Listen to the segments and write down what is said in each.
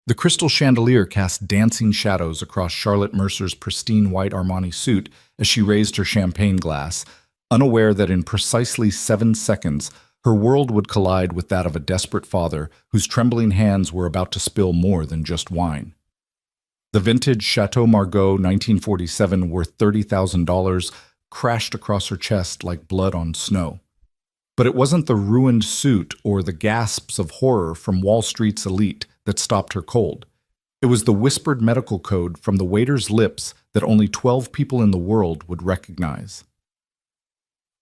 The crystal chandelier cast dancing shadows across Charlotte Mercer's pristine white Armani suit as she raised her champagne glass, unaware that in precisely 7 seconds, her world would collide with that of a desperate father whose trembling hands were about to spill more than just wine. The vintage Chateau Margaux 1947 worth $30,000 crashed across her chest like blood on snow. But it wasn't the ruined suit or the gasps of horror from Wall Street's elite that stopped her cold. It was the whispered medical code from the waiter's lips that only 12 people in the world would recognize.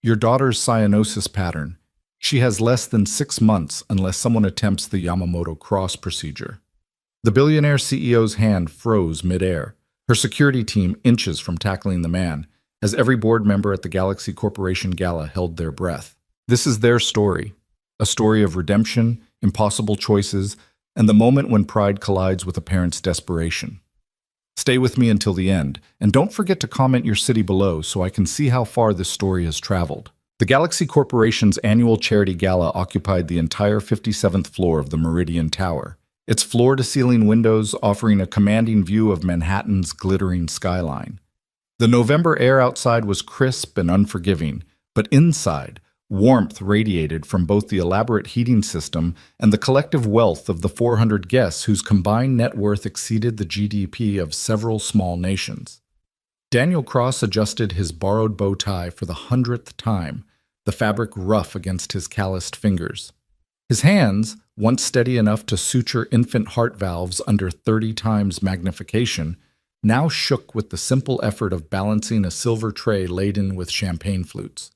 Your daughter's cyanosis pattern. She has less than 6 months unless someone attempts the Yamamoto cross procedure. The billionaire CEO's hand froze midair, her security team inches from tackling the man, as every board member at the Galaxy Corporation Gala held their breath. This is their story, a story of redemption, impossible choices, and the moment when pride collides with a parent's desperation. Stay with me until the end, and don't forget to comment your city below so I can see how far this story has traveled. The Galaxy Corporation's annual charity gala occupied the entire 57th floor of the Meridian Tower, its floor-to-ceiling windows offering a commanding view of Manhattan's glittering skyline. The November air outside was crisp and unforgiving, but inside, warmth radiated from both the elaborate heating system and the collective wealth of the 400 guests whose combined net worth exceeded the GDP of several small nations. Daniel Cross adjusted his borrowed bow tie for the 100th time, the fabric rough against his calloused fingers. His hands, once steady enough to suture infant heart valves under 30 times magnification, now shook with the simple effort of balancing a silver tray laden with champagne flutes.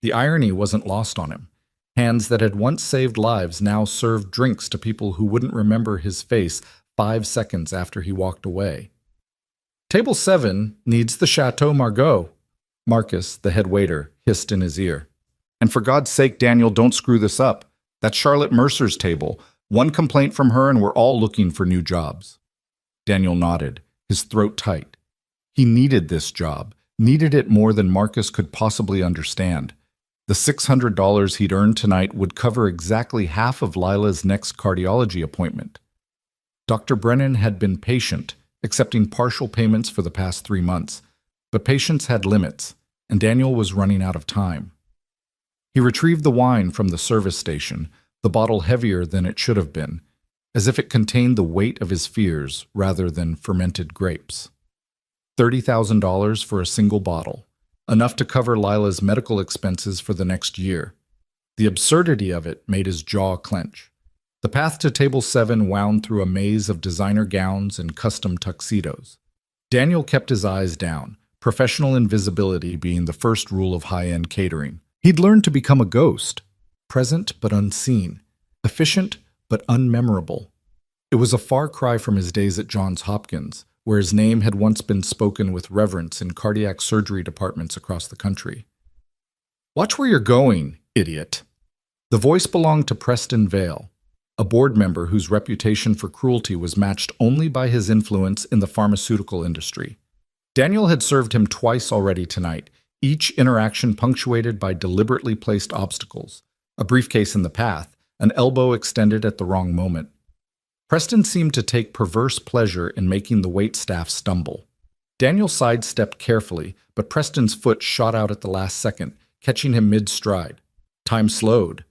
The irony wasn't lost on him. Hands that had once saved lives now served drinks to people who wouldn't remember his face 5 seconds after he walked away. Table 7 needs the Chateau Margaux, Marcus, the head waiter, hissed in his ear. And for God's sake, Daniel, don't screw this up. That's Charlotte Mercer's table. One complaint from her and we're all looking for new jobs. Daniel nodded, his throat tight. He needed this job, needed it more than Marcus could possibly understand. The $600 he'd earned tonight would cover exactly half of Lila's next cardiology appointment. Dr. Brennan had been patient, accepting partial payments for the past 3 months, but patience had limits, and Daniel was running out of time. He retrieved the wine from the service station, the bottle heavier than it should have been, as if it contained the weight of his fears rather than fermented grapes. $30,000 for a single bottle, enough to cover Lila's medical expenses for the next year. The absurdity of it made his jaw clench. The path to table 7 wound through a maze of designer gowns and custom tuxedos. Daniel kept his eyes down, professional invisibility being the first rule of high-end catering. He'd learned to become a ghost, present but unseen, efficient but unmemorable. It was a far cry from his days at Johns Hopkins, where his name had once been spoken with reverence in cardiac surgery departments across the country. "Watch where you're going, idiot." The voice belonged to Preston Vale, a board member whose reputation for cruelty was matched only by his influence in the pharmaceutical industry. Daniel had served him twice already tonight, each interaction punctuated by deliberately placed obstacles, a briefcase in the path, an elbow extended at the wrong moment. Preston seemed to take perverse pleasure in making the waitstaff stumble. Daniel sidestepped carefully, but Preston's foot shot out at the last second, catching him mid-stride. Time slowed.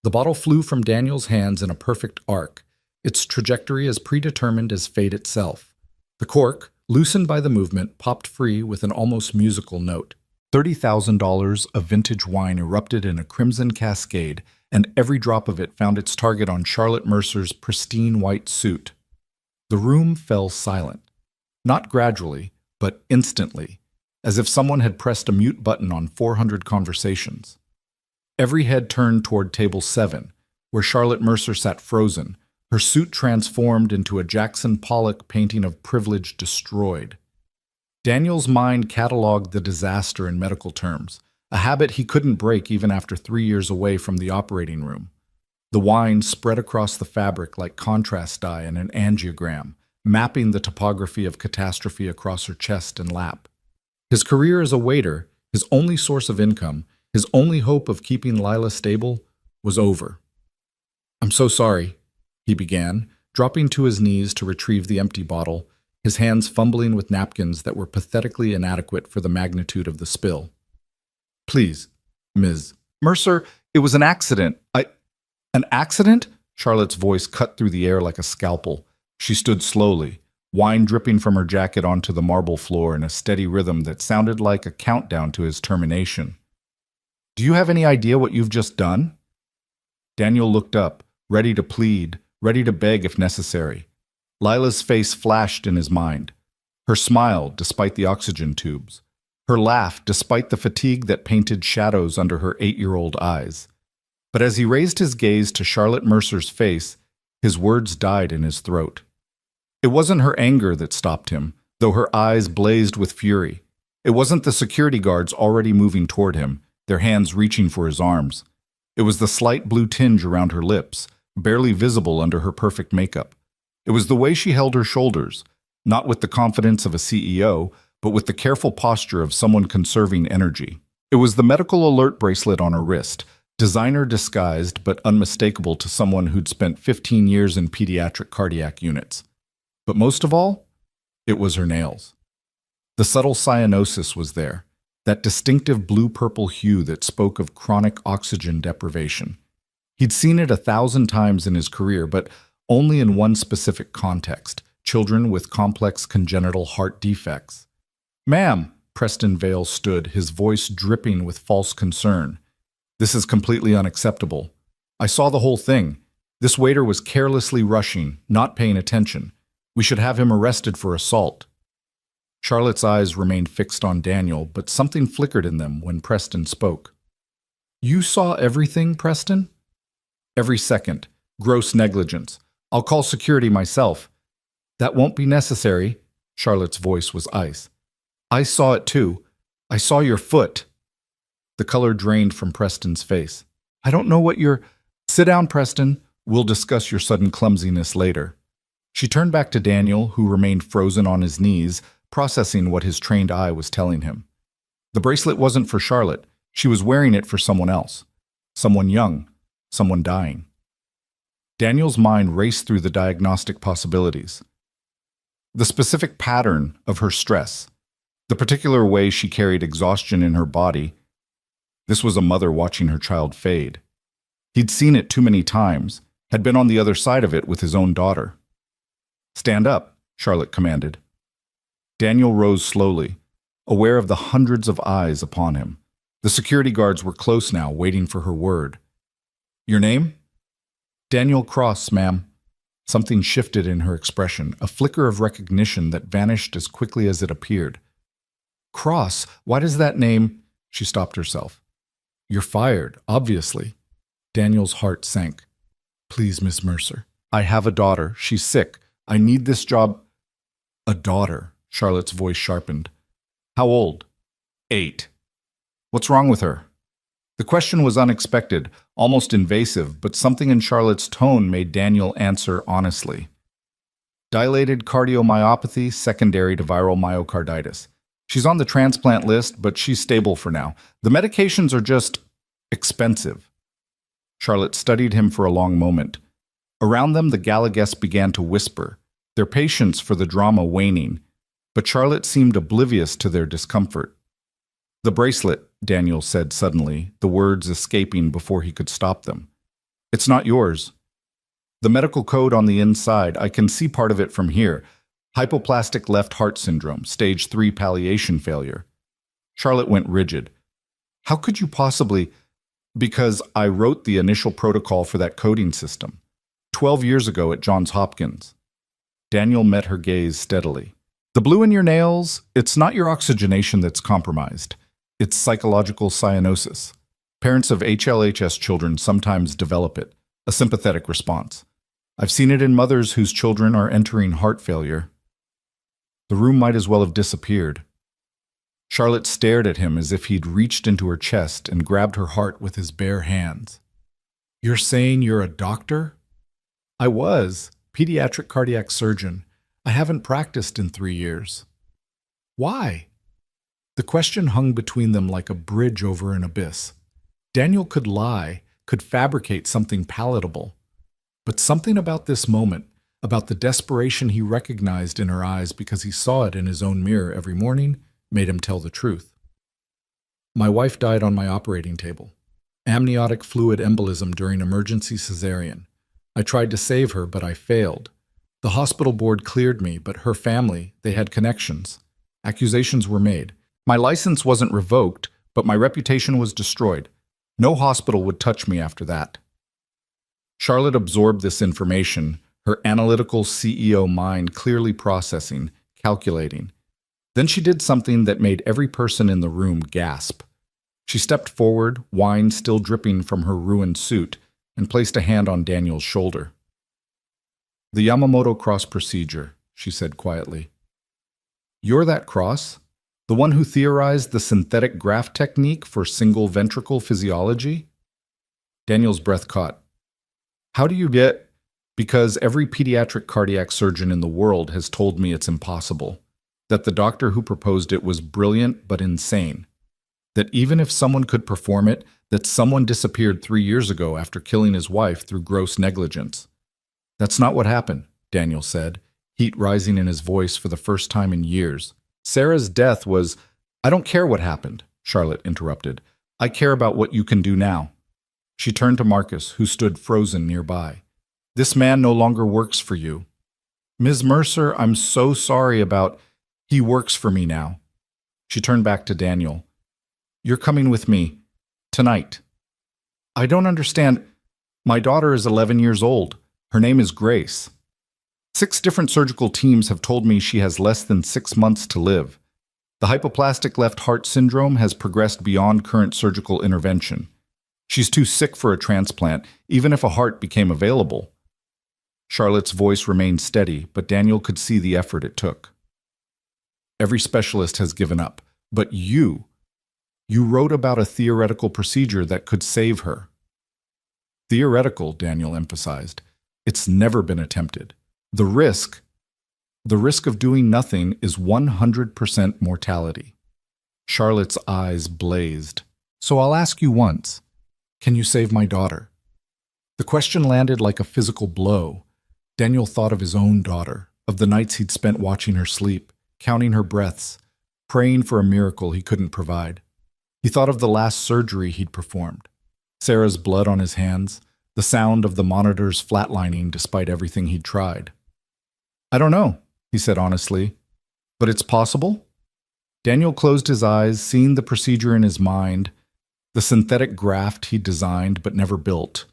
The bottle flew from Daniel's hands in a perfect arc, its trajectory as predetermined as fate itself. The cork, loosened by the movement, popped free with an almost musical note. $30,000 of vintage wine erupted in a crimson cascade, and every drop of it found its target on Charlotte Mercer's pristine white suit. The room fell silent, not gradually, but instantly, as if someone had pressed a mute button on 400 conversations. Every head turned toward table 7, where Charlotte Mercer sat frozen, her suit transformed into a Jackson Pollock painting of privilege destroyed. Daniel's mind cataloged the disaster in medical terms, a habit he couldn't break even after 3 years away from the operating room. The wine spread across the fabric like contrast dye in an angiogram, mapping the topography of catastrophe across her chest and lap. His career as a waiter, his only source of income, his only hope of keeping Lila stable, was over. "I'm so sorry," he began, dropping to his knees to retrieve the empty bottle, his hands fumbling with napkins that were pathetically inadequate for the magnitude of the spill. "Please, Ms. Mercer, it was an accident. An accident?" Charlotte's voice cut through the air like a scalpel. She stood slowly, wine dripping from her jacket onto the marble floor in a steady rhythm that sounded like a countdown to his termination. "Do you have any idea what you've just done?" Daniel looked up, ready to plead, ready to beg if necessary. Lila's face flashed in his mind. Her smile, despite the oxygen tubes. Her laugh, despite the fatigue that painted shadows under her 8-year-old eyes. But as he raised his gaze to Charlotte Mercer's face, his words died in his throat. It wasn't her anger that stopped him, though her eyes blazed with fury. It wasn't the security guards already moving toward him, their hands reaching for his arms. It was the slight blue tinge around her lips, barely visible under her perfect makeup. It was the way she held her shoulders, not with the confidence of a CEO, but with the careful posture of someone conserving energy. It was the medical alert bracelet on her wrist, designer disguised but unmistakable to someone who'd spent 15 years in pediatric cardiac units. But most of all, it was her nails. The subtle cyanosis was there, that distinctive blue-purple hue that spoke of chronic oxygen deprivation. He'd seen it 1,000 times in his career, but only in one specific context: children with complex congenital heart defects. "Ma'am," Preston Vale stood, his voice dripping with false concern. "This is completely unacceptable. I saw the whole thing. This waiter was carelessly rushing, not paying attention. We should have him arrested for assault." Charlotte's eyes remained fixed on Daniel, but something flickered in them when Preston spoke. "You saw everything, Preston?" "Every second. Gross negligence. I'll call security myself." "That won't be necessary." Charlotte's voice was ice. "I saw it too. I saw your foot." The color drained from Preston's face. "I don't know what you're—" "Sit down, Preston. We'll discuss your sudden clumsiness later." She turned back to Daniel, who remained frozen on his knees, processing what his trained eye was telling him. The bracelet wasn't for Charlotte. She was wearing it for someone else. Someone young. Someone dying. Daniel's mind raced through the diagnostic possibilities. The specific pattern of her stress. The particular way she carried exhaustion in her body. This was a mother watching her child fade. He'd seen it too many times, had been on the other side of it with his own daughter. "Stand up," Charlotte commanded. Daniel rose slowly, aware of the hundreds of eyes upon him. The security guards were close now, waiting for her word. "Your name?" "Daniel Cross, ma'am." Something shifted in her expression, a flicker of recognition that vanished as quickly as it appeared. "Cross? Why does that name—" She stopped herself. "You're fired, obviously." Daniel's heart sank. "Please, Miss Mercer. I have a daughter. She's sick. I need this job." "A daughter," Charlotte's voice sharpened. "How old?" 8. "What's wrong with her?" The question was unexpected, almost invasive, but something in Charlotte's tone made Daniel answer honestly. "Dilated cardiomyopathy secondary to viral myocarditis. She's on the transplant list, but she's stable for now. The medications are just expensive." Charlotte studied him for a long moment. Around them, the gala guests began to whisper, their patience for the drama waning, but Charlotte seemed oblivious to their discomfort. "The bracelet," Daniel said suddenly, the words escaping before he could stop them. "It's not yours. The medical code on the inside, I can see part of it from here. Hypoplastic left heart syndrome, stage 3 palliation failure." Charlotte went rigid. "How could you possibly—" "Because I wrote the initial protocol for that coding system. 12 years ago at Johns Hopkins." Daniel met her gaze steadily. "The blue in your nails, it's not your oxygenation that's compromised. It's psychological cyanosis. Parents of HLHS children sometimes develop it, a sympathetic response. I've seen it in mothers whose children are entering heart failure." The room might as well have disappeared. Charlotte stared at him as if he'd reached into her chest and grabbed her heart with his bare hands. "You're saying you're a doctor?" "I was. Pediatric cardiac surgeon. I haven't practiced in 3 years." "Why?" The question hung between them like a bridge over an abyss. Daniel could lie, could fabricate something palatable. But something about this moment, about the desperation he recognized in her eyes because he saw it in his own mirror every morning, made him tell the truth. My wife died on my operating table. Amniotic fluid embolism during emergency cesarean. I tried to save her, but I failed. The hospital board cleared me, but her family, they had connections. Accusations were made. My license wasn't revoked, but my reputation was destroyed. No hospital would touch me after that. Charlotte absorbed this information, her analytical CEO mind clearly processing, calculating. Then she did something that made every person in the room gasp. She stepped forward, wine still dripping from her ruined suit, and placed a hand on Daniel's shoulder. "The Yamamoto cross procedure," she said quietly. "You're that cross? The one who theorized the synthetic graft technique for single ventricle physiology?" Daniel's breath caught. "How do you get—" "Because every pediatric cardiac surgeon in the world has told me it's impossible. That the doctor who proposed it was brilliant but insane. That even if someone could perform it, that someone disappeared 3 years ago after killing his wife through gross negligence." "That's not what happened," Daniel said, heat rising in his voice for the first time in years. "Sarah's death was—" "I don't care what happened," Charlotte interrupted. "I care about what you can do now." She turned to Marcus, who stood frozen nearby. "This man no longer works for you." "Ms. Mercer, I'm so sorry about—" "He works for me now." She turned back to Daniel. "You're coming with me. Tonight." "I don't understand. My daughter is 11 years old. Her name is Grace. 6 different surgical teams have told me she has less than 6 months to live. The hypoplastic left heart syndrome has progressed beyond current surgical intervention. She's too sick for a transplant, even if a heart became available." Charlotte's voice remained steady, but Daniel could see the effort it took. "Every specialist has given up, but you wrote about a theoretical procedure that could save her." "Theoretical," Daniel emphasized. "It's never been attempted. The risk of doing nothing is 100% mortality." Charlotte's eyes blazed. "So I'll ask you once. Can you save my daughter?" The question landed like a physical blow. Daniel thought of his own daughter, of the nights he'd spent watching her sleep, counting her breaths, praying for a miracle he couldn't provide. He thought of the last surgery he'd performed. Sarah's blood on his hands, the sound of the monitors flatlining despite everything he'd tried. "I don't know," he said honestly. "But it's possible?" Daniel closed his eyes, seeing the procedure in his mind, the synthetic graft he'd designed but never built,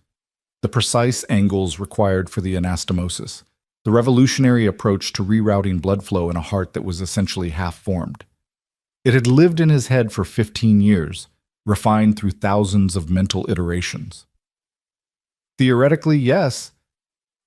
the precise angles required for the anastomosis, the revolutionary approach to rerouting blood flow in a heart that was essentially half-formed. It had lived in his head for 15 years, refined through thousands of mental iterations. "Theoretically, yes.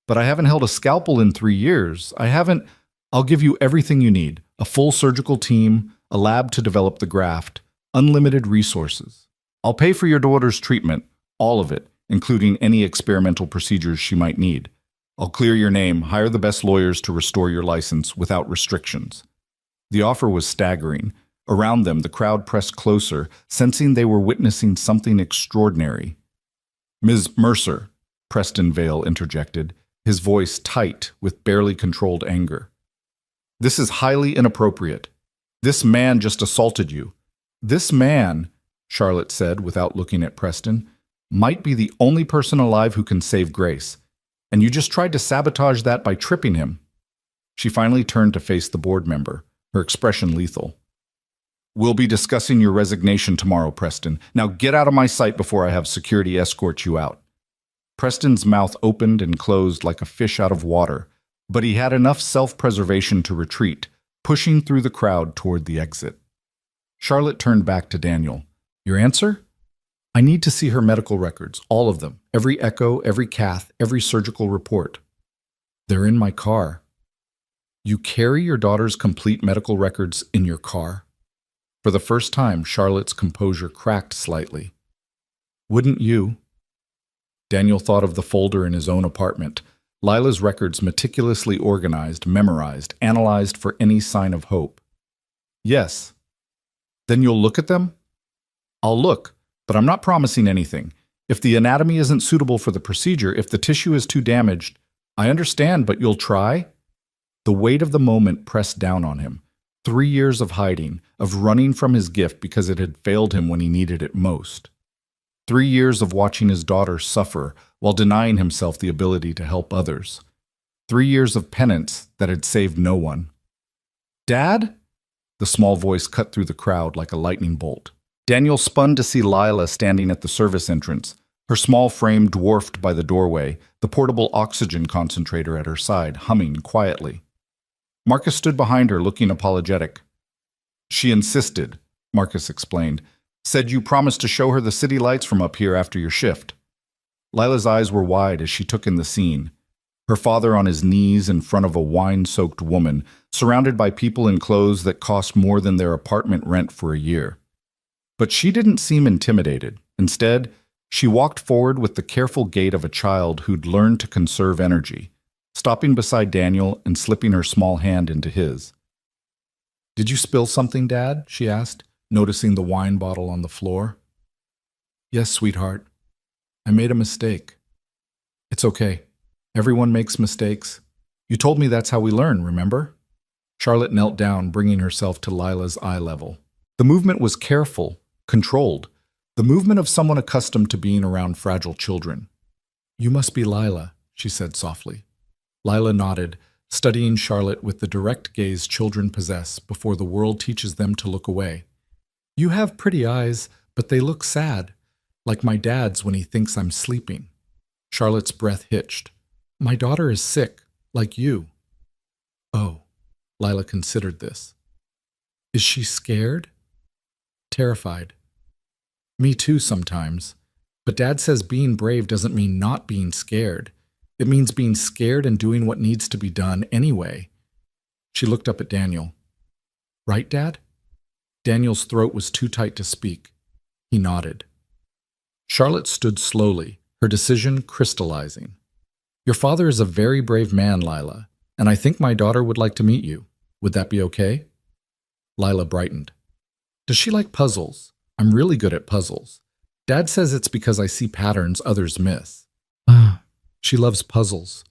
But I haven't held a scalpel in 3 years. I'll give you everything you need. A full surgical team, a lab to develop the graft, unlimited resources. I'll pay for your daughter's treatment, all of it, including any experimental procedures she might need. I'll clear your name, hire the best lawyers to restore your license without restrictions." The offer was staggering. Around them, the crowd pressed closer, sensing they were witnessing something extraordinary. "Ms. Mercer," Preston Vale interjected, his voice tight with barely controlled anger. "This is highly inappropriate. This man just assaulted you. This man," Charlotte said without looking at Preston, "might be the only person alive who can save Grace. And you just tried to sabotage that by tripping him." She finally turned to face the board member, her expression lethal. "We'll be discussing your resignation tomorrow, Preston. Now get out of my sight before I have security escort you out." Preston's mouth opened and closed like a fish out of water, but he had enough self-preservation to retreat, pushing through the crowd toward the exit. Charlotte turned back to Daniel. "Your answer?" "I need to see her medical records, all of them, every echo, every cath, every surgical report." "They're in my car." "You carry your daughter's complete medical records in your car?" For the first time, Charlotte's composure cracked slightly. "Wouldn't you?" Daniel thought of the folder in his own apartment, Lila's records meticulously organized, memorized, analyzed for any sign of hope. "Yes." "Then you'll look at them?" "I'll look, but I'm not promising anything. If the anatomy isn't suitable for the procedure, if the tissue is too damaged, I understand, but you'll try? The weight of the moment pressed down on him. 3 years of hiding, of running from his gift because it had failed him when he needed it most. 3 years of watching his daughter suffer while denying himself the ability to help others. 3 years of penance that had saved no one. Dad? The small voice cut through the crowd like a lightning bolt. Daniel spun to see Lila standing at the service entrance, her small frame dwarfed by the doorway, the portable oxygen concentrator at her side, humming quietly. Marcus stood behind her, looking apologetic. She insisted, Marcus explained. Said you promised to show her the city lights from up here after your shift. Lila's eyes were wide as she took in the scene. Her father on his knees in front of a wine-soaked woman, surrounded by people in clothes that cost more than their apartment rent for a year. But she didn't seem intimidated. Instead, she walked forward with the careful gait of a child who'd learned to conserve energy, stopping beside Daniel and slipping her small hand into his. Did you spill something, Dad? She asked, noticing the wine bottle on the floor. Yes, sweetheart. I made a mistake. It's okay. Everyone makes mistakes. You told me that's how we learn, remember? Charlotte knelt down, bringing herself to Lila's eye level. The movement was careful, controlled, the movement of someone accustomed to being around fragile children. You must be Lila, she said softly. Lila nodded, studying Charlotte with the direct gaze children possess before the world teaches them to look away. You have pretty eyes, but they look sad, like my dad's when he thinks I'm sleeping. Charlotte's breath hitched. My daughter is sick, like you. Oh, Lila considered this. Is she scared? Terrified. Me too sometimes. But Dad says being brave doesn't mean not being scared. It means being scared and doing what needs to be done anyway. She looked up at Daniel. Right, Dad? Daniel's throat was too tight to speak. He nodded. Charlotte stood slowly, her decision crystallizing. Your father is a very brave man, Lila, and I think my daughter would like to meet you. Would that be okay? Lila brightened. Does she like puzzles? I'm really good at puzzles. Dad says it's because I see patterns others miss. She loves puzzles.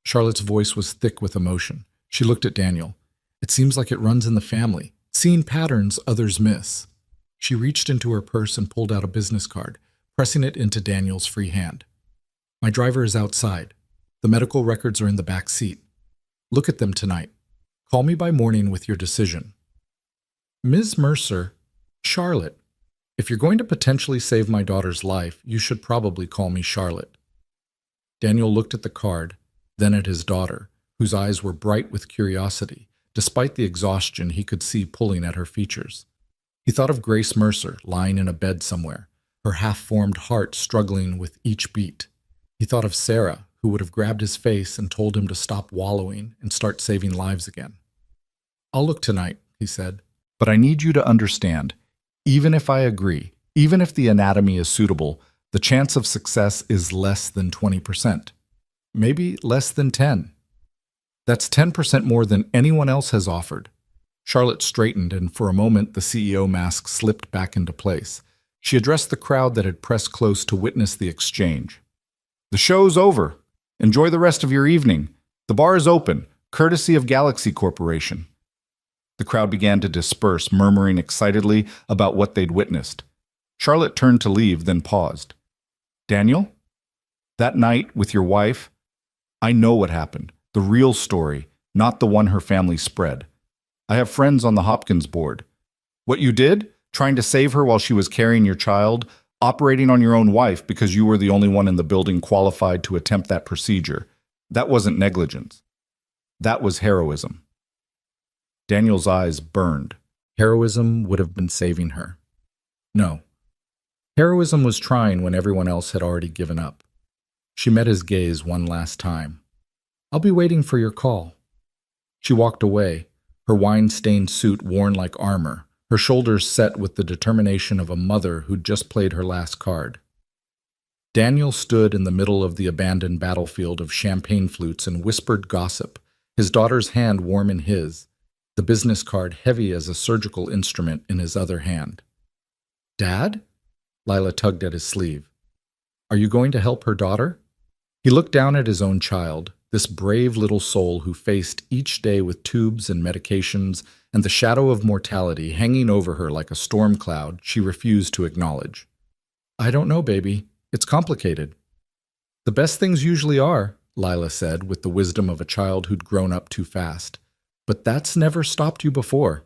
Charlotte's voice was thick with emotion. She looked at Daniel. It seems like it runs in the family, seeing patterns others miss. She reached into her purse and pulled out a business card, pressing it into Daniel's free hand. My driver is outside. The medical records are in the back seat. Look at them tonight. Call me by morning with your decision. Ms. Mercer, Charlotte, if you're going to potentially save my daughter's life, you should probably call me Charlotte. Daniel looked at the card, then at his daughter, whose eyes were bright with curiosity, despite the exhaustion he could see pulling at her features. He thought of Grace Mercer lying in a bed somewhere, her half-formed heart struggling with each beat. He thought of Sarah, who would have grabbed his face and told him to stop wallowing and start saving lives again. I'll look tonight, he said, but I need you to understand, even if I agree, even if the anatomy is suitable, the chance of success is less than 20%. Maybe less than 10. That's 10% more than anyone else has offered. Charlotte straightened, and for a moment the CEO mask slipped back into place. She addressed the crowd that had pressed close to witness the exchange. The show's over. Enjoy the rest of your evening. The bar is open, courtesy of Galaxy Corporation. The crowd began to disperse, murmuring excitedly about what they'd witnessed. Charlotte turned to leave, then paused. Daniel? That night with your wife? I know what happened. The real story, not the one her family spread. I have friends on the Hopkins board. What you did, trying to save her while she was carrying your child, operating on your own wife because you were the only one in the building qualified to attempt that procedure, that wasn't negligence. That was heroism. Daniel's eyes burned. Heroism would have been saving her. No. Heroism was trying when everyone else had already given up. She met his gaze one last time. I'll be waiting for your call. She walked away, her wine-stained suit worn like armor, her shoulders set with the determination of a mother who'd just played her last card. Daniel stood in the middle of the abandoned battlefield of champagne flutes and whispered gossip, his daughter's hand warm in his, the business card heavy as a surgical instrument in his other hand. Dad? Lila tugged at his sleeve. Are you going to help her daughter? He looked down at his own child, this brave little soul who faced each day with tubes and medications and the shadow of mortality hanging over her like a storm cloud she refused to acknowledge. "I don't know, baby. It's complicated." "The best things usually are," Lila said with the wisdom of a child who'd grown up too fast. "But that's never stopped you before."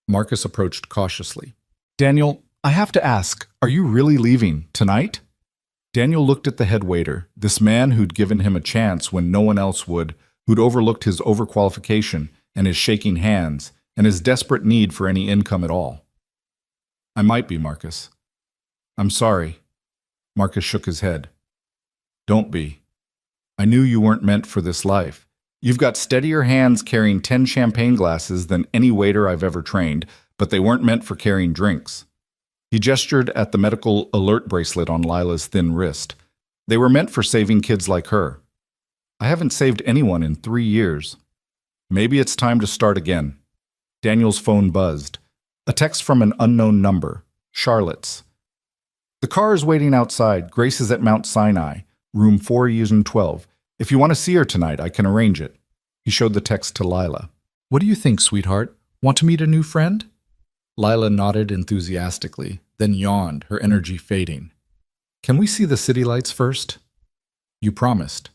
Marcus approached cautiously. "Daniel, I have to ask, are you really leaving tonight?" Daniel looked at the head waiter, this man who'd given him a chance when no one else would, who'd overlooked his overqualification and his shaking hands and his desperate need for any income at all. "I might be, Marcus." "I'm sorry." Marcus shook his head. "Don't be. I knew you weren't meant for this life. You've got steadier hands carrying 10 champagne glasses than any waiter I've ever trained, but they weren't meant for carrying drinks." He gestured at the medical alert bracelet on Lila's thin wrist. "They were meant for saving kids like her. I haven't saved anyone in 3 years. Maybe it's time to start again." Daniel's phone buzzed. A text from an unknown number, Charlotte's. "The car is waiting outside. Grace is at Mount Sinai, room 412. If you want to see her tonight, I can arrange it." He showed the text to Lila. "What do you think, sweetheart? Want to meet a new friend?" Lila nodded enthusiastically, then yawned, her energy fading. "Can we see the city lights first?" "You promised."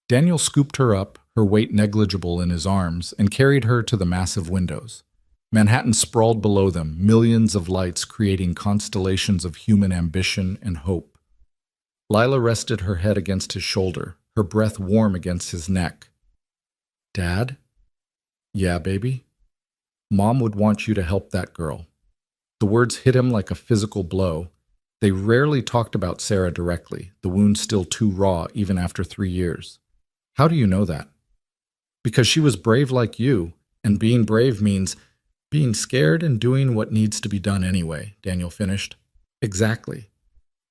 Daniel scooped her up, her weight negligible in his arms, and carried her to the massive windows. Manhattan sprawled below them, millions of lights creating constellations of human ambition and hope. Lila rested her head against his shoulder, her breath warm against his neck. "Dad?" "Yeah, baby?" "Mom would want you to help that girl." The words hit him like a physical blow. They rarely talked about Sarah directly, the wound still too raw even after 3 years. "How do you know that?" "Because she was brave like you, and being brave means being scared and doing what needs to be done anyway," Daniel finished. "Exactly."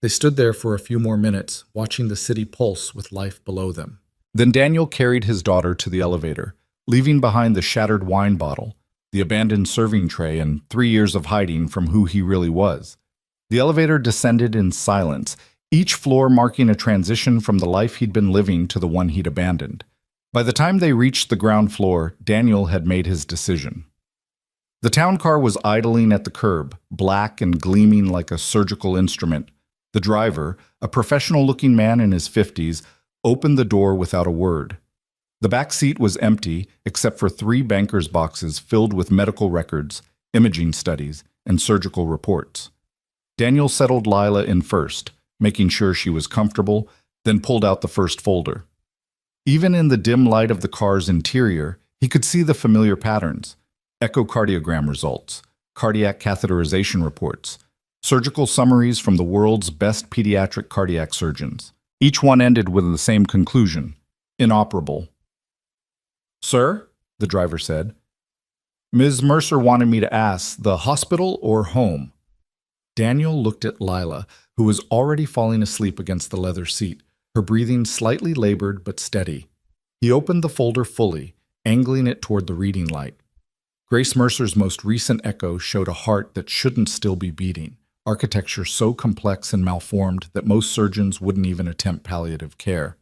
They stood there for a few more minutes, watching the city pulse with life below them. Then Daniel carried his daughter to the elevator, leaving behind the shattered wine bottle, the abandoned serving tray, and 3 years of hiding from who he really was. The elevator descended in silence, each floor marking a transition from the life he'd been living to the one he'd abandoned. By the time they reached the ground floor, Daniel had made his decision. The town car was idling at the curb, black and gleaming like a surgical instrument. The driver, a professional-looking man in his 50s, opened the door without a word. The back seat was empty, except for 3 banker's boxes filled with medical records, imaging studies, and surgical reports. Daniel settled Lila in first, making sure she was comfortable, then pulled out the first folder. Even in the dim light of the car's interior, he could see the familiar patterns: echocardiogram results, cardiac catheterization reports, surgical summaries from the world's best pediatric cardiac surgeons. Each one ended with the same conclusion: inoperable. "Sir?" the driver said. "Ms. Mercer wanted me to ask, the hospital or home?" Daniel looked at Lila, who was already falling asleep against the leather seat, her breathing slightly labored but steady. He opened the folder fully, angling it toward the reading light. Grace Mercer's most recent echo showed a heart that shouldn't still be beating, architecture so complex and malformed that most surgeons wouldn't even attempt palliative care.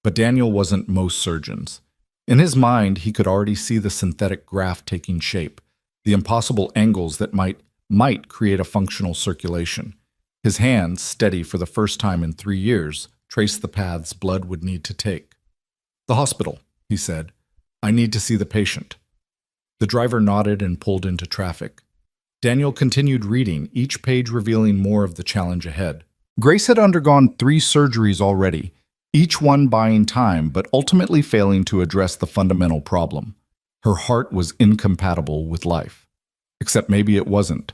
But Daniel wasn't most surgeons. In his mind, he could already see the synthetic graft taking shape, the impossible angles that might create a functional circulation. His hands, steady for the first time in 3 years, traced the paths blood would need to take. "The hospital," he said. "I need to see the patient." The driver nodded and pulled into traffic. Daniel continued reading, each page revealing more of the challenge ahead. Grace had undergone 3 surgeries already, each one buying time but ultimately failing to address the fundamental problem. Her heart was incompatible with life. Except maybe it wasn't.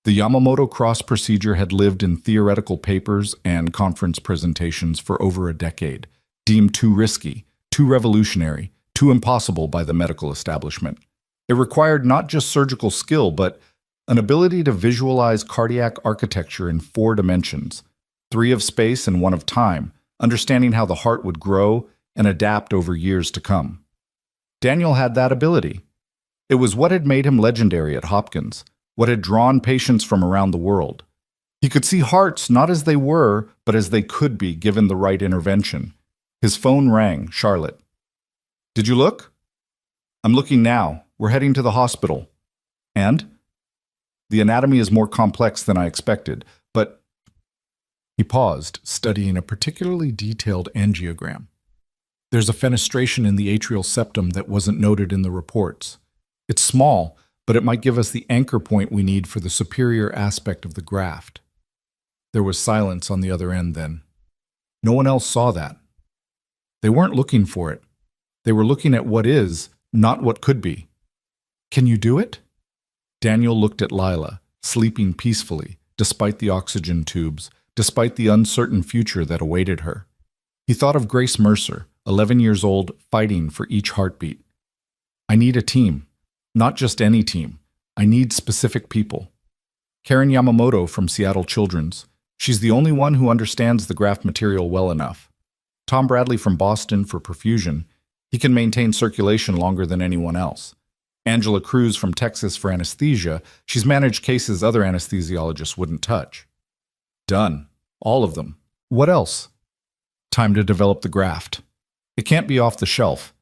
The Yamamoto cross procedure had lived in theoretical papers and conference presentations for over a decade, deemed too risky, too revolutionary, too impossible by the medical establishment. It required not just surgical skill, but an ability to visualize cardiac architecture in 4 dimensions, 3 of space and 1 of time, understanding how the heart would grow and adapt over years to come. Daniel had that ability. It was what had made him legendary at Hopkins, what had drawn patients from around the world. He could see hearts not as they were, but as they could be given the right intervention. His phone rang. Charlotte. Did you look? I'm looking now. We're heading to the hospital. And? The anatomy is more complex than I expected, but... He paused, studying a particularly detailed angiogram. There's a fenestration in the atrial septum that wasn't noted in the reports. It's small, but it might give us the anchor point we need for the superior aspect of the graft. There was silence on the other end then. No one else saw that. They weren't looking for it. They were looking at what is, not what could be. Can you do it? Daniel looked at Lila, sleeping peacefully, despite the oxygen tubes, despite the uncertain future that awaited her. He thought of Grace Mercer, 11 years old, fighting for each heartbeat. I need a team. Not just any team. I need specific people. Karen Yamamoto from Seattle Children's. She's the only one who understands the graft material well enough. Tom Bradley from Boston for perfusion. He can maintain circulation longer than anyone else. Angela Cruz from Texas for anesthesia. She's managed cases other anesthesiologists wouldn't touch. Done. All of them. What else? Time to develop the graft. It can't be off the shelf.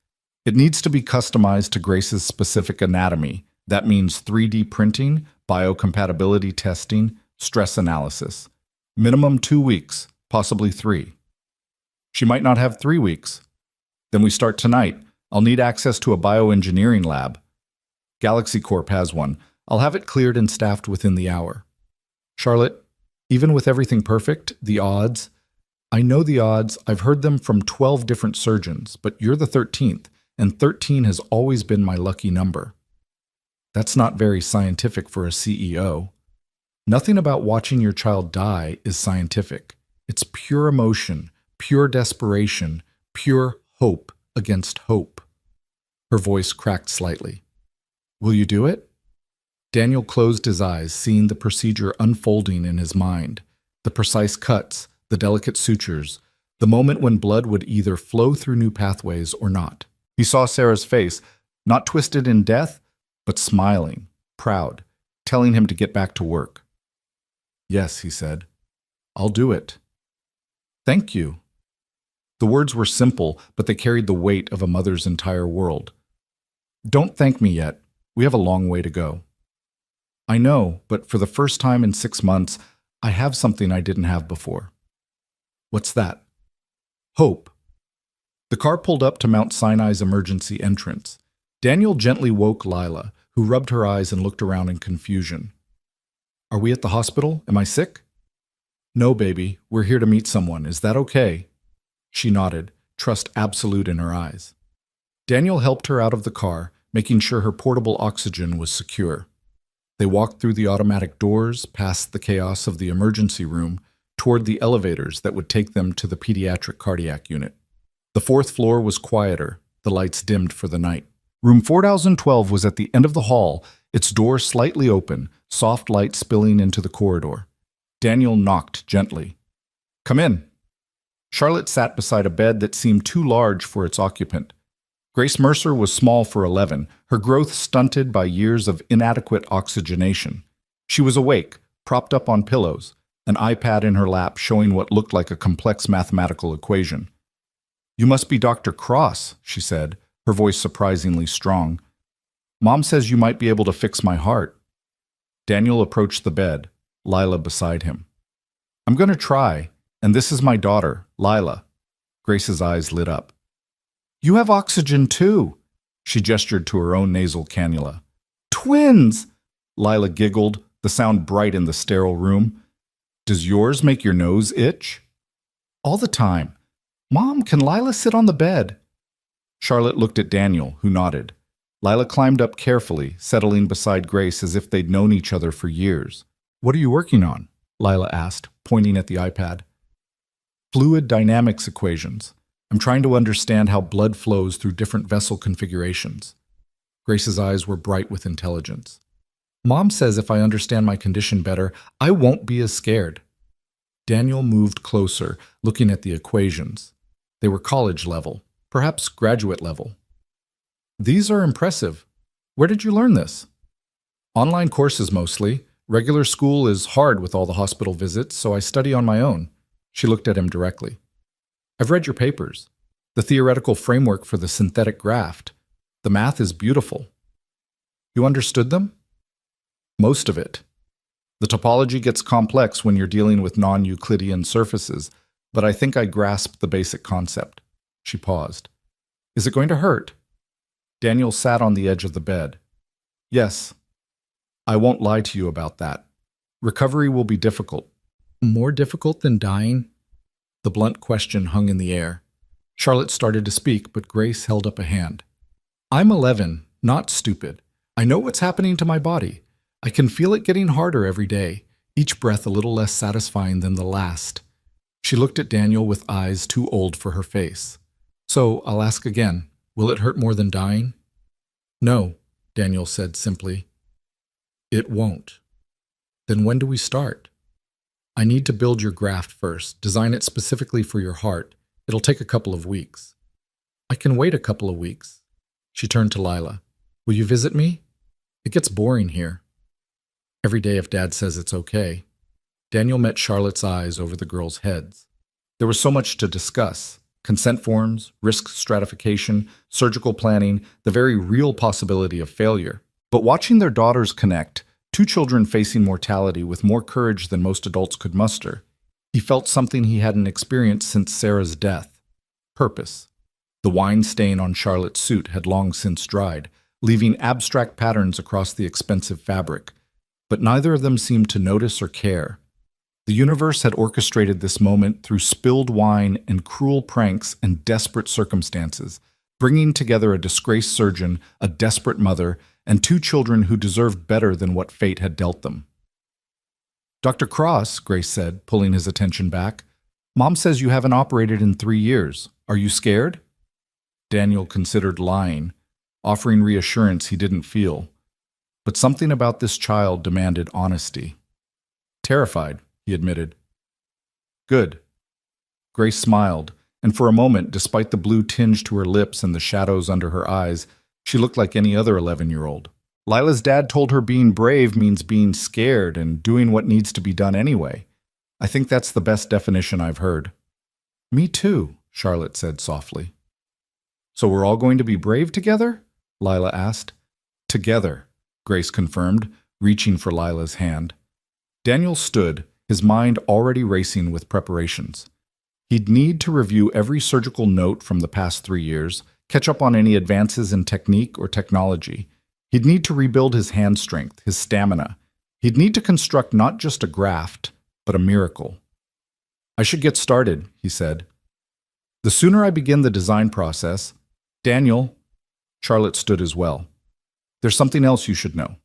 It needs to be customized to Grace's specific anatomy. That means 3D printing, biocompatibility testing, stress analysis. Minimum 2 weeks, possibly 3. She might not have 3 weeks. Then we start tonight. I'll need access to a bioengineering lab. Galaxy Corp has one. I'll have it cleared and staffed within the hour. Charlotte, even with everything perfect, the odds... I know the odds. I've heard them from 12 different surgeons, but you're the 13th, and 13 has always been my lucky number. That's not very scientific for a CEO. Nothing about watching your child die is scientific. It's pure emotion, pure desperation, pure hope against hope. Her voice cracked slightly. Will you do it? Daniel closed his eyes, seeing the procedure unfolding in his mind. The precise cuts, the delicate sutures, the moment when blood would either flow through new pathways or not. He saw Sarah's face, not twisted in death, but smiling, proud, telling him to get back to work. Yes, he said. I'll do it. Thank you. The words were simple, but they carried the weight of a mother's entire world. Don't thank me yet. We have a long way to go. I know, but for the first time in 6 months, I have something I didn't have before. What's that? Hope. The car pulled up to Mount Sinai's emergency entrance. Daniel gently woke Lila, who rubbed her eyes and looked around in confusion. Are we at the hospital? Am I sick? No, baby. We're here to meet someone. Is that okay? She nodded, trust absolute in her eyes. Daniel helped her out of the car, making sure her portable oxygen was secure. They walked through the automatic doors, past the chaos of the emergency room, toward the elevators that would take them to the pediatric cardiac unit. The 4th floor was quieter, the lights dimmed for the night. Room 4012 was at the end of the hall, its door slightly open, soft light spilling into the corridor. Daniel knocked gently. Come in. Charlotte sat beside a bed that seemed too large for its occupant. Grace Mercer was small for 11, her growth stunted by years of inadequate oxygenation. She was awake, propped up on pillows, an iPad in her lap showing what looked like a complex mathematical equation. You must be Dr. Cross, she said, her voice surprisingly strong. Mom says you might be able to fix my heart. Daniel approached the bed, Lila beside him. I'm going to try, and this is my daughter, Lila. Grace's eyes lit up. You have oxygen too. She gestured to her own nasal cannula. Twins! Lila giggled, the sound bright in the sterile room. Does yours make your nose itch? All the time. Mom, can Lila sit on the bed? Charlotte looked at Daniel, who nodded. Lila climbed up carefully, settling beside Grace as if they'd known each other for years. What are you working on? Lila asked, pointing at the iPad. Fluid dynamics equations. I'm trying to understand how blood flows through different vessel configurations. Grace's eyes were bright with intelligence. Mom says if I understand my condition better, I won't be as scared. Daniel moved closer, looking at the equations. They were college level, perhaps graduate level. These are impressive. Where did you learn this? Online courses mostly. Regular school is hard with all the hospital visits, so I study on my own. She looked at him directly. I've read your papers. The theoretical framework for the synthetic graft. The math is beautiful. You understood them? Most of it. The topology gets complex when you're dealing with non-Euclidean surfaces, but I think I grasped the basic concept. She paused. Is it going to hurt? Daniel sat on the edge of the bed. Yes. I won't lie to you about that. Recovery will be difficult. More difficult than dying? The blunt question hung in the air. Charlotte started to speak, but Grace held up a hand. I'm 11, not stupid. I know what's happening to my body. I can feel it getting harder every day, each breath a little less satisfying than the last. She looked at Daniel with eyes too old for her face. So, I'll ask again, will it hurt more than dying? No, Daniel said simply. It won't. Then when do we start? I need to build your graft first, design it specifically for your heart. It'll take a couple of weeks. I can wait a couple of weeks. She turned to Lila. Will you visit me? It gets boring here. Every day if Dad says it's okay. Daniel met Charlotte's eyes over the girls' heads. There was so much to discuss. Consent forms, risk stratification, surgical planning, the very real possibility of failure. But watching their daughters connect, two children facing mortality with more courage than most adults could muster, he felt something he hadn't experienced since Sarah's death. Purpose. The wine stain on Charlotte's suit had long since dried, leaving abstract patterns across the expensive fabric. But neither of them seemed to notice or care. The universe had orchestrated this moment through spilled wine and cruel pranks and desperate circumstances, bringing together a disgraced surgeon, a desperate mother, and two children who deserved better than what fate had dealt them. Dr. Cross, Grace said, pulling his attention back, Mom says you haven't operated in 3 years. Are you scared? Daniel considered lying, offering reassurance he didn't feel. But something about this child demanded honesty. Terrified, he admitted. Good. Grace smiled, and for a moment, despite the blue tinge to her lips and the shadows under her eyes, she looked like any other 11-year-old. Lila's dad told her being brave means being scared and doing what needs to be done anyway. I think that's the best definition I've heard. Me too, Charlotte said softly. So we're all going to be brave together? Lila asked. Together, Grace confirmed, reaching for Lila's hand. Daniel stood, his mind already racing with preparations. He'd need to review every surgical note from the past 3 years, catch up on any advances in technique or technology. He'd need to rebuild his hand strength, his stamina. He'd need to construct not just a graft, but a miracle. I should get started, he said. The sooner I begin the design process, Daniel, Charlotte stood as well. There's something else you should know.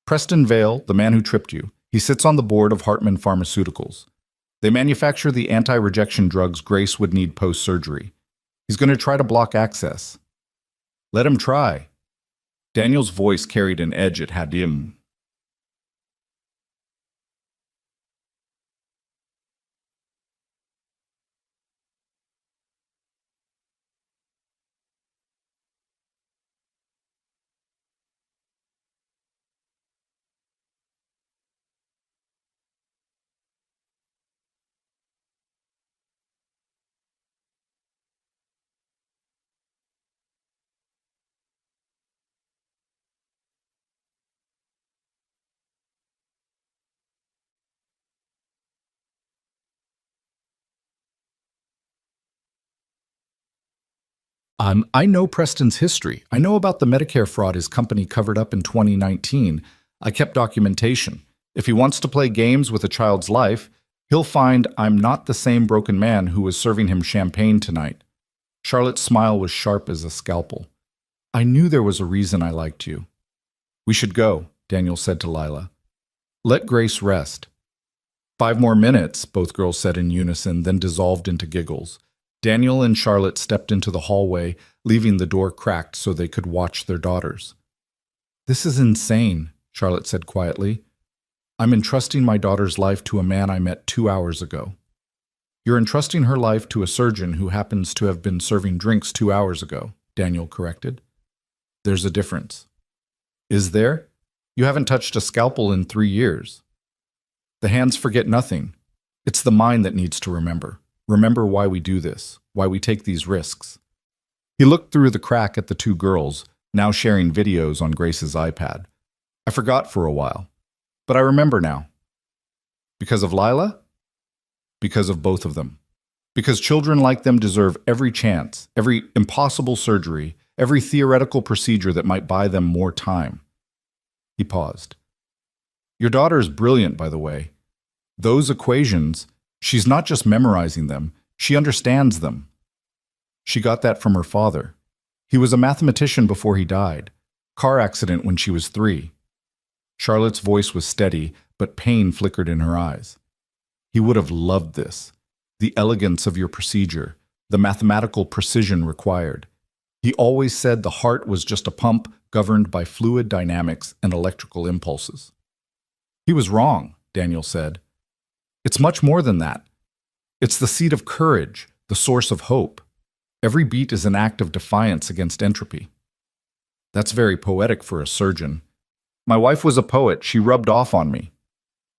Preston Vale, the man who tripped you, he sits on the board of Hartman Pharmaceuticals. They manufacture the anti-rejection drugs Grace would need post-surgery. He's going to try to block access. Let him try. Daniel's voice carried an edge it had him. I know Preston's history. I know about the Medicare fraud his company covered up in 2019. I kept documentation. If he wants to play games with a child's life, he'll find I'm not the same broken man who was serving him champagne tonight. Charlotte's smile was sharp as a scalpel. I knew there was a reason I liked you. We should go, Daniel said to Lila. Let Grace rest. 5 more minutes, both girls said in unison, then dissolved into giggles. Daniel and Charlotte stepped into the hallway, leaving the door cracked so they could watch their daughters. This is insane, Charlotte said quietly. I'm entrusting my daughter's life to a man I met 2 hours ago. You're entrusting her life to a surgeon who happens to have been serving drinks 2 hours ago, Daniel corrected. There's a difference. Is there? You haven't touched a scalpel in 3 years. The hands forget nothing. It's the mind that needs to remember. Remember why we do this, why we take these risks." He looked through the crack at the two girls, now sharing videos on Grace's iPad. "I forgot for a while, but I remember now." Because of Lila? Because of both of them. Because children like them deserve every chance, every impossible surgery, every theoretical procedure that might buy them more time. He paused. "Your daughter is brilliant, by the way. Those equations, she's not just memorizing them, she understands them. She got that from her father. He was a mathematician before he died. Car accident when she was 3. Charlotte's voice was steady, but pain flickered in her eyes. "He would have loved this. The elegance of your procedure, the mathematical precision required. He always said the heart was just a pump governed by fluid dynamics and electrical impulses." "He was wrong," Daniel said. "It's much more than that. It's the seat of courage, the source of hope. Every beat is an act of defiance against entropy." "That's very poetic for a surgeon. My wife was a poet. She rubbed off on me."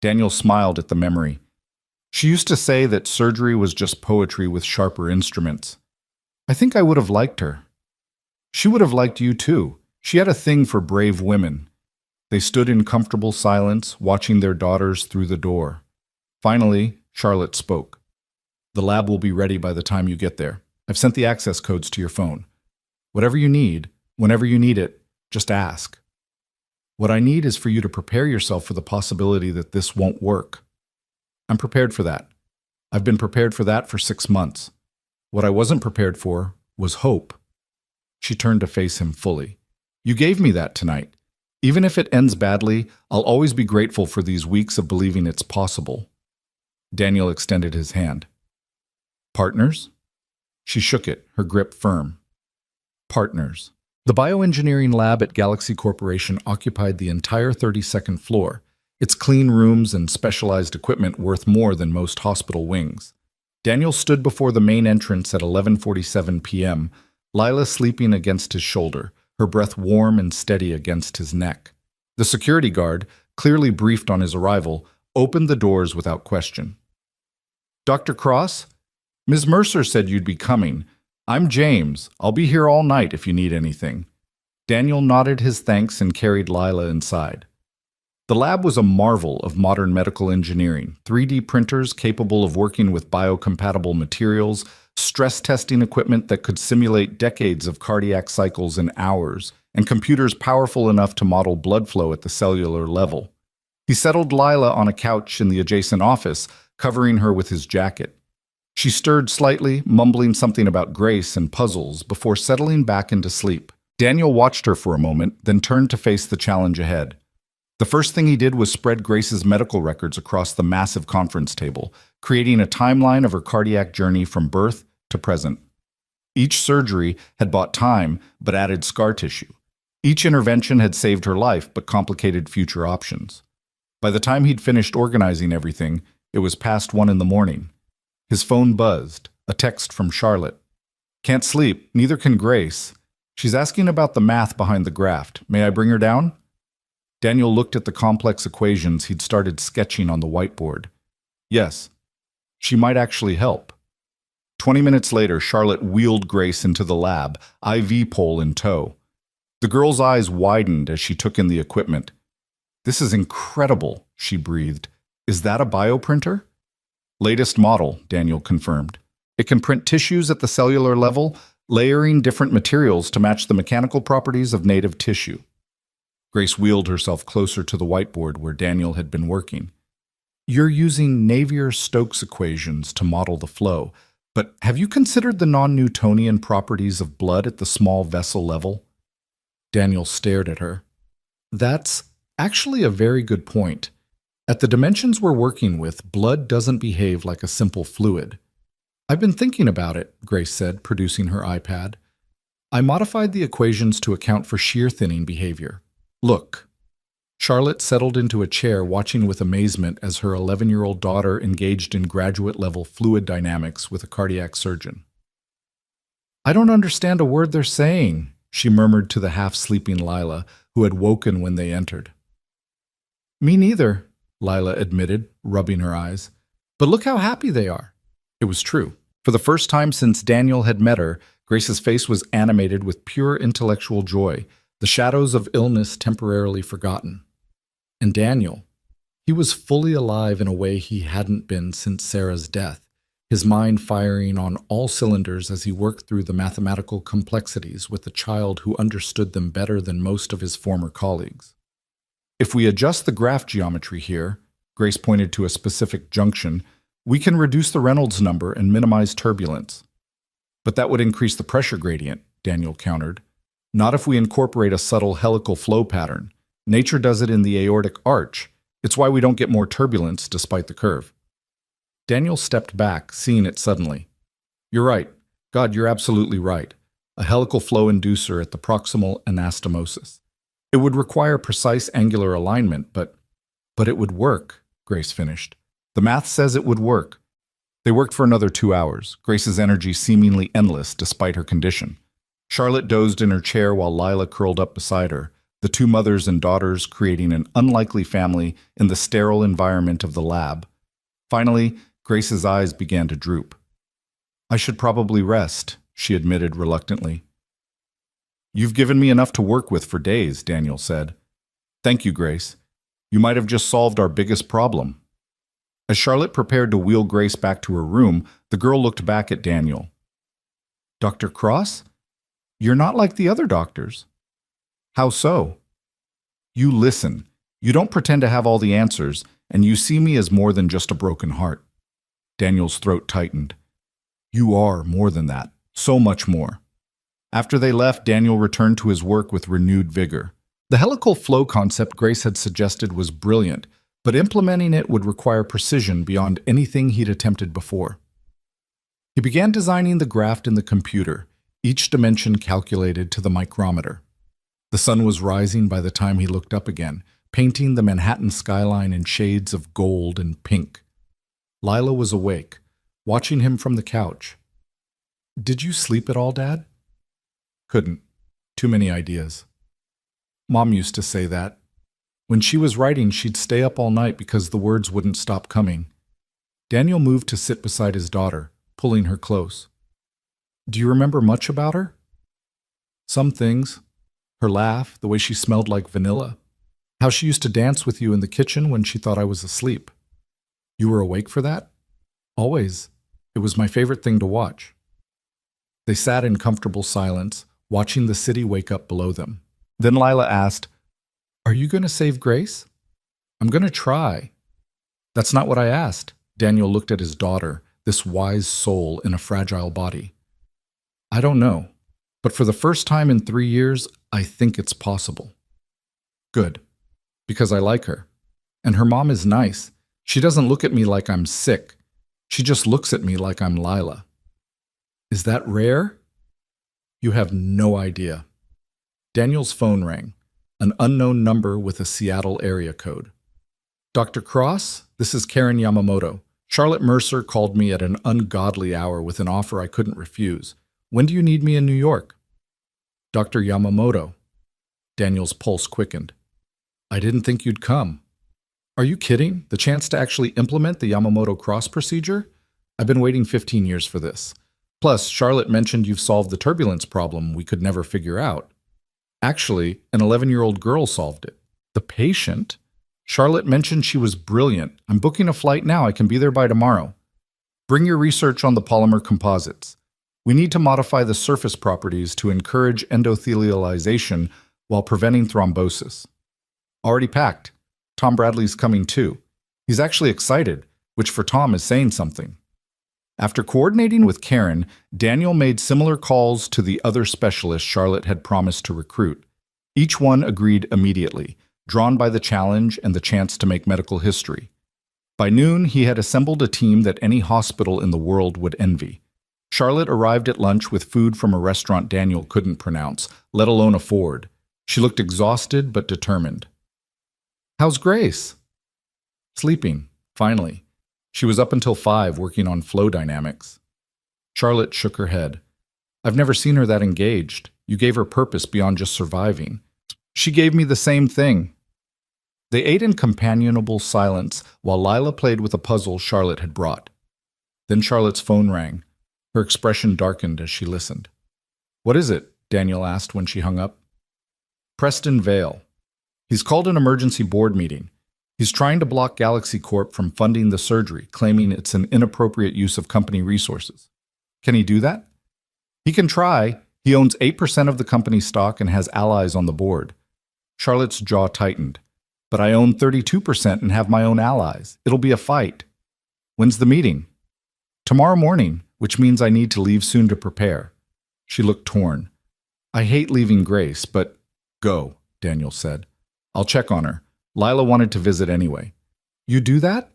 Daniel smiled at the memory. "She used to say that surgery was just poetry with sharper instruments. I think I would have liked her. She would have liked you too. She had a thing for brave women." They stood in comfortable silence, watching their daughters through the door. Finally, Charlotte spoke. "The lab will be ready by the time you get there. I've sent the access codes to your phone. Whatever you need, whenever you need it, just ask. What I need is for you to prepare yourself for the possibility that this won't work. I'm prepared for that. I've been prepared for that for 6 months. What I wasn't prepared for was hope." She turned to face him fully. "You gave me that tonight. Even if it ends badly, I'll always be grateful for these weeks of believing it's possible." Daniel extended his hand. "Partners?" She shook it, her grip firm. "Partners." The bioengineering lab at Galaxy Corporation occupied the entire 32nd floor, its clean rooms and specialized equipment worth more than most hospital wings. Daniel stood before the main entrance at 11:47 p.m., Lila sleeping against his shoulder, her breath warm and steady against his neck. The security guard, clearly briefed on his arrival, opened the doors without question. "Dr. Cross? Ms. Mercer said you'd be coming. I'm James. I'll be here all night if you need anything." Daniel nodded his thanks and carried Lila inside. The lab was a marvel of modern medical engineering, 3D printers capable of working with biocompatible materials, stress testing equipment that could simulate decades of cardiac cycles in hours, and computers powerful enough to model blood flow at the cellular level. He settled Lila on a couch in the adjacent office, covering her with his jacket. She stirred slightly, mumbling something about Grace and puzzles before settling back into sleep. Daniel watched her for a moment, then turned to face the challenge ahead. The first thing he did was spread Grace's medical records across the massive conference table, creating a timeline of her cardiac journey from birth to present. Each surgery had bought time, but added scar tissue. Each intervention had saved her life, but complicated future options. By the time he'd finished organizing everything, it was past 1 in the morning. His phone buzzed, a text from Charlotte. "Can't sleep, neither can Grace. She's asking about the math behind the graft. May I bring her down?" Daniel looked at the complex equations he'd started sketching on the whiteboard. Yes, she might actually help. 20 minutes later, Charlotte wheeled Grace into the lab, IV pole in tow. The girl's eyes widened as she took in the equipment. "This is incredible," she breathed. "Is that a bioprinter?" "Latest model," Daniel confirmed. "It can print tissues at the cellular level, layering different materials to match the mechanical properties of native tissue." Grace wheeled herself closer to the whiteboard where Daniel had been working. "You're using Navier-Stokes equations to model the flow, but have you considered the non-Newtonian properties of blood at the small vessel level?" Daniel stared at her. "That's actually a very good point. At the dimensions we're working with, blood doesn't behave like a simple fluid." "I've been thinking about it," Grace said, producing her iPad. "I modified the equations to account for shear thinning behavior. Look." Charlotte settled into a chair, watching with amazement as her 11-year-old daughter engaged in graduate-level fluid dynamics with a cardiac surgeon. "I don't understand a word they're saying," she murmured to the half-sleeping Lila, who had woken when they entered. "Me neither," Lila admitted, rubbing her eyes. "But look how happy they are." It was true. For the first time since Daniel had met her, Grace's face was animated with pure intellectual joy, the shadows of illness temporarily forgotten. And Daniel, he was fully alive in a way he hadn't been since Sarah's death, his mind firing on all cylinders as he worked through the mathematical complexities with a child who understood them better than most of his former colleagues. If we adjust the graph geometry here, Grace pointed to a specific junction, we can reduce the Reynolds number and minimize turbulence. But that would increase the pressure gradient, Daniel countered. Not if we incorporate a subtle helical flow pattern. Nature does it in the aortic arch. It's why we don't get more turbulence despite the curve. Daniel stepped back, seeing it suddenly. You're right. God, you're absolutely right. A helical flow inducer at the proximal anastomosis. It would require precise angular alignment, but it would work, Grace finished. The math says it would work. They worked for another 2 hours, Grace's energy seemingly endless despite her condition. Charlotte dozed in her chair while Lila curled up beside her, the two mothers and daughters creating an unlikely family in the sterile environment of the lab. Finally, Grace's eyes began to droop. I should probably rest, she admitted reluctantly. You've given me enough to work with for days, Daniel said. Thank you, Grace. You might have just solved our biggest problem. As Charlotte prepared to wheel Grace back to her room, the girl looked back at Daniel. Dr. Cross? You're not like the other doctors. How so? You listen. You don't pretend to have all the answers, and you see me as more than just a broken heart. Daniel's throat tightened. You are more than that. So much more. After they left, Daniel returned to his work with renewed vigor. The helical flow concept Grace had suggested was brilliant, but implementing it would require precision beyond anything he'd attempted before. He began designing the graph in the computer, each dimension calculated to the micrometer. The sun was rising by the time he looked up again, painting the Manhattan skyline in shades of gold and pink. Lila was awake, watching him from the couch. Did you sleep at all, Dad? Couldn't. Too many ideas. Mom used to say that. When she was writing, she'd stay up all night because the words wouldn't stop coming. Daniel moved to sit beside his daughter, pulling her close. Do you remember much about her? Some things. Her laugh, the way she smelled like vanilla. How she used to dance with you in the kitchen when she thought I was asleep. You were awake for that? Always. It was my favorite thing to watch. They sat in comfortable silence, watching the city wake up below them. Then Lila asked, Are you going to save Grace? I'm going to try. That's not what I asked. Daniel looked at his daughter, this wise soul in a fragile body. I don't know, but for the first time in 3 years, I think it's possible. Good, because I like her. And her mom is nice. She doesn't look at me like I'm sick. She just looks at me like I'm Lila. Is that rare? You have no idea. Daniel's phone rang, an unknown number with a Seattle area code. Dr. Cross, this is Karen Yamamoto. Charlotte Mercer called me at an ungodly hour with an offer I couldn't refuse. When do you need me in New York? Dr. Yamamoto. Daniel's pulse quickened. I didn't think you'd come. Are you kidding? The chance to actually implement the Yamamoto cross procedure? I've been waiting 15 years for this. Plus, Charlotte mentioned you've solved the turbulence problem we could never figure out. Actually, an 11-year-old girl solved it. The patient? Charlotte mentioned she was brilliant. I'm booking a flight now. I can be there by tomorrow. Bring your research on the polymer composites. We need to modify the surface properties to encourage endothelialization while preventing thrombosis. Already packed. Tom Bradley's coming too. He's actually excited, which for Tom is saying something. After coordinating with Karen, Daniel made similar calls to the other specialists Charlotte had promised to recruit. Each one agreed immediately, drawn by the challenge and the chance to make medical history. By noon, he had assembled a team that any hospital in the world would envy. Charlotte arrived at lunch with food from a restaurant Daniel couldn't pronounce, let alone afford. She looked exhausted but determined. How's Grace? Sleeping, finally. She was up until 5 working on flow dynamics. Charlotte shook her head. I've never seen her that engaged. You gave her purpose beyond just surviving. She gave me the same thing. They ate in companionable silence while Lila played with a puzzle Charlotte had brought. Then Charlotte's phone rang. Her expression darkened as she listened. "What is it?" Daniel asked when she hung up. "Preston Vale. He's called an emergency board meeting. He's trying to block Galaxy Corp from funding the surgery, claiming it's an inappropriate use of company resources. Can he do that?" "He can try. He owns 8% of the company's stock and has allies on the board." Charlotte's jaw tightened. "But I own 32% and have my own allies. It'll be a fight." "When's the meeting?" "Tomorrow morning, which means I need to leave soon to prepare." She looked torn. "I hate leaving Grace, but—" "Go," Daniel said. "I'll check on her. Lila wanted to visit anyway." "You do that?"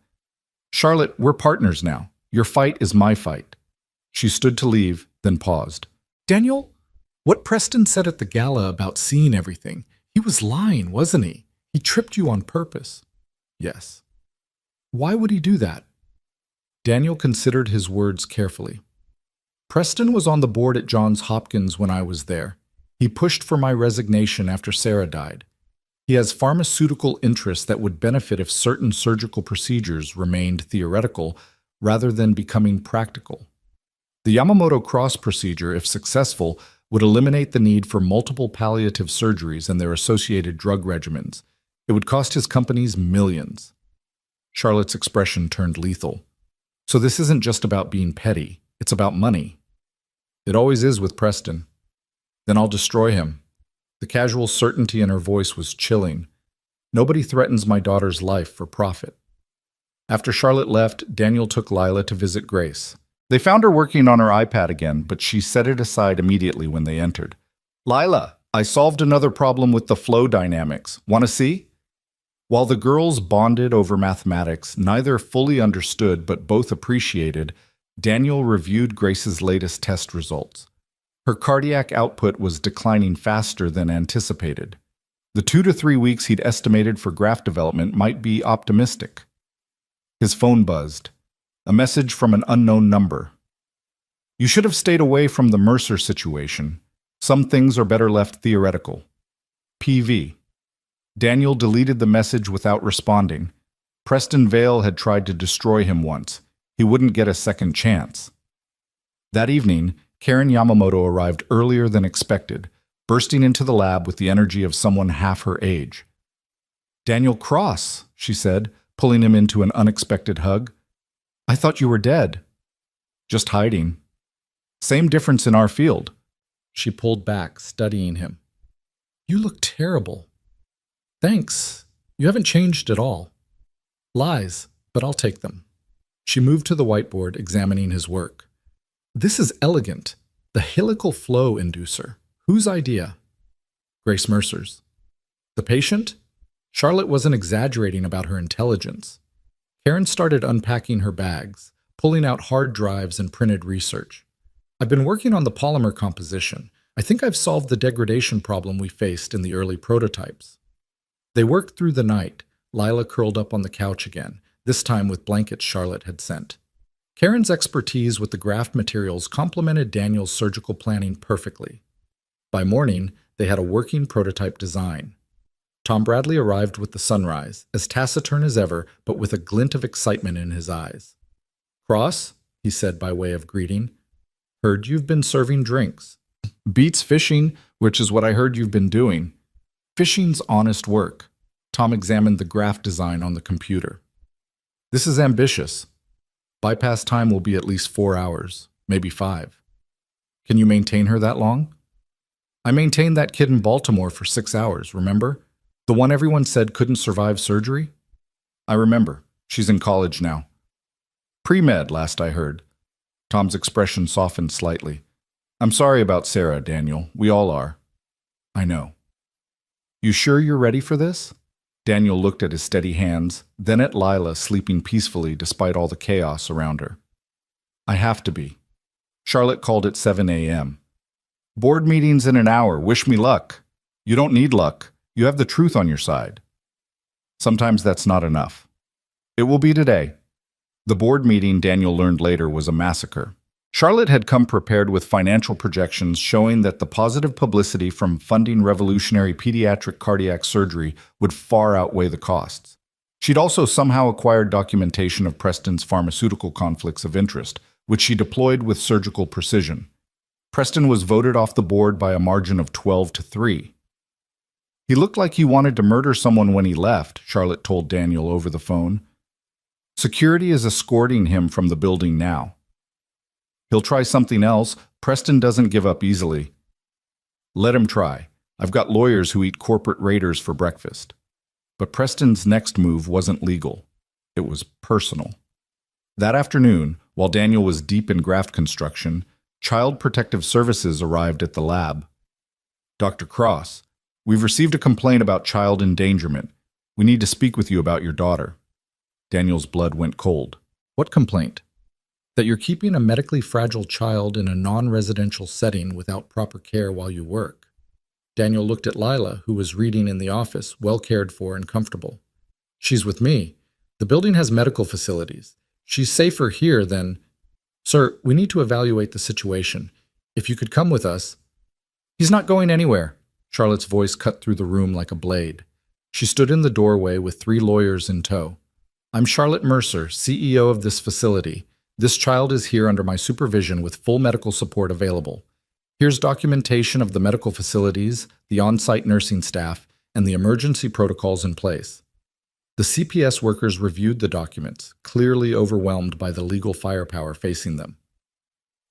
"Charlotte, we're partners now. Your fight is my fight." She stood to leave, then paused. "Daniel, what Preston said at the gala about seeing everything, he was lying, wasn't he? He tripped you on purpose." "Yes." "Why would he do that?" Daniel considered his words carefully. "Preston was on the board at Johns Hopkins when I was there. He pushed for my resignation after Sarah died. He has pharmaceutical interests that would benefit if certain surgical procedures remained theoretical rather than becoming practical. The Yamamoto Cross procedure, if successful, would eliminate the need for multiple palliative surgeries and their associated drug regimens. It would cost his companies millions." Charlotte's expression turned lethal. "So this isn't just about being petty. It's about money." "It always is with Preston." "Then I'll destroy him." The casual certainty in her voice was chilling. "Nobody threatens my daughter's life for profit." After Charlotte left, Daniel took Lila to visit Grace. They found her working on her iPad again, but she set it aside immediately when they entered. "Lila, I solved another problem with the flow dynamics. Want to see?" While the girls bonded over mathematics, neither fully understood but both appreciated, Daniel reviewed Grace's latest test results. Her cardiac output was declining faster than anticipated. The 2 to 3 weeks he'd estimated for graft development might be optimistic. His phone buzzed. A message from an unknown number. "You should have stayed away from the Mercer situation. Some things are better left theoretical. PV." Daniel deleted the message without responding. Preston Vale had tried to destroy him once. He wouldn't get a second chance. That evening, Karen Yamamoto arrived earlier than expected, bursting into the lab with the energy of someone half her age. "Daniel Cross," she said, pulling him into an unexpected hug. "I thought you were dead." "Just hiding." "Same difference in our field." She pulled back, studying him. "You look terrible." "Thanks. You haven't changed at all." "Lies, but I'll take them." She moved to the whiteboard, examining his work. "This is elegant. The helical flow inducer. Whose idea?" "Grace Mercer's." "The patient?" Charlotte wasn't exaggerating about her intelligence. Karen started unpacking her bags, pulling out hard drives and printed research. "I've been working on the polymer composition. I think I've solved the degradation problem we faced in the early prototypes." They worked through the night, Lila curled up on the couch again, this time with blankets Charlotte had sent. Karen's expertise with the graft materials complemented Daniel's surgical planning perfectly. By morning, they had a working prototype design. Tom Bradley arrived with the sunrise, as taciturn as ever, but with a glint of excitement in his eyes. "Cross," he said by way of greeting. "Heard you've been serving drinks." "Beats fishing, which is what I heard you've been doing." "Fishing's honest work." Tom examined the graft design on the computer. "This is ambitious. Bypass time will be at least 4 hours, maybe 5. Can you maintain her that long?" "I maintained that kid in Baltimore for 6 hours, remember? The one everyone said couldn't survive surgery?" "I remember. She's in college now." "Pre-med, last I heard." Tom's expression softened slightly. "I'm sorry about Sarah, Daniel. We all are." "I know." "You sure you're ready for this?" Daniel looked at his steady hands, then at Lila sleeping peacefully despite all the chaos around her. "I have to be." Charlotte called at 7 a.m. "Board meeting's in an hour. Wish me luck." "You don't need luck. You have the truth on your side." "Sometimes that's not enough." "It will be today." The board meeting, Daniel learned later, was a massacre. Charlotte had come prepared with financial projections showing that the positive publicity from funding revolutionary pediatric cardiac surgery would far outweigh the costs. She'd also somehow acquired documentation of Preston's pharmaceutical conflicts of interest, which she deployed with surgical precision. Preston was voted off the board by a margin of 12-3. He looked like he wanted to murder someone when he left, Charlotte told Daniel over the phone. Security is escorting him from the building now. He'll try something else. Preston doesn't give up easily. Let him try. I've got lawyers who eat corporate raiders for breakfast. But Preston's next move wasn't legal. It was personal. That afternoon, while Daniel was deep in graft construction, Child Protective Services arrived at the lab. Dr. Cross, we've received a complaint about child endangerment. We need to speak with you about your daughter. Daniel's blood went cold. What complaint? That you're keeping a medically fragile child in a non-residential setting without proper care while you work. Daniel looked at Lila, who was reading in the office, well cared for and comfortable. She's with me. The building has medical facilities. She's safer here than... Sir, we need to evaluate the situation. If you could come with us... He's not going anywhere. Charlotte's voice cut through the room like a blade. She stood in the doorway with 3 lawyers in tow. I'm Charlotte Mercer, CEO of this facility. This child is here under my supervision with full medical support available. Here's documentation of the medical facilities, the on-site nursing staff, and the emergency protocols in place. The CPS workers reviewed the documents, clearly overwhelmed by the legal firepower facing them.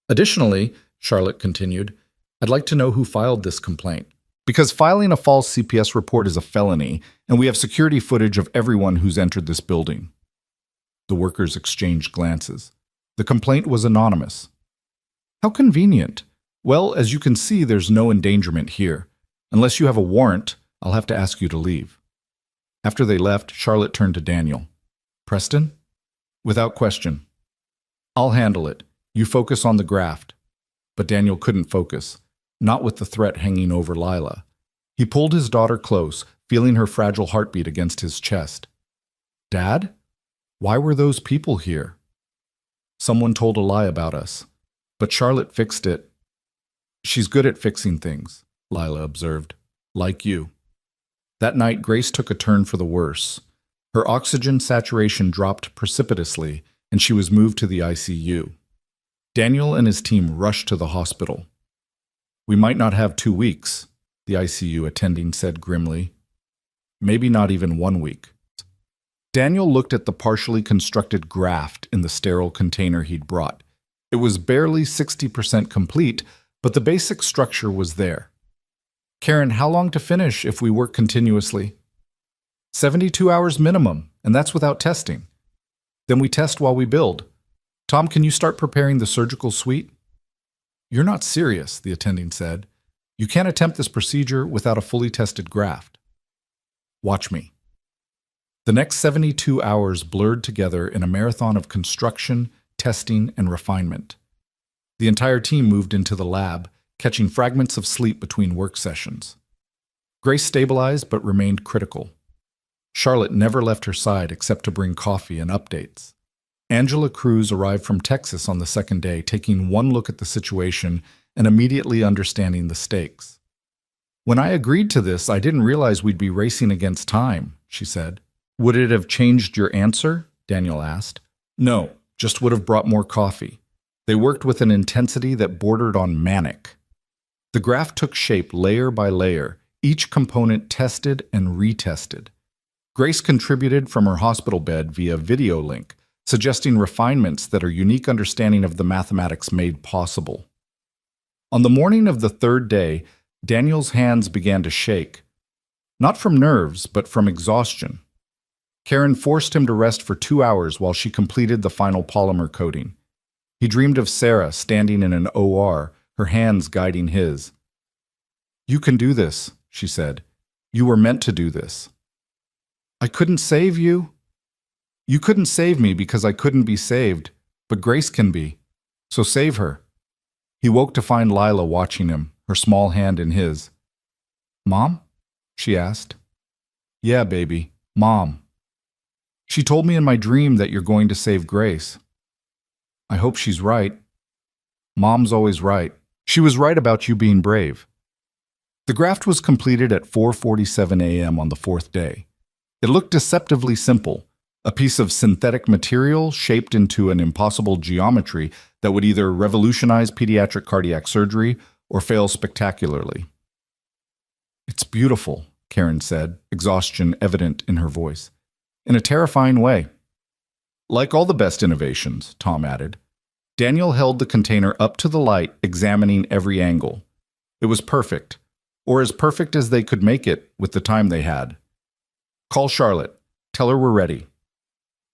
Additionally, Charlotte continued, I'd like to know who filed this complaint. Because filing a false CPS report is a felony, and we have security footage of everyone who's entered this building. The workers exchanged glances. The complaint was anonymous. How convenient. Well, as you can see, there's no endangerment here. Unless you have a warrant, I'll have to ask you to leave. After they left, Charlotte turned to Daniel. Preston? Without question. I'll handle it. You focus on the graft. But Daniel couldn't focus, not with the threat hanging over Lila. He pulled his daughter close, feeling her fragile heartbeat against his chest. Dad? Why were those people here? Someone told a lie about us. But Charlotte fixed it. She's good at fixing things, Lila observed. Like you. That night, Grace took a turn for the worse. Her oxygen saturation dropped precipitously, and she was moved to the ICU. Daniel and his team rushed to the hospital. We might not have 2 weeks, the ICU attending said grimly. Maybe not even 1 week. Daniel looked at the partially constructed graft in the sterile container he'd brought. It was barely 60% complete, but the basic structure was there. Karen, how long to finish if we work continuously? 72 hours minimum, and that's without testing. Then we test while we build. Tom, can you start preparing the surgical suite? You're not serious, the attending said. You can't attempt this procedure without a fully tested graft. Watch me. The next 72 hours blurred together in a marathon of construction, testing, and refinement. The entire team moved into the lab, catching fragments of sleep between work sessions. Grace stabilized but remained critical. Charlotte never left her side except to bring coffee and updates. Angela Cruz arrived from Texas on the second day, taking one look at the situation and immediately understanding the stakes. When I agreed to this, I didn't realize we'd be racing against time, she said. Would it have changed your answer? Daniel asked. No, just would have brought more coffee. They worked with an intensity that bordered on manic. The graft took shape layer by layer, each component tested and retested. Grace contributed from her hospital bed via video link, suggesting refinements that her unique understanding of the mathematics made possible. On the morning of the third day, Daniel's hands began to shake. Not from nerves, but from exhaustion. Karen forced him to rest for 2 hours while she completed the final polymer coating. He dreamed of Sarah standing in an OR, her hands guiding his. You can do this, she said. You were meant to do this. I couldn't save you. You couldn't save me because I couldn't be saved, but Grace can be. So save her. He woke to find Lila watching him, her small hand in his. Mom? She asked. Yeah, baby, Mom. She told me in my dream that you're going to save Grace. I hope she's right. Mom's always right. She was right about you being brave. The graft was completed at 4:47 a.m. on the 4th day. It looked deceptively simple, a piece of synthetic material shaped into an impossible geometry that would either revolutionize pediatric cardiac surgery or fail spectacularly. "It's beautiful," Karen said, exhaustion evident in her voice, "in a terrifying way." "Like all the best innovations," Tom added. Daniel held the container up to the light, examining every angle. It was perfect, or as perfect as they could make it with the time they had. "Call Charlotte. Tell her we're ready."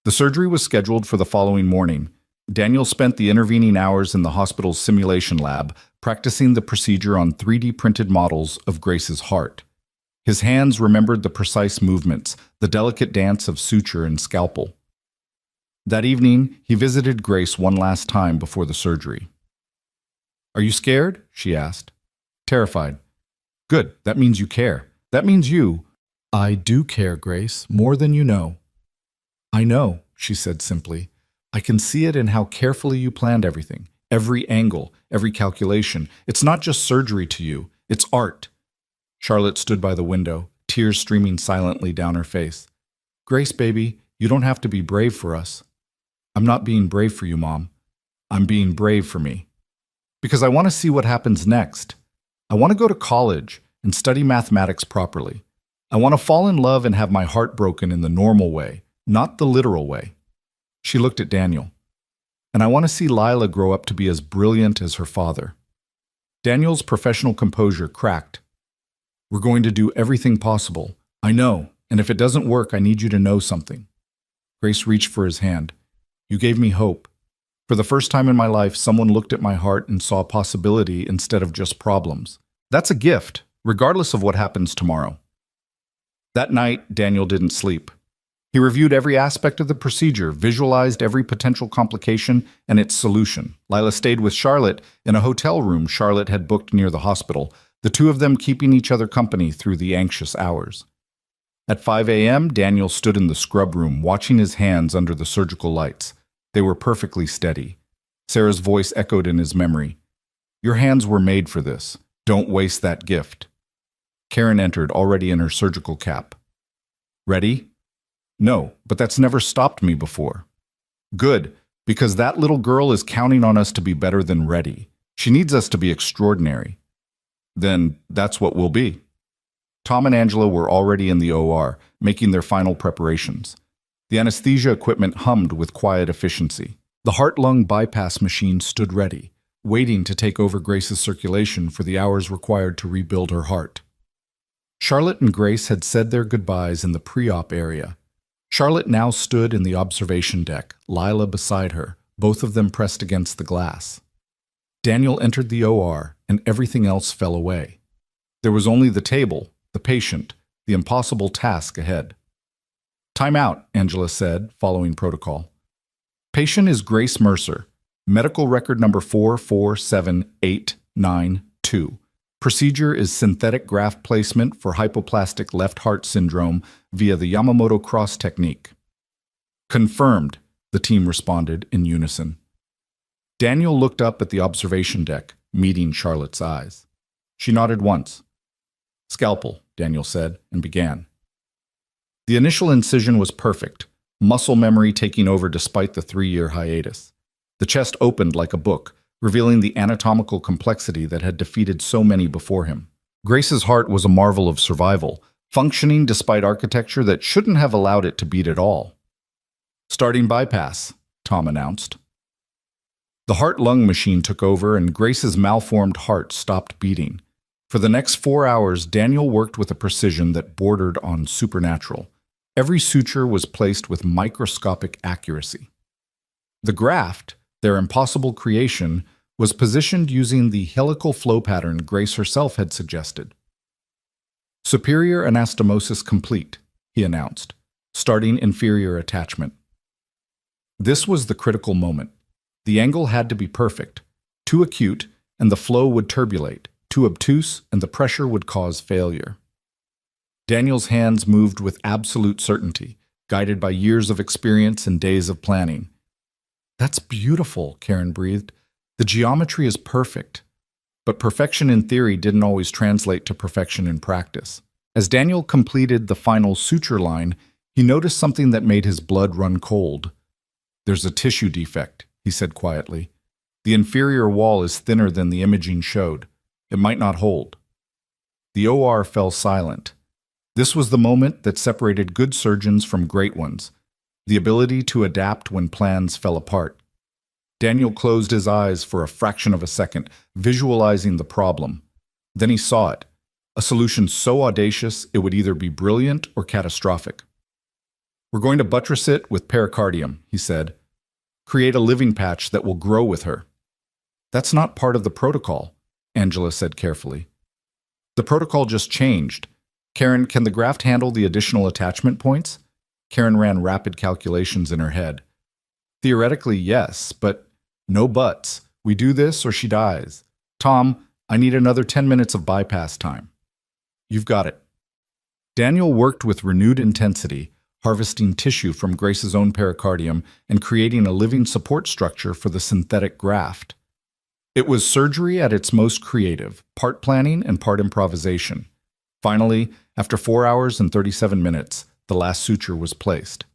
The surgery was scheduled for the following morning. Daniel spent the intervening hours in the hospital's simulation lab, practicing the procedure on 3D printed models of Grace's heart. His hands remembered the precise movements, the delicate dance of suture and scalpel. That evening, he visited Grace one last time before the surgery. "Are you scared?" she asked. "Terrified." "Good, that means you care. That means you—" "I do care, Grace, more than you know." "I know," she said simply. "I can see it in how carefully you planned everything. Every angle, every calculation. It's not just surgery to you, it's art." Charlotte stood by the window, tears streaming silently down her face. "Grace, baby, you don't have to be brave for us." "I'm not being brave for you, Mom. I'm being brave for me. Because I want to see what happens next. I want to go to college and study mathematics properly. I want to fall in love and have my heart broken in the normal way, not the literal way." She looked at Daniel. "And I want to see Lila grow up to be as brilliant as her father." Daniel's professional composure cracked. "We're going to do everything possible. I know, and if it doesn't work, I need you to know something." Grace reached for his hand. "You gave me hope. For the first time in my life, someone looked at my heart and saw possibility instead of just problems. That's a gift, regardless of what happens tomorrow." That night, Daniel didn't sleep. He reviewed every aspect of the procedure, visualized every potential complication and its solution. Lila stayed with Charlotte in a hotel room Charlotte had booked near the hospital, the two of them keeping each other company through the anxious hours. At 5 a.m., Daniel stood in the scrub room, watching his hands under the surgical lights. They were perfectly steady. Sarah's voice echoed in his memory. "Your hands were made for this. Don't waste that gift." Karen entered, already in her surgical cap. "Ready?" "No, but that's never stopped me before." "Good, because that little girl is counting on us to be better than ready. She needs us to be extraordinary." "Then that's what we'll be." Tom and Angela were already in the OR, making their final preparations. The anesthesia equipment hummed with quiet efficiency. The heart-lung bypass machine stood ready, waiting to take over Grace's circulation for the hours required to rebuild her heart. Charlotte and Grace had said their goodbyes in the pre-op area. Charlotte now stood in the observation deck, Lila beside her, both of them pressed against the glass. Daniel entered the OR, and everything else fell away. There was only the table, the patient, the impossible task ahead. "Time out," Angela said, following protocol. "Patient is Grace Mercer, medical record number 447892. Procedure is synthetic graft placement for hypoplastic left heart syndrome via the Yamamoto cross technique." "Confirmed," the team responded in unison. Daniel looked up at the observation deck, meeting Charlotte's eyes. She nodded once. "Scalpel," Daniel said, and began. The initial incision was perfect, muscle memory taking over despite the 3-year hiatus. The chest opened like a book, revealing the anatomical complexity that had defeated so many before him. Grace's heart was a marvel of survival, functioning despite architecture that shouldn't have allowed it to beat at all. "Starting bypass," Tom announced. The heart-lung machine took over and Grace's malformed heart stopped beating. For the next 4 hours, Daniel worked with a precision that bordered on supernatural. Every suture was placed with microscopic accuracy. The graft, their impossible creation, was positioned using the helical flow pattern Grace herself had suggested. "Superior anastomosis complete," he announced, starting inferior attachment. This was the critical moment. The angle had to be perfect. Too acute, and the flow would turbulate. Too obtuse, and the pressure would cause failure. Daniel's hands moved with absolute certainty, guided by years of experience and days of planning. "That's beautiful," Karen breathed. "The geometry is perfect." But perfection in theory didn't always translate to perfection in practice. As Daniel completed the final suture line, He noticed something that made his blood run cold. "There's a tissue defect," he said quietly. "The inferior wall is thinner than the imaging showed. It might not hold." The OR fell silent. This was the moment that separated good surgeons from great ones, the ability to adapt when plans fell apart. Daniel closed his eyes for a fraction of a second, visualizing the problem. Then he saw it, a solution so audacious it would either be brilliant or catastrophic. "We're going to buttress it with pericardium," he said. "Create a living patch that will grow with her." "That's not part of the protocol," Angela said carefully. "The protocol just changed. Karen, can the graft handle the additional attachment points?" Karen ran rapid calculations in her head. "Theoretically, yes, but no buts. We do this or she dies. Tom, I need another 10 minutes of bypass time." "You've got it." Daniel worked with renewed intensity, harvesting tissue from Grace's own pericardium and creating a living support structure for the synthetic graft. It was surgery at its most creative, part planning and part improvisation. Finally, after 4 hours and 37 minutes, the last suture was placed.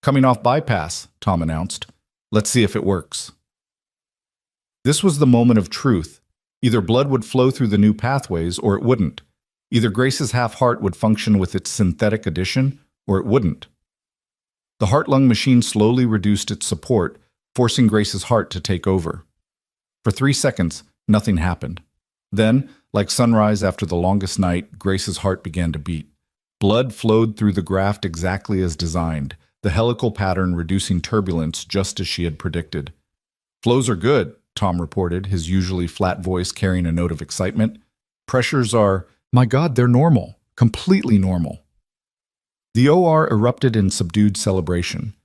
"Coming off bypass," Tom announced. "Let's see if it works." This was the moment of truth. Either blood would flow through the new pathways or it wouldn't. Either Grace's half-heart would function with its synthetic addition or it wouldn't. The heart-lung machine slowly reduced its support, forcing Grace's heart to take over. For 3 seconds, nothing happened. Then, like sunrise after the longest night, Grace's heart began to beat. Blood flowed through the graft exactly as designed, the helical pattern reducing turbulence just as she had predicted. "Flows are good," Tom reported, his usually flat voice carrying a note of excitement. "Pressures are, my God, they're normal, completely normal." The OR erupted in subdued celebration.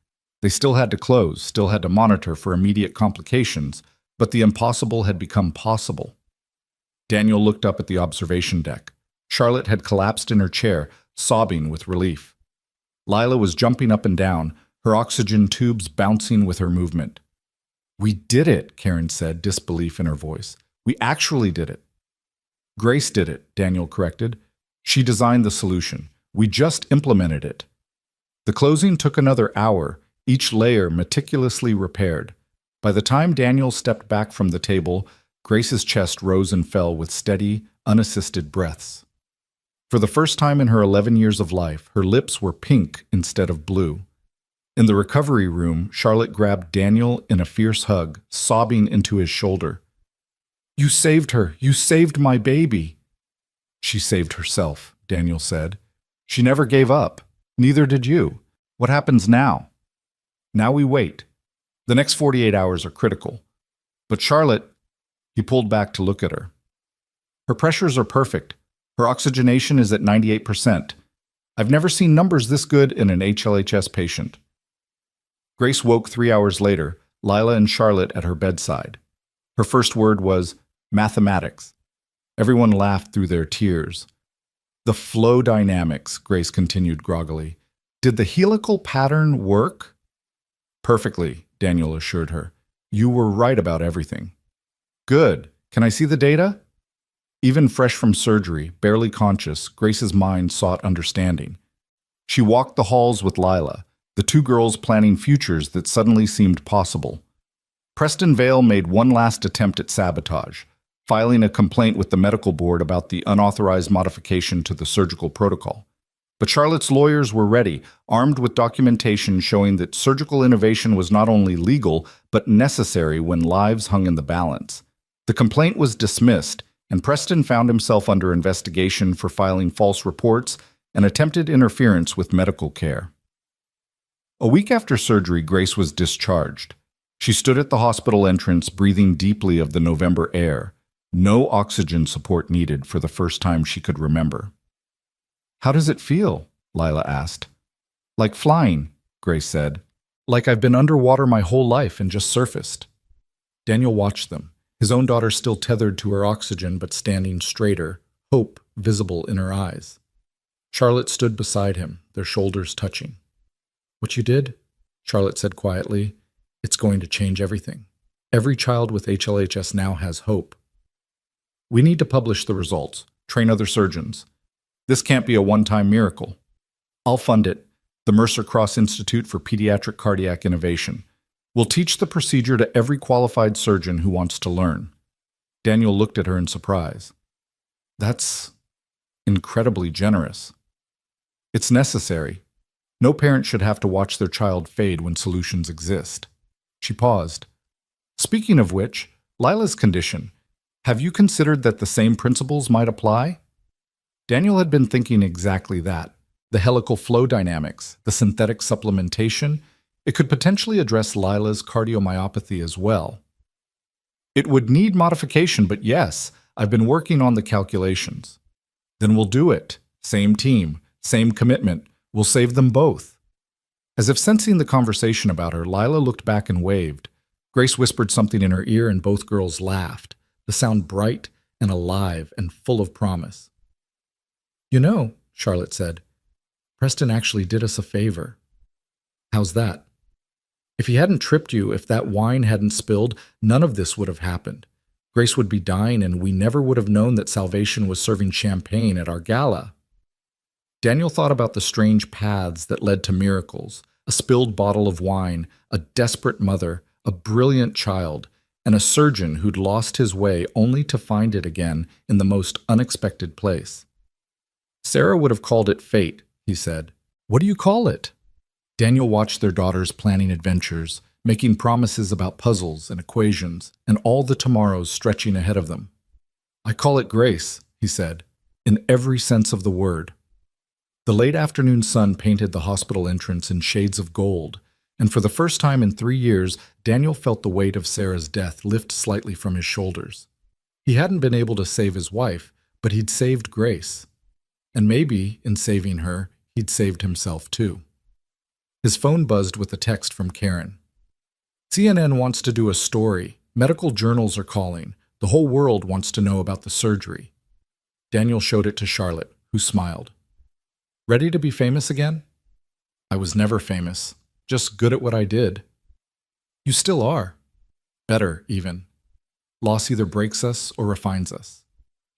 They still had to close, still had to monitor for immediate complications, but the impossible had become possible. Daniel looked up at the observation deck. Charlotte had collapsed in her chair, sobbing with relief. Lila was jumping up and down, her oxygen tubes bouncing with her movement. "We did it," Karen said, disbelief in her voice. "We actually did it." "Grace did it," Daniel corrected. "She designed the solution. We just implemented it." The closing took another hour, each layer meticulously repaired. By the time Daniel stepped back from the table, Grace's chest rose and fell with steady, unassisted breaths. For the first time in her 11 years of life, her lips were pink instead of blue. In the recovery room, Charlotte grabbed Daniel in a fierce hug, sobbing into his shoulder. "You saved her! You saved my baby!" "She saved herself," Daniel said. "She never gave up. Neither did you. What happens now?" "Now we wait. The next 48 hours are critical." "But Charlotte," he pulled back to look at her. "Her pressures are perfect. Her oxygenation is at 98%. I've never seen numbers this good in an HLHS patient." Grace woke 3 hours later, Lila and Charlotte at her bedside. Her first word was, "Mathematics." Everyone laughed through their tears. "The flow dynamics," Grace continued groggily. "Did the helical pattern work?" "Perfectly," Daniel assured her. "You were right about everything." "Good. Can I see the data?" Even fresh from surgery, barely conscious, Grace's mind sought understanding. She walked the halls with Lila, the two girls planning futures that suddenly seemed possible. Preston Vale made one last attempt at sabotage, filing a complaint with the medical board about the unauthorized modification to the surgical protocol. But Charlotte's lawyers were ready, armed with documentation showing that surgical innovation was not only legal, but necessary when lives hung in the balance. The complaint was dismissed, and Preston found himself under investigation for filing false reports and attempted interference with medical care. A week after surgery, Grace was discharged. She stood at the hospital entrance, breathing deeply of the November air. No oxygen support needed for the first time she could remember. "How does it feel?" Lila asked. "Like flying," Grace said. "Like I've been underwater my whole life and just surfaced." Daniel watched them, his own daughter still tethered to her oxygen but standing straighter, hope visible in her eyes. Charlotte stood beside him, their shoulders touching. "What you did?" Charlotte said quietly. "It's going to change everything. Every child with HLHS now has hope. We need to publish the results, train other surgeons. This can't be a one-time miracle. I'll fund it. The Mercer Cross Institute for Pediatric Cardiac Innovation. We'll teach the procedure to every qualified surgeon who wants to learn. Daniel looked at her in surprise. That's incredibly generous. It's necessary. No parent should have to watch their child fade when solutions exist. She paused. Speaking of which, Lila's condition. Have you considered that the same principles might apply? Daniel had been thinking exactly that. The helical flow dynamics, the synthetic supplementation, it could potentially address Lila's cardiomyopathy as well. It would need modification, but yes, I've been working on the calculations. Then we'll do it. Same team, same commitment. We'll save them both. As if sensing the conversation about her, Lila looked back and waved. Grace whispered something in her ear and both girls laughed, the sound bright and alive and full of promise. You know, Charlotte said, Preston actually did us a favor. How's that? If he hadn't tripped you, if that wine hadn't spilled, none of this would have happened. Grace would be dying and we never would have known that Salvation was serving champagne at our gala. Daniel thought about the strange paths that led to miracles, a spilled bottle of wine, a desperate mother, a brilliant child, and a surgeon who'd lost his way only to find it again in the most unexpected place. Sarah would have called it fate, he said. What do you call it? Daniel watched their daughters planning adventures, making promises about puzzles and equations, and all the tomorrows stretching ahead of them. I call it grace, he said, in every sense of the word. The late afternoon sun painted the hospital entrance in shades of gold, and for the first time in 3 years, Daniel felt the weight of Sarah's death lift slightly from his shoulders. He hadn't been able to save his wife, but he'd saved Grace. And maybe, in saving her, he'd saved himself too. His phone buzzed with a text from Karen. CNN wants to do a story. Medical journals are calling. The whole world wants to know about the surgery. Daniel showed it to Charlotte, who smiled. Ready to be famous again? I was never famous, just good at what I did. You still are. Better, even. Loss either breaks us or refines us.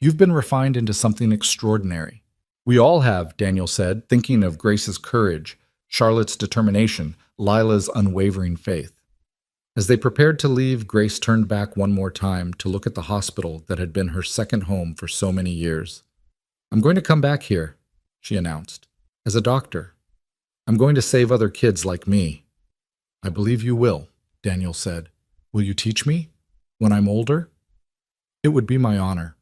You've been refined into something extraordinary. We all have, Daniel said, thinking of Grace's courage, Charlotte's determination, Lila's unwavering faith. As they prepared to leave, Grace turned back one more time to look at the hospital that had been her second home for so many years. I'm going to come back here, she announced, as a doctor. I'm going to save other kids like me. I believe you will, Daniel said. Will you teach me? When I'm older? It would be my honor.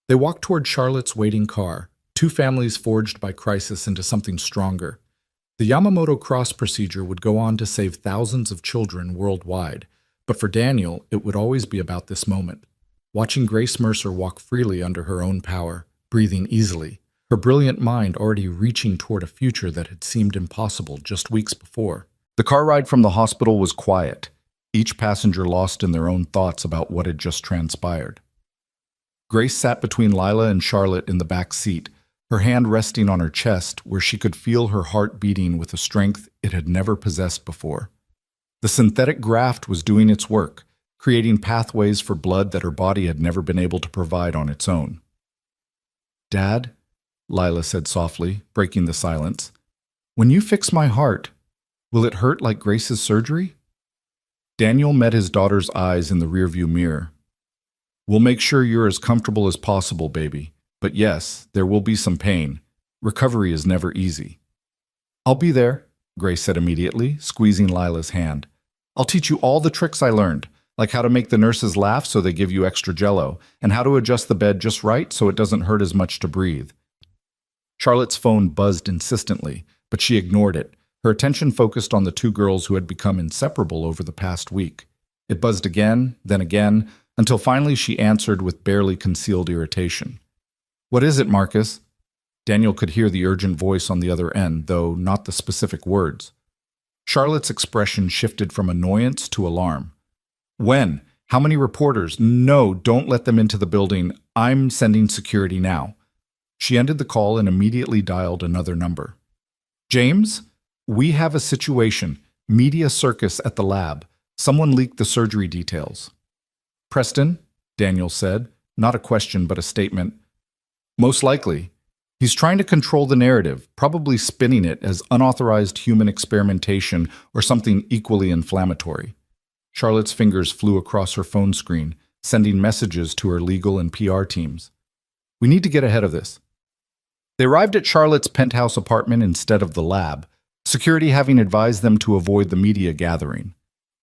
They walked toward Charlotte's waiting car, two families forged by crisis into something stronger. The Yamamoto Cross procedure would go on to save thousands of children worldwide, but for Daniel, it would always be about this moment. Watching Grace Mercer walk freely under her own power, breathing easily, her brilliant mind already reaching toward a future that had seemed impossible just weeks before. The car ride from the hospital was quiet, each passenger lost in their own thoughts about what had just transpired. Grace sat between Lila and Charlotte in the back seat, her hand resting on her chest where she could feel her heart beating with a strength it had never possessed before. The synthetic graft was doing its work, creating pathways for blood that her body had never been able to provide on its own. Dad, Lila said softly, breaking the silence, when you fix my heart, will it hurt like Grace's surgery? Daniel met his daughter's eyes in the rearview mirror. We'll make sure you're as comfortable as possible, baby. But yes, there will be some pain. Recovery is never easy. I'll be there, Grace said immediately, squeezing Lila's hand. I'll teach you all the tricks I learned, like how to make the nurses laugh so they give you extra Jell-O, and how to adjust the bed just right so it doesn't hurt as much to breathe. Charlotte's phone buzzed insistently, but she ignored it, her attention focused on the two girls who had become inseparable over the past week. It buzzed again, until finally she answered with barely concealed irritation. What is it, Marcus? Daniel could hear the urgent voice on the other end, though not the specific words. Charlotte's expression shifted from annoyance to alarm. When? How many reporters? No, don't let them into the building. I'm sending security now. She ended the call and immediately dialed another number. James? We have a situation. Media circus at the lab. Someone leaked the surgery details. Preston? Daniel said, not a question but a statement. Most likely. He's trying to control the narrative, probably spinning it as unauthorized human experimentation or something equally inflammatory. Charlotte's fingers flew across her phone screen, sending messages to her legal and PR teams. We need to get ahead of this. They arrived at Charlotte's penthouse apartment instead of the lab, security having advised them to avoid the media gathering.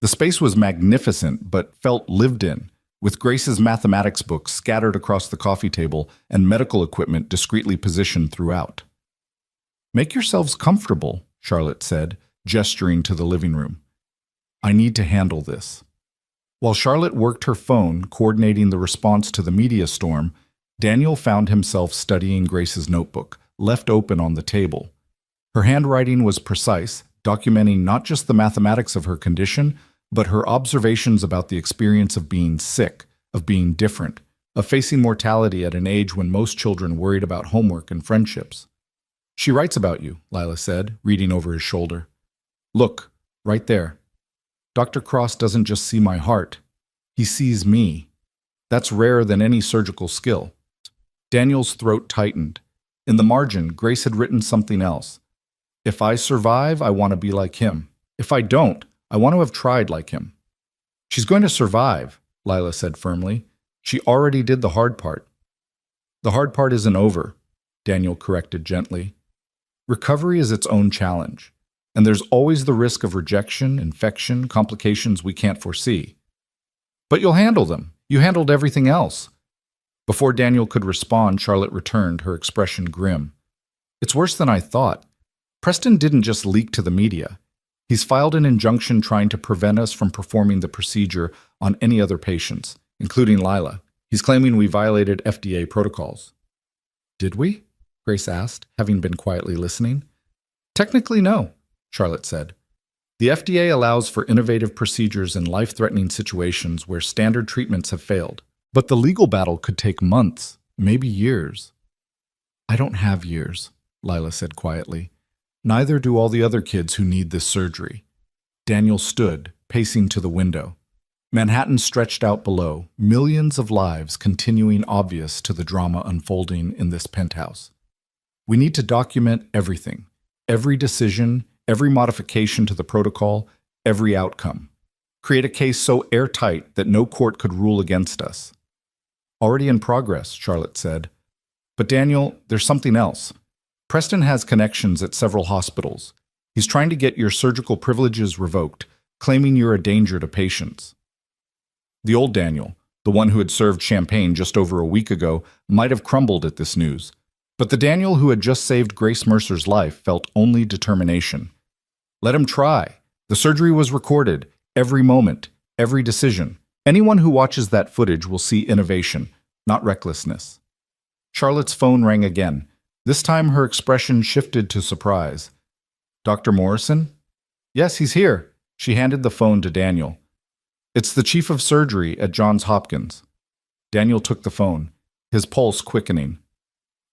The space was magnificent, but felt lived in, with Grace's mathematics books scattered across the coffee table and medical equipment discreetly positioned throughout. Make yourselves comfortable, Charlotte said, gesturing to the living room. I need to handle this. While Charlotte worked her phone, coordinating the response to the media storm, Daniel found himself studying Grace's notebook, left open on the table. Her handwriting was precise, documenting not just the mathematics of her condition, but her observations about the experience of being sick, of being different, of facing mortality at an age when most children worried about homework and friendships. She writes about you, Lila said, reading over his shoulder. Look, right there. Dr. Cross doesn't just see my heart. He sees me. That's rarer than any surgical skill. Daniel's throat tightened. In the margin, Grace had written something else. If I survive, I want to be like him. If I don't, I want to have tried like him. She's going to survive, Lila said firmly. She already did the hard part. The hard part isn't over, Daniel corrected gently. Recovery is its own challenge, and there's always the risk of rejection, infection, complications we can't foresee. But you'll handle them. You handled everything else. Before Daniel could respond, Charlotte returned, her expression grim. It's worse than I thought. Preston didn't just leak to the media. He's filed an injunction trying to prevent us from performing the procedure on any other patients, including Lila. He's claiming we violated FDA protocols. Did we? Grace asked, having been quietly listening. Technically, no, Charlotte said. The FDA allows for innovative procedures in life-threatening situations where standard treatments have failed. But the legal battle could take months, maybe years. I don't have years, Lila said quietly. Neither do all the other kids who need this surgery. Daniel stood, pacing to the window. Manhattan stretched out below, millions of lives continuing obvious to the drama unfolding in this penthouse. We need to document everything, every decision, every modification to the protocol, every outcome. Create a case so airtight that no court could rule against us. Already in progress, Charlotte said. But Daniel, there's something else. Preston has connections at several hospitals. He's trying to get your surgical privileges revoked, claiming you're a danger to patients. The old Daniel, the one who had served champagne just over a week ago, might have crumbled at this news. But the Daniel who had just saved Grace Mercer's life felt only determination. Let him try. The surgery was recorded, every moment, every decision. Anyone who watches that footage will see innovation, not recklessness. Charlotte's phone rang again. This time her expression shifted to surprise. Dr. Morrison? Yes, he's here. She handed the phone to Daniel. It's the chief of surgery at Johns Hopkins. Daniel took the phone, his pulse quickening.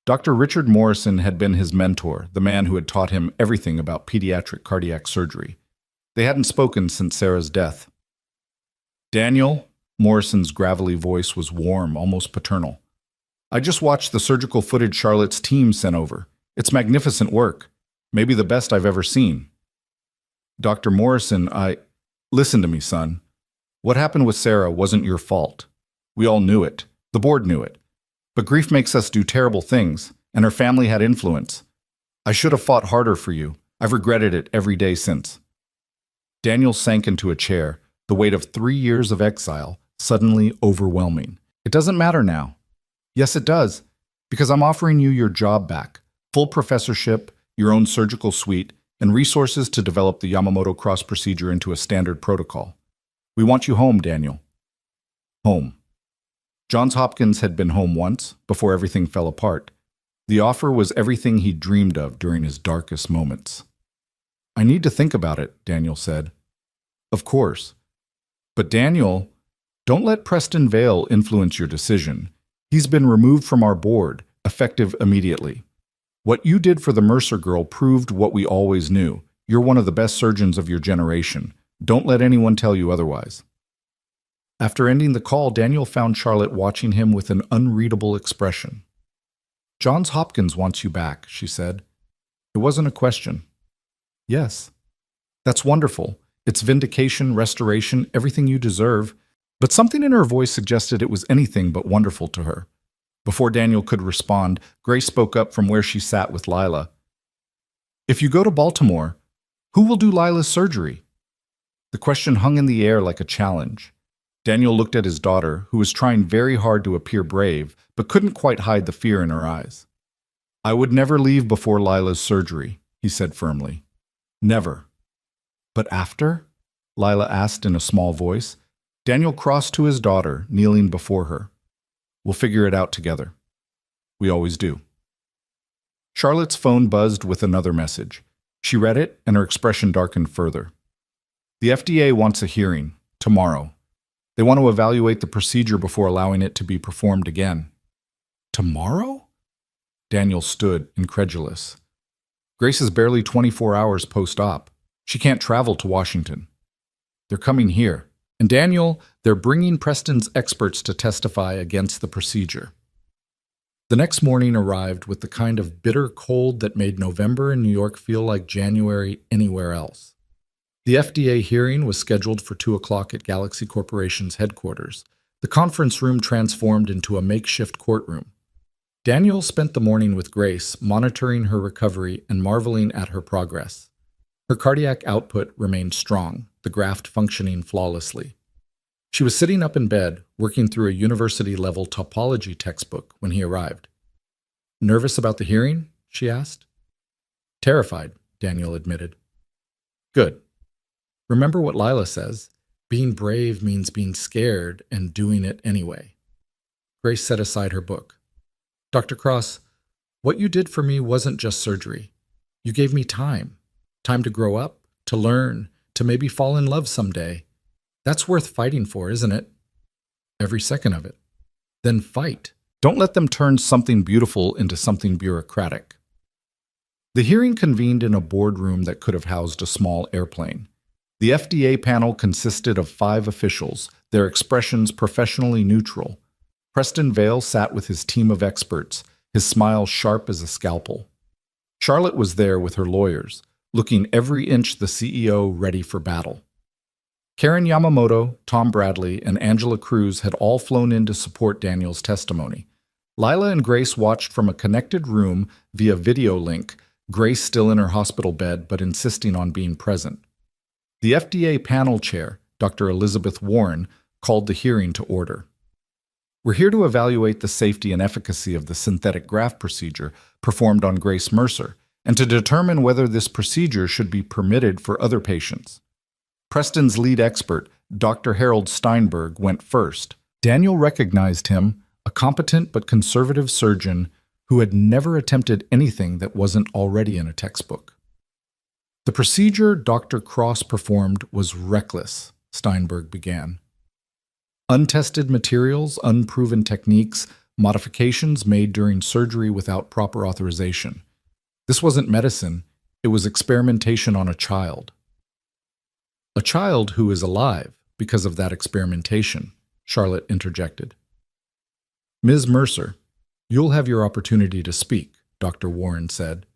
Dr. Richard Morrison had been his mentor, the man who had taught him everything about pediatric cardiac surgery. They hadn't spoken since Sarah's death. Daniel, Morrison's gravelly voice was warm, almost paternal. I just watched the surgical footage Charlotte's team sent over. It's magnificent work. Maybe the best I've ever seen. Dr. Morrison, Listen to me, son. What happened with Sarah wasn't your fault. We all knew it. The board knew it. But grief makes us do terrible things, and her family had influence. I should have fought harder for you. I've regretted it every day since. Daniel sank into a chair, the weight of 3 years of exile, suddenly overwhelming. It doesn't matter now. Yes, it does, because I'm offering you your job back, full professorship, your own surgical suite, and resources to develop the Yamamoto Cross procedure into a standard protocol. We want you home, Daniel. Home. Johns Hopkins had been home once, before everything fell apart. The offer was everything he'd dreamed of during his darkest moments. I need to think about it, Daniel said. Of course. But Daniel, don't let Preston Vale influence your decision. He's been removed from our board, effective immediately. What you did for the Mercer girl proved what we always knew. You're one of the best surgeons of your generation. Don't let anyone tell you otherwise. After ending the call, Daniel found Charlotte watching him with an unreadable expression. Johns Hopkins wants you back, she said. It wasn't a question. Yes. That's wonderful. It's vindication, restoration, everything you deserve. But something in her voice suggested it was anything but wonderful to her. Before Daniel could respond, Grace spoke up from where she sat with Lila. If you go to Baltimore, who will do Lila's surgery? The question hung in the air like a challenge. Daniel looked at his daughter, who was trying very hard to appear brave, but couldn't quite hide the fear in her eyes. I would never leave before Lila's surgery, he said firmly. Never. But after? Lila asked in a small voice. Daniel crossed to his daughter, kneeling before her. We'll figure it out together. We always do. Charlotte's phone buzzed with another message. She read it, and her expression darkened further. The FDA wants a hearing, tomorrow. They want to evaluate the procedure before allowing it to be performed again. Tomorrow? Daniel stood, incredulous. Grace is barely 24 hours post-op. She can't travel to Washington. They're coming here. And Daniel, they're bringing Preston's experts to testify against the procedure. The next morning arrived with the kind of bitter cold that made November in New York feel like January anywhere else. The FDA hearing was scheduled for 2 o'clock at Galaxy Corporation's headquarters. The conference room transformed into a makeshift courtroom. Daniel spent the morning with Grace, monitoring her recovery and marveling at her progress. Her cardiac output remained strong, the graft functioning flawlessly. She was sitting up in bed, working through a university-level topology textbook when he arrived. Nervous about the hearing? She asked. Terrified, Daniel admitted. Good. Remember what Lila says. Being brave means being scared and doing it anyway. Grace set aside her book. Dr. Cross, what you did for me wasn't just surgery. You gave me time. Time to grow up, to learn, to maybe fall in love someday. That's worth fighting for, isn't it? Every second of it. Then fight. Don't let them turn something beautiful into something bureaucratic. The hearing convened in a boardroom that could have housed a small airplane. The FDA panel consisted of 5 officials, their expressions professionally neutral. Preston Vale sat with his team of experts, his smile sharp as a scalpel. Charlotte was there with her lawyers, looking every inch the CEO ready for battle. Karen Yamamoto, Tom Bradley, and Angela Cruz had all flown in to support Daniel's testimony. Lila and Grace watched from a connected room via video link, Grace still in her hospital bed but insisting on being present. The FDA panel chair, Dr. Elizabeth Warren, called the hearing to order. We're here to evaluate the safety and efficacy of the synthetic graft procedure performed on Grace Mercer, and to determine whether this procedure should be permitted for other patients. Preston's lead expert, Dr. Harold Steinberg, went first. Daniel recognized him, a competent but conservative surgeon who had never attempted anything that wasn't already in a textbook. The procedure Dr. Cross performed was reckless, Steinberg began. Untested materials, unproven techniques, modifications made during surgery without proper authorization. This wasn't medicine, it was experimentation on a child. A child who is alive because of that experimentation, Charlotte interjected. Ms. Mercer, you'll have your opportunity to speak, Dr. Warren said.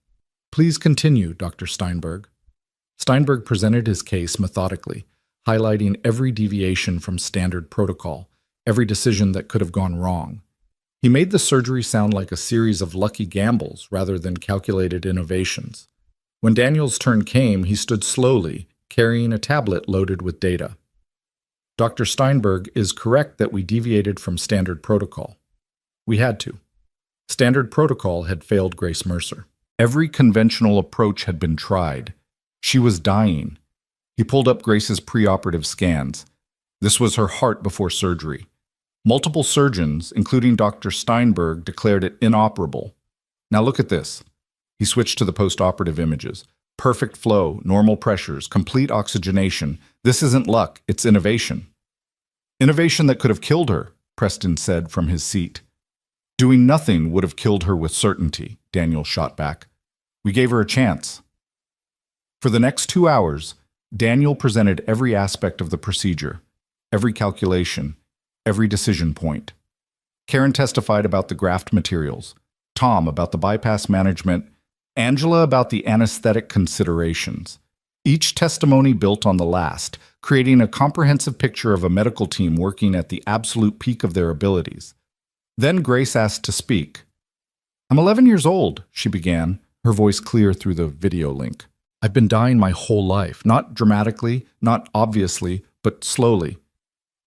Please continue, Dr. Steinberg. Steinberg presented his case methodically, highlighting every deviation from standard protocol, every decision that could have gone wrong. He made the surgery sound like a series of lucky gambles rather than calculated innovations. When Daniel's turn came, he stood slowly, carrying a tablet loaded with data. Dr. Steinberg is correct that we deviated from standard protocol. We had to. Standard protocol had failed Grace Mercer. Every conventional approach had been tried. She was dying. He pulled up Grace's preoperative scans. This was her heart before surgery. Multiple surgeons, including Dr. Steinberg, declared it inoperable. Now look at this. He switched to the postoperative images. Perfect flow, normal pressures, complete oxygenation. This isn't luck, it's innovation. Innovation that could have killed her, Preston said from his seat. Doing nothing would have killed her with certainty, Daniel shot back. We gave her a chance. For the next 2 hours, Daniel presented every aspect of the procedure, every calculation, every decision point. Karen testified about the graft materials. Tom about the bypass management, Angela about the anesthetic considerations. Each testimony built on the last, creating a comprehensive picture of a medical team working at the absolute peak of their abilities. Then Grace asked to speak. "I'm 11 years old," she began, her voice clear through the video link. "I've been dying my whole life, not dramatically, not obviously, but slowly.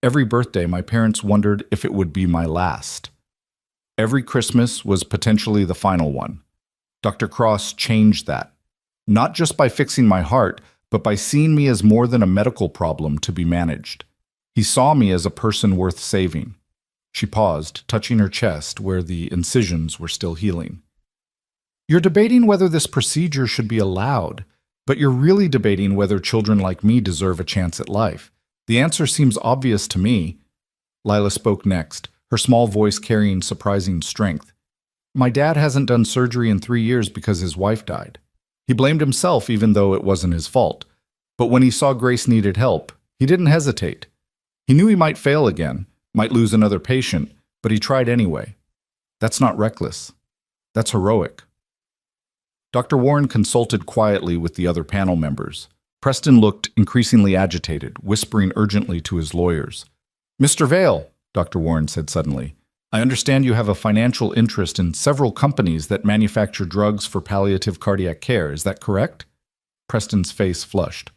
Every birthday, my parents wondered if it would be my last. Every Christmas was potentially the final one. Dr. Cross changed that, not just by fixing my heart, but by seeing me as more than a medical problem to be managed. He saw me as a person worth saving." She paused, touching her chest where the incisions were still healing. "You're debating whether this procedure should be allowed, but you're really debating whether children like me deserve a chance at life. The answer seems obvious to me." Lila spoke next, her small voice carrying surprising strength. "My dad hasn't done surgery in 3 years because his wife died. He blamed himself even though it wasn't his fault. But when he saw Grace needed help, he didn't hesitate. He knew he might fail again, might lose another patient, but he tried anyway. That's not reckless. That's heroic." Dr. Warren consulted quietly with the other panel members. Preston looked increasingly agitated, whispering urgently to his lawyers. "Mr. Vale," Dr. Warren said suddenly, "I understand you have a financial interest in several companies that manufacture drugs for palliative cardiac care. Is that correct?" Preston's face flushed.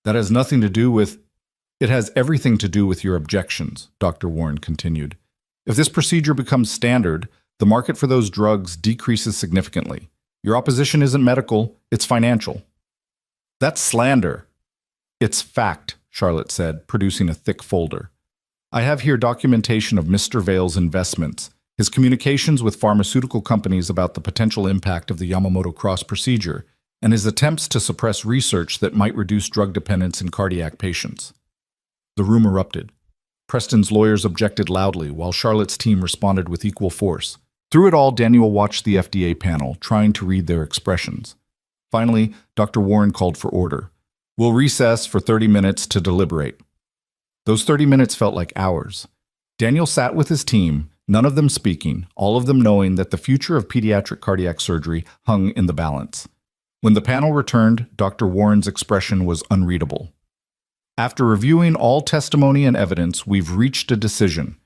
"That has nothing to do with—" "It has everything to do with your objections," Dr. Warren continued. "If this procedure becomes standard, the market for those drugs decreases significantly. Your opposition isn't medical, it's financial." "That's slander." "It's fact," Charlotte said, producing a thick folder. "I have here documentation of Mr. Vale's investments, his communications with pharmaceutical companies about the potential impact of the Yamamoto Cross procedure, and his attempts to suppress research that might reduce drug dependence in cardiac patients." The room erupted. Preston's lawyers objected loudly, while Charlotte's team responded with equal force. Through it all, Daniel watched the FDA panel, trying to read their expressions. Finally, Dr. Warren called for order. "We'll recess for 30 minutes to deliberate." Those 30 minutes felt like hours. Daniel sat with his team, none of them speaking, all of them knowing that the future of pediatric cardiac surgery hung in the balance. When the panel returned, Dr. Warren's expression was unreadable. "After reviewing all testimony and evidence, we've reached a decision.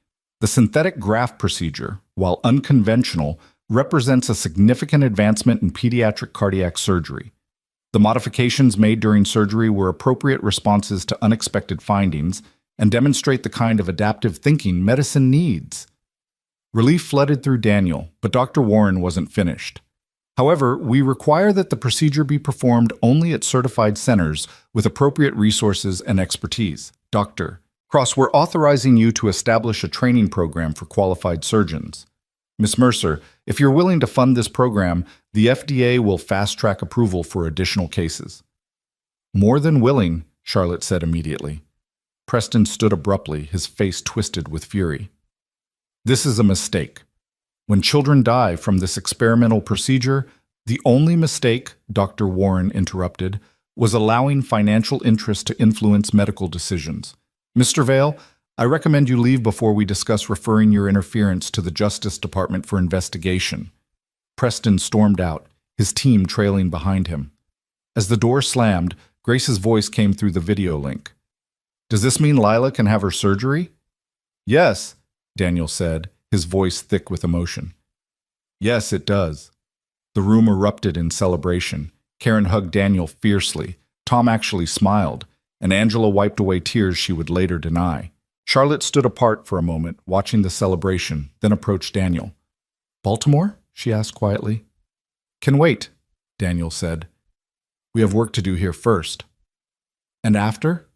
The synthetic graft procedure, while unconventional, represents a significant advancement in pediatric cardiac surgery. The modifications made during surgery were appropriate responses to unexpected findings and demonstrate the kind of adaptive thinking medicine needs." Relief flooded through Daniel, but Dr. Warren wasn't finished. "However, we require that the procedure be performed only at certified centers with appropriate resources and expertise. Dr. Cross, we're authorizing you to establish a training program for qualified surgeons. Ms. Mercer, if you're willing to fund this program, the FDA will fast-track approval for additional cases." "More than willing," Charlotte said immediately. Preston stood abruptly, his face twisted with fury. "This is a mistake. When children die from this experimental procedure, the only mistake," Dr. Warren interrupted, "was allowing financial interest to influence medical decisions. Mr. Vale, I recommend you leave before we discuss referring your interference to the Justice Department for investigation." Preston stormed out, his team trailing behind him. As the door slammed, Grace's voice came through the video link. "Does this mean Lila can have her surgery?" "Yes," Daniel said, his voice thick with emotion. "Yes, it does." The room erupted in celebration. Karen hugged Daniel fiercely. Tom actually smiled, and Angela wiped away tears she would later deny. Charlotte stood apart for a moment, watching the celebration, then approached Daniel. "Baltimore?" she asked quietly. "Can wait," Daniel said. "We have work to do here first." "And after?"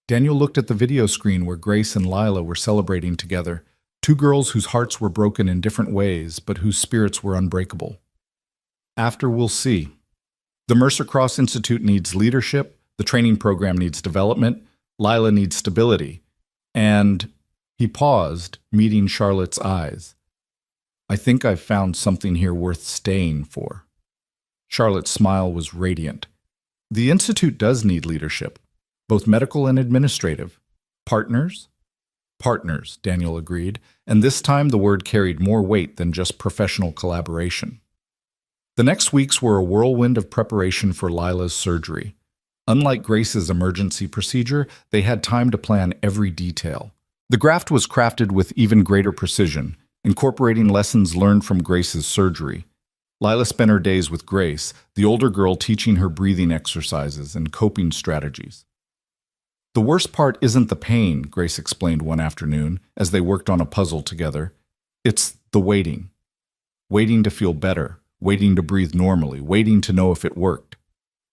Daniel looked at the video screen where Grace and Lila were celebrating together, two girls whose hearts were broken in different ways, but whose spirits were unbreakable. "After, we'll see. The Mercer Cross Institute needs leadership, the training program needs development, Lila needs stability. And," he paused, meeting Charlotte's eyes, "I think I've found something here worth staying for." Charlotte's smile was radiant. "The Institute does need leadership, both medical and administrative. Partners? Partners, Daniel agreed, and this time the word carried more weight than just professional collaboration. The next weeks were a whirlwind of preparation for Lila's surgery. Unlike Grace's emergency procedure, they had time to plan every detail. The graft was crafted with even greater precision, incorporating lessons learned from Grace's surgery. Lila spent her days with Grace, the older girl teaching her breathing exercises and coping strategies. The worst part isn't the pain, Grace explained one afternoon as they worked on a puzzle together. It's the waiting. Waiting to feel better, waiting to breathe normally, waiting to know if it worked.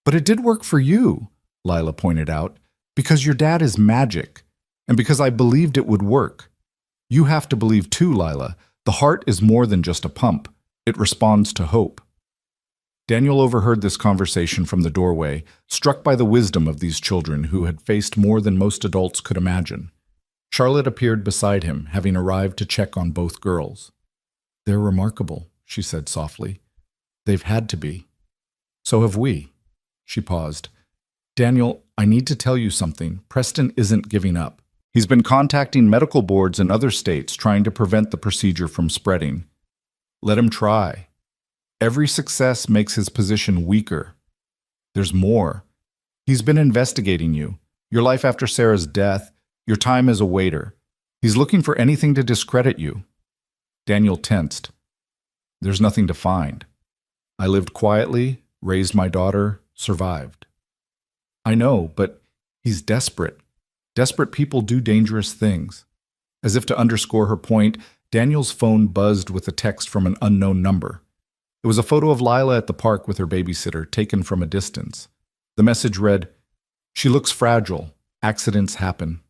But it did work for you, Lila pointed out, because your dad is magic, and because I believed it would work. You have to believe too, Lila. The heart is more than just a pump. It responds to hope. Daniel overheard this conversation from the doorway, struck by the wisdom of these children who had faced more than most adults could imagine. Charlotte appeared beside him, having arrived to check on both girls. "They're remarkable," she said softly. "They've had to be. So have we." She paused. "Daniel, I need to tell you something. Preston isn't giving up. He's been contacting medical boards in other states trying to prevent the procedure from spreading. Let him try. Every success makes his position weaker. There's more. He's been investigating you, your life after Sarah's death, your time as a waiter. He's looking for anything to discredit you." Daniel tensed. "There's nothing to find. I lived quietly, raised my daughter, survived." "I know, but he's desperate. Desperate people do dangerous things." As if to underscore her point, Daniel's phone buzzed with a text from an unknown number. It was a photo of Lila at the park with her babysitter, taken from a distance. The message read, "She looks fragile. Accidents happen."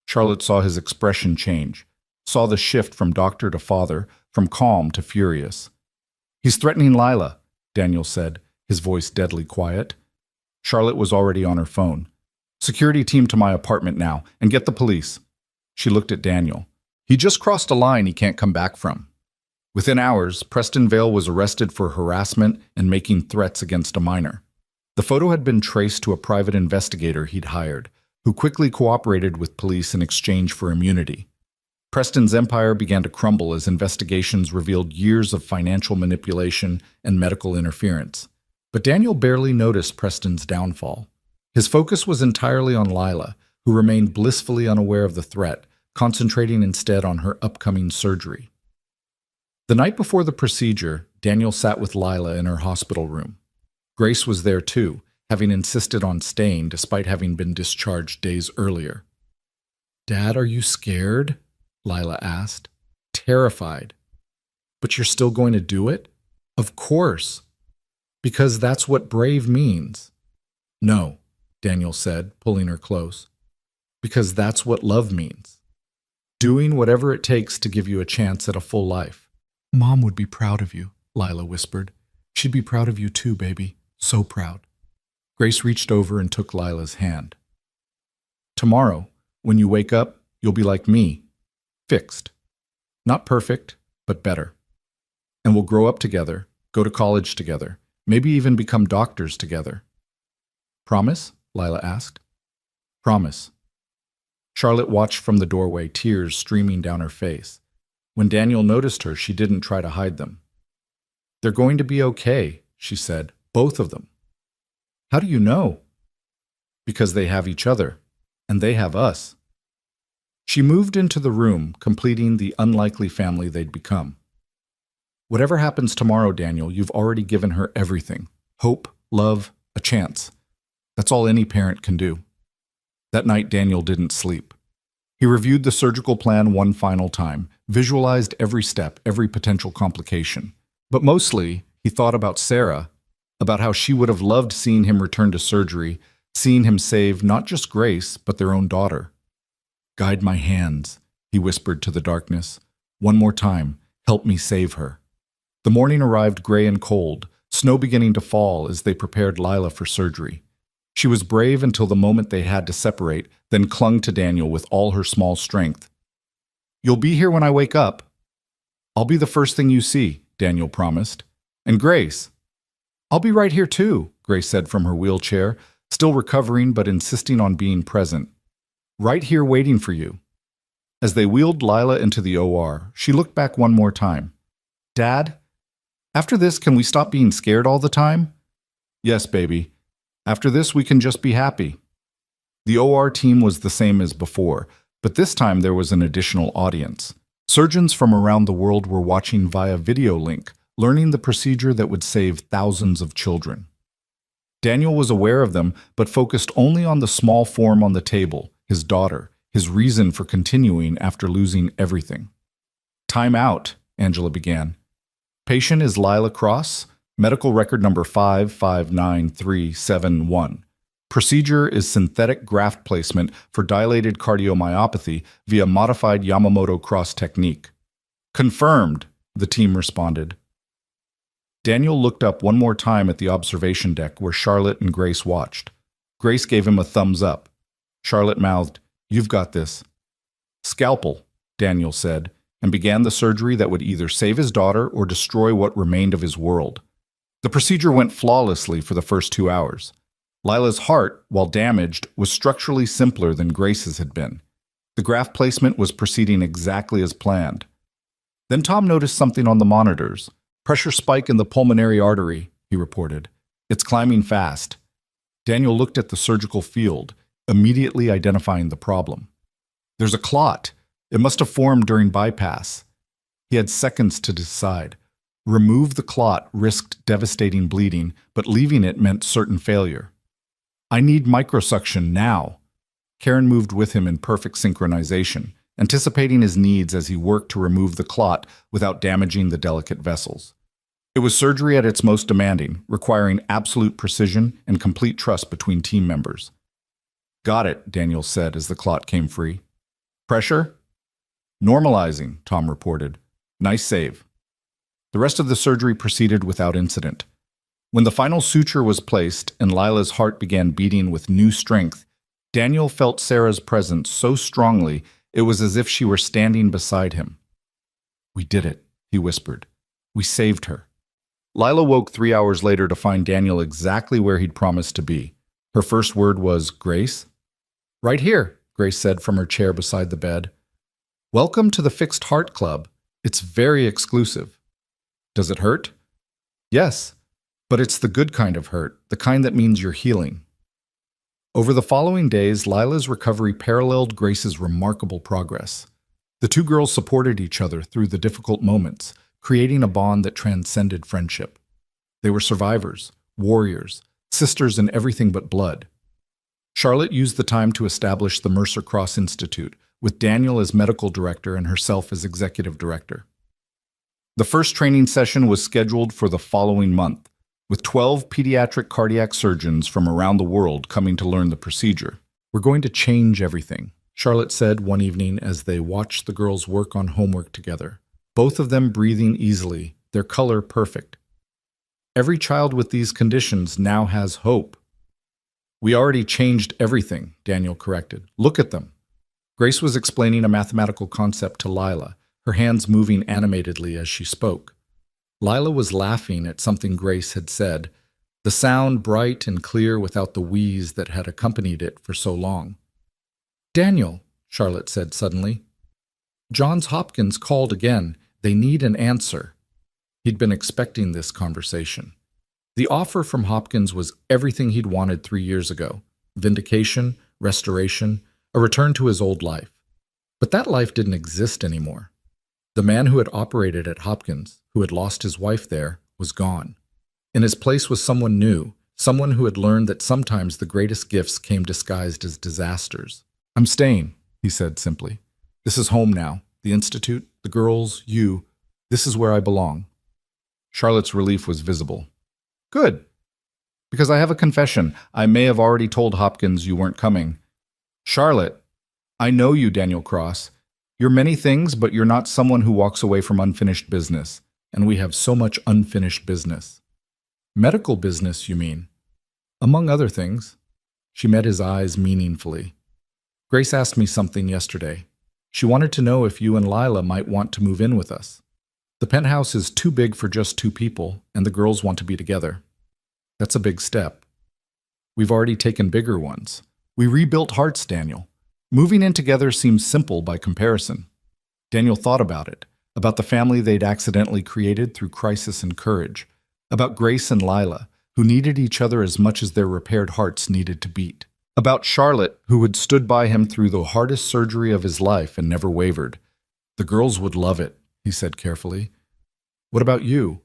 Charlotte saw his expression change, saw the shift from doctor to father, from calm to furious. "He's threatening Lila," Daniel said, his voice deadly quiet. Charlotte was already on her phone. "Security team to my apartment now, and get the police." She looked at Daniel. He just crossed a line he can't come back from. Within hours, Preston Vale was arrested for harassment and making threats against a minor. The photo had been traced to a private investigator he'd hired, who quickly cooperated with police in exchange for immunity. Preston's empire began to crumble as investigations revealed years of financial manipulation and medical interference. But Daniel barely noticed Preston's downfall. His focus was entirely on Lila, who remained blissfully unaware of the threat, concentrating instead on her upcoming surgery. The night before the procedure, Daniel sat with Lila in her hospital room. Grace was there too, having insisted on staying despite having been discharged days earlier. "Dad, are you scared?" Lila asked. "Terrified." "But you're still going to do it?" "Of course. Because that's what brave means." "No," Daniel said, pulling her close. "Because that's what love means. Doing whatever it takes to give you a chance at a full life." "Mom would be proud of you," Lila whispered. "She'd be proud of you too, baby. So proud." Grace reached over and took Lila's hand. "Tomorrow, when you wake up, you'll be like me. Fixed. Not perfect, but better. And we'll grow up together, go to college together, maybe even become doctors together." "Promise?" Lila asked. "Promise." Charlotte watched from the doorway, tears streaming down her face. When Daniel noticed her, she didn't try to hide them. "They're going to be okay," she said, "both of them." "How do you know?" "Because they have each other, and they have us." She moved into the room, completing the unlikely family they'd become. "Whatever happens tomorrow, Daniel, you've already given her everything. Hope, love, a chance. That's all any parent can do." That night, Daniel didn't sleep. He reviewed the surgical plan one final time, visualized every step, every potential complication. But mostly, he thought about Sarah, about how she would have loved seeing him return to surgery, seeing him save not just Grace, but their own daughter. "Guide my hands," he whispered to the darkness. "One more time, help me save her." The morning arrived gray and cold, snow beginning to fall as they prepared Lila for surgery. She was brave until the moment they had to separate, then clung to Daniel with all her small strength. "You'll be here when I wake up." "I'll be the first thing you see," Daniel promised. "And Grace?" "I'll be right here too," Grace said from her wheelchair, still recovering but insisting on being present. "Right here waiting for you." As they wheeled Lila into the OR, she looked back one more time. Dad, after this, can we stop being scared all the time? Yes, baby. After this, we can just be happy. The OR team was the same as before, but this time there was an additional audience. Surgeons from around the world were watching via video link, learning the procedure that would save thousands of children. Daniel was aware of them, but focused only on the small form on the table, his daughter, his reason for continuing after losing everything. Time out, Angela began. Patient is Lila Cross, medical record number 559371. Procedure is synthetic graft placement for dilated cardiomyopathy via modified Yamamoto cross technique. Confirmed, the team responded. Daniel looked up one more time at the observation deck where Charlotte and Grace watched. Grace gave him a thumbs up. Charlotte mouthed, "You've got this." "Scalpel," Daniel said, and began the surgery that would either save his daughter or destroy what remained of his world. The procedure went flawlessly for the first 2 hours. Lila's heart, while damaged, was structurally simpler than Grace's had been. The graft placement was proceeding exactly as planned. Then Tom noticed something on the monitors. "Pressure spike in the pulmonary artery," he reported. "It's climbing fast." Daniel looked at the surgical field, immediately identifying the problem. "There's a clot. It must have formed during bypass." He had seconds to decide. Remove the clot risked devastating bleeding, but leaving it meant certain failure. "I need microsuction now." Karen moved with him in perfect synchronization, anticipating his needs as he worked to remove the clot without damaging the delicate vessels. It was surgery at its most demanding, requiring absolute precision and complete trust between team members. "Got it," Daniel said as the clot came free. "Pressure?" "Normalizing," Tom reported. "Nice save." The rest of the surgery proceeded without incident. When the final suture was placed and Lila's heart began beating with new strength, Daniel felt Sarah's presence so strongly it was as if she were standing beside him. "We did it," he whispered. "We saved her." Lila woke 3 hours later to find Daniel exactly where he'd promised to be. Her first word was, "Grace?" "Right here," Grace said from her chair beside the bed. "Welcome to the Fixed Heart Club. It's very exclusive." "Does it hurt?" "Yes. But it's the good kind of hurt, the kind that means you're healing." Over the following days, Lila's recovery paralleled Grace's remarkable progress. The two girls supported each other through the difficult moments, creating a bond that transcended friendship. They were survivors, warriors, sisters in everything but blood. Charlotte used the time to establish the Mercer Cross Institute, with Daniel as medical director and herself as executive director. The first training session was scheduled for the following month, with 12 pediatric cardiac surgeons from around the world coming to learn the procedure. "We're going to change everything," Charlotte said one evening as they watched the girls work on homework together, both of them breathing easily, their color perfect. "Every child with these conditions now has hope." "We already changed everything," Daniel corrected. "Look at them." Grace was explaining a mathematical concept to Lila, her hands moving animatedly as she spoke. Lila was laughing at something Grace had said, the sound bright and clear without the wheeze that had accompanied it for so long. "Daniel," Charlotte said suddenly, "Johns Hopkins called again. They need an answer." He'd been expecting this conversation. The offer from Hopkins was everything he'd wanted 3 years ago: vindication, restoration, a return to his old life. But that life didn't exist anymore. The man who had operated at Hopkins, who had lost his wife there, was gone. In his place was someone new, someone who had learned that sometimes the greatest gifts came disguised as disasters. "I'm staying," he said simply. "This is home now. The Institute, the girls, you. This is where I belong." Charlotte's relief was visible. "Good. Because I have a confession. I may have already told Hopkins you weren't coming." "Charlotte, I know you, Daniel Cross. You're many things, but you're not someone who walks away from unfinished business. And we have so much unfinished business." "Medical business, you mean?" "Among other things." She met his eyes meaningfully. "Grace asked me something yesterday. She wanted to know if you and Lila might want to move in with us. The penthouse is too big for just 2 people, and the girls want to be together." "That's a big step." "We've already taken bigger ones. We rebuilt hearts, Daniel. Moving in together seems simple by comparison. Daniel thought about it, about the family they'd accidentally created through crisis and courage, about Grace and Lila, who needed each other as much as their repaired hearts needed to beat, about Charlotte, who had stood by him through the hardest surgery of his life and never wavered. The girls would love it, he said carefully. What about you?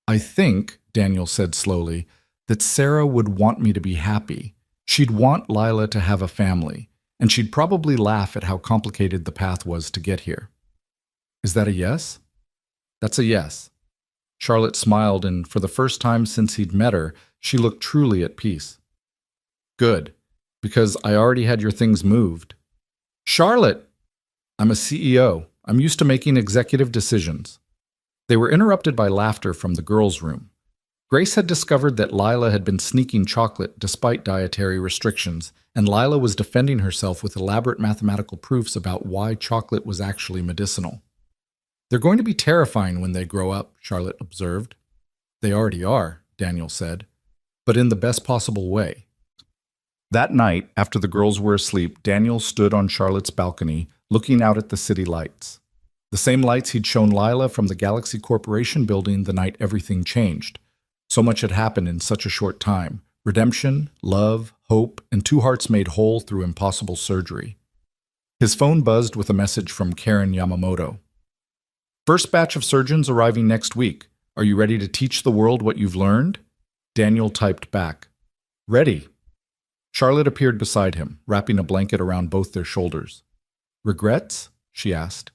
I think, Daniel said slowly, that Sarah would want me to be happy. She'd want Lila to have a family, and she'd probably laugh at how complicated the path was to get here. Is that a yes? That's a yes. Charlotte smiled, and for the first time since he'd met her, she looked truly at peace. Good, because I already had your things moved. Charlotte! I'm a CEO. I'm used to making executive decisions. They were interrupted by laughter from the girls' room. Grace had discovered that Lila had been sneaking chocolate despite dietary restrictions, and Lila was defending herself with elaborate mathematical proofs about why chocolate was actually medicinal. They're going to be terrifying when they grow up, Charlotte observed. They already are, Daniel said, but in the best possible way. That night, after the girls were asleep, Daniel stood on Charlotte's balcony, looking out at the city lights. The same lights he'd shown Lila from the Galaxy Corporation building the night everything changed. So much had happened in such a short time. Redemption, love, hope, and two hearts made whole through impossible surgery. His phone buzzed with a message from Karen Yamamoto. First batch of surgeons arriving next week. Are you ready to teach the world what you've learned? Daniel typed back. Ready. Charlotte appeared beside him, wrapping a blanket around both their shoulders. Regrets? She asked.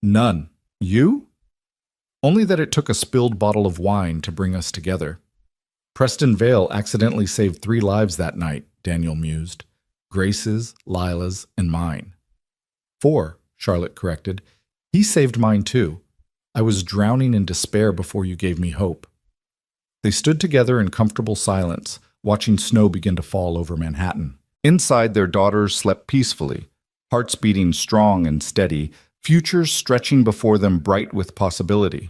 None. You? Only that it took a spilled bottle of wine to bring us together. Preston Vale accidentally saved 3 lives that night, Daniel mused. Grace's, Lila's, and mine. 4, Charlotte corrected. He saved mine too. I was drowning in despair before you gave me hope. They stood together in comfortable silence, watching snow begin to fall over Manhattan. Inside, their daughters slept peacefully, hearts beating strong and steady, futures stretching before them bright with possibility.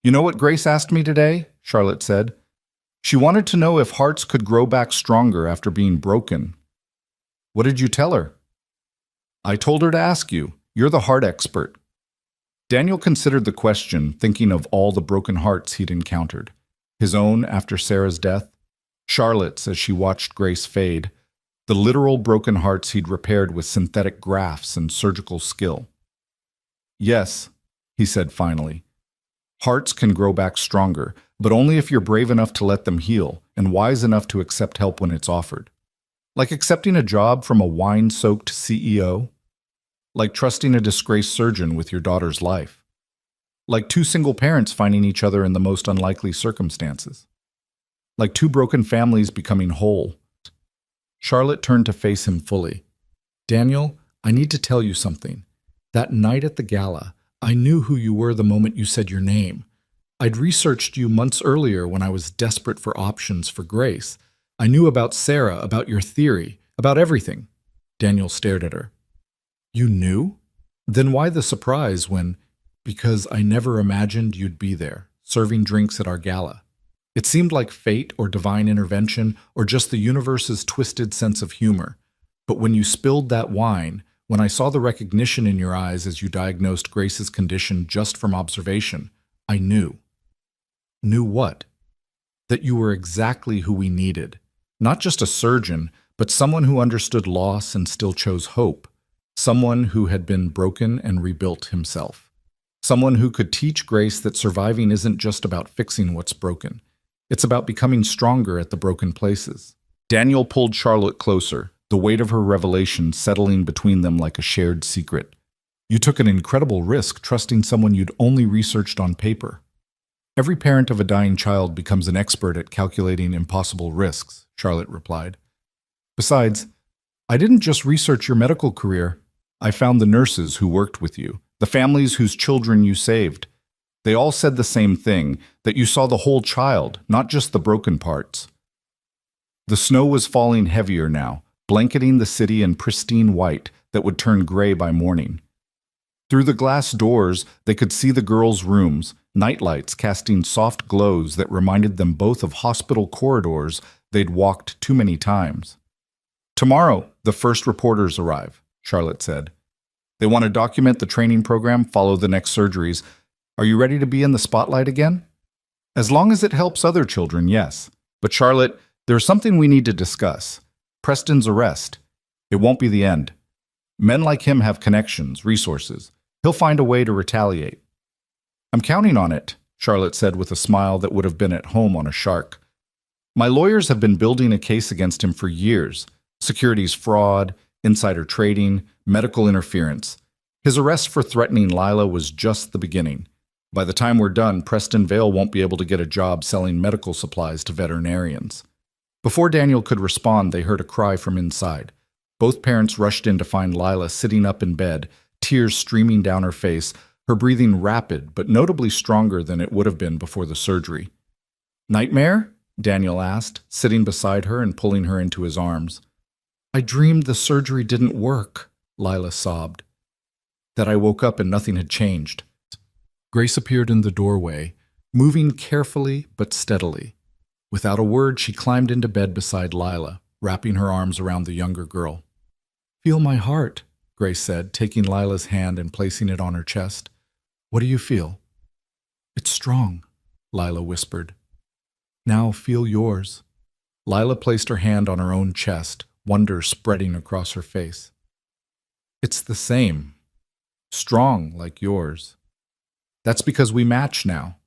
You know what Grace asked me today? Charlotte said. She wanted to know if hearts could grow back stronger after being broken. What did you tell her? I told her to ask you. You're the heart expert. Daniel considered the question, thinking of all the broken hearts he'd encountered. His own after Sarah's death, Charlotte's as she watched Grace fade, the literal broken hearts he'd repaired with synthetic grafts and surgical skill. Yes, he said finally. Hearts can grow back stronger, but only if you're brave enough to let them heal and wise enough to accept help when it's offered. Like accepting a job from a wine-soaked CEO. Like trusting a disgraced surgeon with your daughter's life. Like 2 single parents finding each other in the most unlikely circumstances. Like 2 broken families becoming whole. Charlotte turned to face him fully. Daniel, I need to tell you something. That night at the gala, I knew who you were the moment you said your name. I'd researched you months earlier when I was desperate for options for Grace. I knew about Sarah, about your theory, about everything. Daniel stared at her. You knew? Then why the surprise when, because I never imagined you'd be there, serving drinks at our gala. It seemed like fate or divine intervention or just the universe's twisted sense of humor. But when you spilled that wine, when I saw the recognition in your eyes as you diagnosed Grace's condition just from observation, I knew. Knew what? That you were exactly who we needed. Not just a surgeon, but someone who understood loss and still chose hope. Someone who had been broken and rebuilt himself. Someone who could teach Grace that surviving isn't just about fixing what's broken. It's about becoming stronger at the broken places. Daniel pulled Charlotte closer, the weight of her revelation settling between them like a shared secret. You took an incredible risk trusting someone you'd only researched on paper. Every parent of a dying child becomes an expert at calculating impossible risks, Charlotte replied. Besides, I didn't just research your medical career. I found the nurses who worked with you, the families whose children you saved. They all said the same thing, that you saw the whole child, not just the broken parts. The snow was falling heavier now, blanketing the city in pristine white that would turn gray by morning. Through the glass doors, they could see the girls' rooms, nightlights casting soft glows that reminded them both of hospital corridors they'd walked too many times. Tomorrow, the first reporters arrive, Charlotte said. They want to document the training program, follow the next surgeries. Are you ready to be in the spotlight again? As long as it helps other children, yes. But Charlotte, there's something we need to discuss. Preston's arrest. It won't be the end. Men like him have connections, resources. He'll find a way to retaliate. I'm counting on it, Charlotte said with a smile that would have been at home on a shark. My lawyers have been building a case against him for years. Securities fraud, insider trading, medical interference. His arrest for threatening Lila was just the beginning. By the time we're done, Preston Vale won't be able to get a job selling medical supplies to veterinarians. Before Daniel could respond, they heard a cry from inside. Both parents rushed in to find Lila sitting up in bed, tears streaming down her face, her breathing rapid but notably stronger than it would have been before the surgery. "Nightmare?" Daniel asked, sitting beside her and pulling her into his arms. "I dreamed the surgery didn't work," Lila sobbed. "That I woke up and nothing had changed." Grace appeared in the doorway, moving carefully but steadily. Without a word, she climbed into bed beside Lila, wrapping her arms around the younger girl. "Feel my heart," Grace said, taking Lila's hand and placing it on her chest. "What do you feel?" "It's strong," Lila whispered. "Now feel yours." Lila placed her hand on her own chest, wonder spreading across her face. "It's the same. Strong like yours. That's because we match now.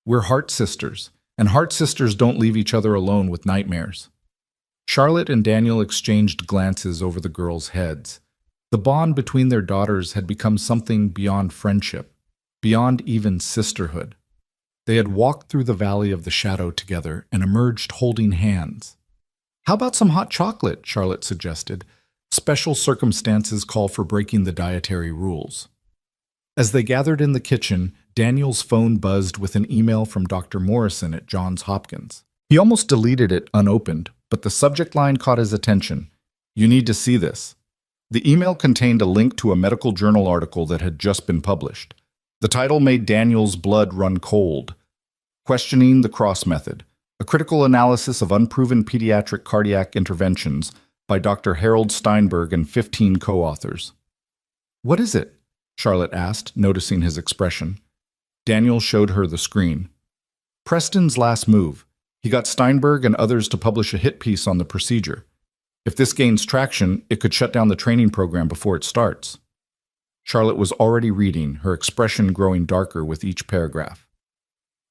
We're heart sisters, and heart sisters don't leave each other alone with nightmares." Charlotte and Daniel exchanged glances over the girls' heads. The bond between their daughters had become something beyond friendship, beyond even sisterhood. They had walked through the valley of the shadow together and emerged holding hands. "How about some hot chocolate?" Charlotte suggested. "Special circumstances call for breaking the dietary rules." As they gathered in the kitchen, Daniel's phone buzzed with an email from Dr. Morrison at Johns Hopkins. He almost deleted it unopened, but the subject line caught his attention. "You need to see this." The email contained a link to a medical journal article that had just been published. The title made Daniel's blood run cold. "Questioning the Cross Method, a critical analysis of unproven pediatric cardiac interventions" by Dr. Harold Steinberg and 15 co-authors. "What is it?" Charlotte asked, noticing his expression. Daniel showed her the screen. "Preston's last move. He got Steinberg and others to publish a hit piece on the procedure. If this gains traction, it could shut down the training program before it starts." Charlotte was already reading, her expression growing darker with each paragraph.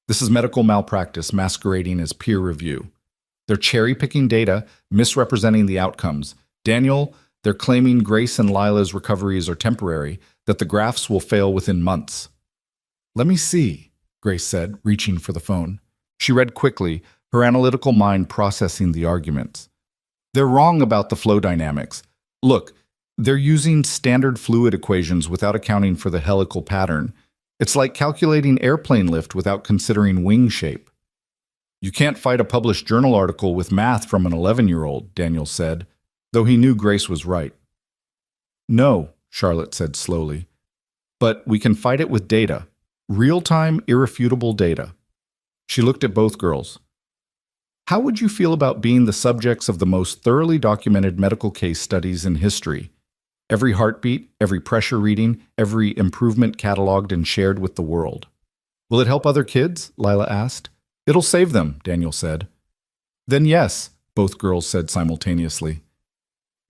"This is medical malpractice masquerading as peer review. They're cherry-picking data, misrepresenting the outcomes. Daniel, they're claiming Grace and Lila's recoveries are temporary, that the grafts will fail within months." "Let me see," Grace said, reaching for the phone. She read quickly, her analytical mind processing the arguments. "They're wrong about the flow dynamics. Look, they're using standard fluid equations without accounting for the helical pattern. It's like calculating airplane lift without considering wing shape." "You can't fight a published journal article with math from an 11-year-old, Daniel said, though he knew Grace was right. "No," Charlotte said slowly, "but we can fight it with data. Real-time, irrefutable data." She looked at both girls. "How would you feel about being the subjects of the most thoroughly documented medical case studies in history? Every heartbeat, every pressure reading, every improvement cataloged and shared with the world." "Will it help other kids?" Lila asked. "It'll save them," Daniel said. "Then yes," both girls said simultaneously.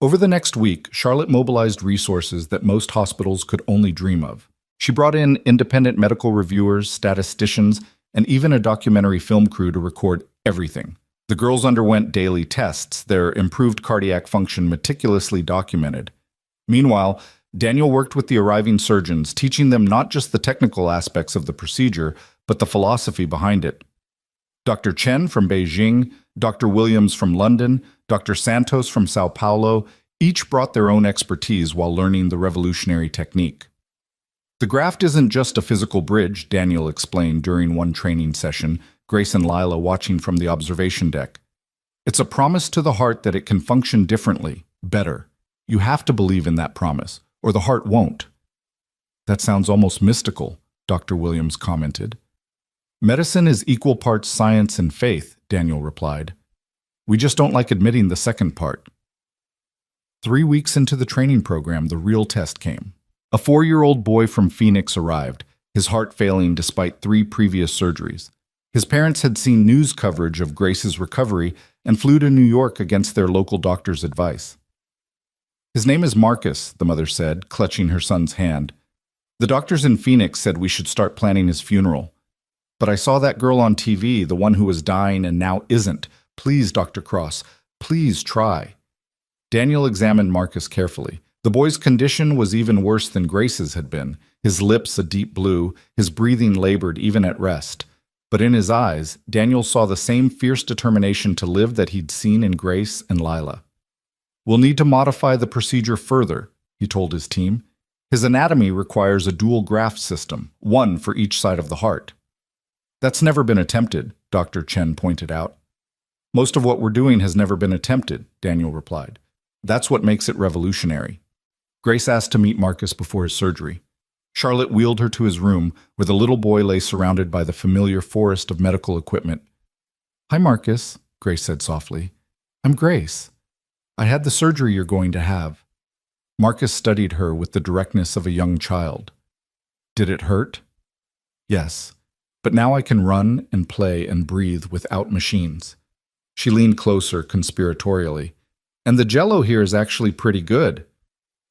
Over the next week, Charlotte mobilized resources that most hospitals could only dream of. She brought in independent medical reviewers, statisticians, and even a documentary film crew to record everything. The girls underwent daily tests, their improved cardiac function meticulously documented. Meanwhile, Daniel worked with the arriving surgeons, teaching them not just the technical aspects of the procedure, but the philosophy behind it. Dr. Chen from Beijing, Dr. Williams from London, Dr. Santos from Sao Paulo, each brought their own expertise while learning the revolutionary technique. "The graft isn't just a physical bridge," Daniel explained during one training session, Grace and Lila watching from the observation deck. "It's a promise to the heart that it can function differently, better. You have to believe in that promise, or the heart won't." "That sounds almost mystical," Dr. Williams commented. "Medicine is equal parts science and faith," Daniel replied. "We just don't like admitting the second part." 3 weeks into the training program, the real test came. A 4-year-old boy from Phoenix arrived, his heart failing despite 3 previous surgeries. His parents had seen news coverage of Grace's recovery and flew to New York against their local doctor's advice. "His name is Marcus," the mother said, clutching her son's hand. "The doctors in Phoenix said we should start planning his funeral. But I saw that girl on TV, the one who was dying and now isn't. Please, Dr. Cross, please try." Daniel examined Marcus carefully. The boy's condition was even worse than Grace's had been, his lips a deep blue, his breathing labored even at rest. But in his eyes, Daniel saw the same fierce determination to live that he'd seen in Grace and Lila. "We'll need to modify the procedure further," he told his team. "His anatomy requires a dual graft system, one for each side of the heart." "That's never been attempted," Dr. Chen pointed out. "Most of what we're doing has never been attempted," Daniel replied. "That's what makes it revolutionary." Grace asked to meet Marcus before his surgery. Charlotte wheeled her to his room, where the little boy lay surrounded by the familiar forest of medical equipment. "Hi, Marcus," Grace said softly. "I'm Grace. I had the surgery you're going to have." Marcus studied her with the directness of a young child. "Did it hurt?" "Yes, but now I can run and play and breathe without machines." She leaned closer conspiratorially. "And the jello here is actually pretty good."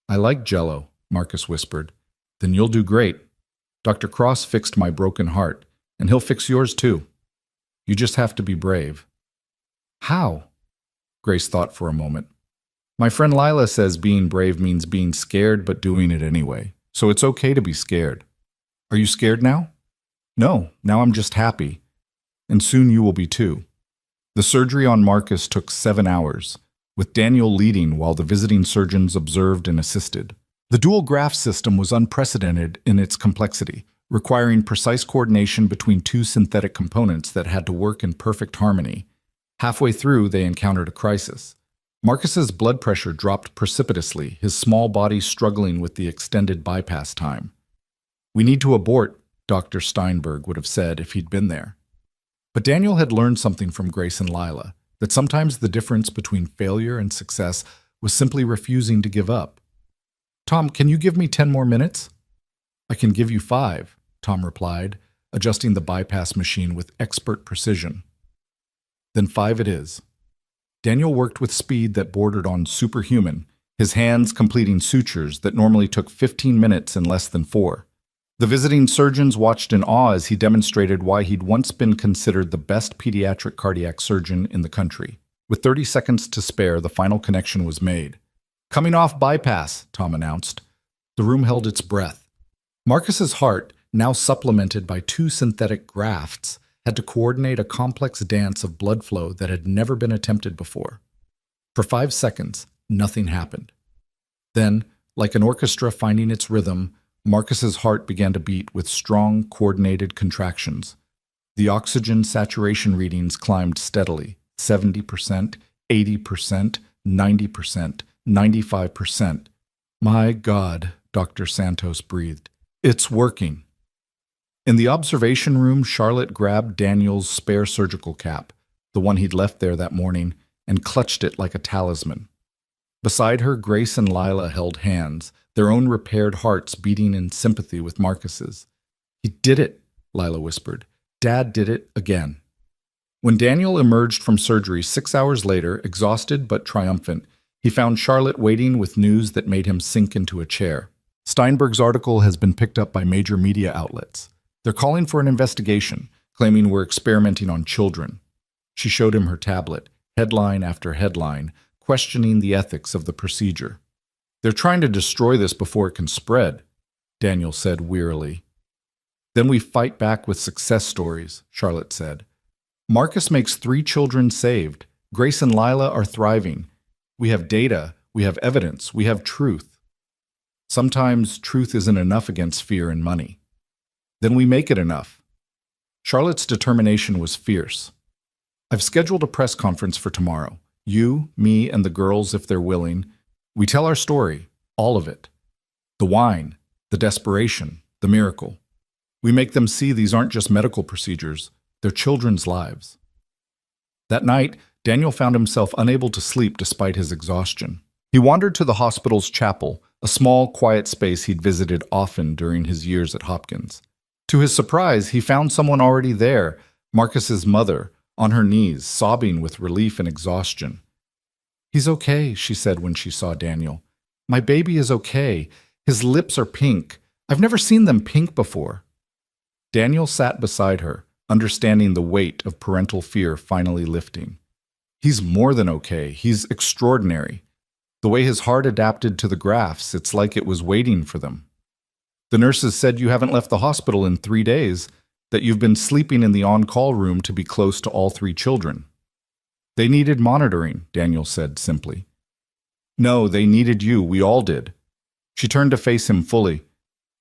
"I like jello," Marcus whispered. "Then you'll do great. Dr. Cross fixed my broken heart, and he'll fix yours too. You just have to be brave." "How?" Grace thought for a moment. "My friend Lila says being brave means being scared but doing it anyway, so it's okay to be scared. Are you scared now?" "No, now I'm just happy. And soon you will be too." The surgery on Marcus took 7 hours, with Daniel leading while the visiting surgeons observed and assisted. The dual graft system was unprecedented in its complexity, requiring precise coordination between 2 synthetic components that had to work in perfect harmony. Halfway through, they encountered a crisis. Marcus's blood pressure dropped precipitously, his small body struggling with the extended bypass time. "We need to abort," Dr. Steinberg would have said if he'd been there. But Daniel had learned something from Grace and Lila, that sometimes the difference between failure and success was simply refusing to give up. "Tom, can you give me 10 more minutes?" "I can give you 5, Tom replied, adjusting the bypass machine with expert precision. "Then 5 it is." Daniel worked with speed that bordered on superhuman, his hands completing sutures that normally took 15 minutes in less than 4. The visiting surgeons watched in awe as he demonstrated why he'd once been considered the best pediatric cardiac surgeon in the country. With 30 seconds to spare, the final connection was made. "Coming off bypass," Tom announced. The room held its breath. Marcus's heart, now supplemented by 2 synthetic grafts, had to coordinate a complex dance of blood flow that had never been attempted before. For 5 seconds, nothing happened. Then, like an orchestra finding its rhythm, Marcus's heart began to beat with strong, coordinated contractions. The oxygen saturation readings climbed steadily, 70%, 80%, 90%, 95%. "My God," Dr. Santos breathed. "It's working." In the observation room, Charlotte grabbed Daniel's spare surgical cap, the one he'd left there that morning, and clutched it like a talisman. Beside her, Grace and Lila held hands, their own repaired hearts beating in sympathy with Marcus's. "He did it," Lila whispered. "Dad did it again." When Daniel emerged from surgery 6 hours later, exhausted but triumphant, he found Charlotte waiting with news that made him sink into a chair. "Steinberg's article has been picked up by major media outlets. They're calling for an investigation, claiming we're experimenting on children." She showed him her tablet, headline after headline, questioning the ethics of the procedure. "They're trying to destroy this before it can spread," Daniel said wearily. "Then we fight back with success stories," Charlotte said. "Marcus makes 3 children saved. Grace and Lila are thriving. We have data, we have evidence, we have truth. Sometimes truth isn't enough against fear and money. Then we make it enough." Charlotte's determination was fierce. "I've scheduled a press conference for tomorrow. You, me, and the girls, if they're willing. We tell our story, all of it. The whine, the desperation, the miracle. We make them see these aren't just medical procedures, they're children's lives." That night, Daniel found himself unable to sleep despite his exhaustion. He wandered to the hospital's chapel, a small, quiet space he'd visited often during his years at Hopkins. To his surprise, he found someone already there, Marcus's mother, on her knees, sobbing with relief and exhaustion. "He's okay," she said when she saw Daniel. "My baby is okay. His lips are pink. I've never seen them pink before." Daniel sat beside her, understanding the weight of parental fear finally lifting. "He's more than okay. He's extraordinary. The way his heart adapted to the grafts, it's like it was waiting for them. The nurses said you haven't left the hospital in 3 days, that you've been sleeping in the on-call room to be close to all 3 children." "They needed monitoring," Daniel said simply. "No, they needed you. We all did." She turned to face him fully.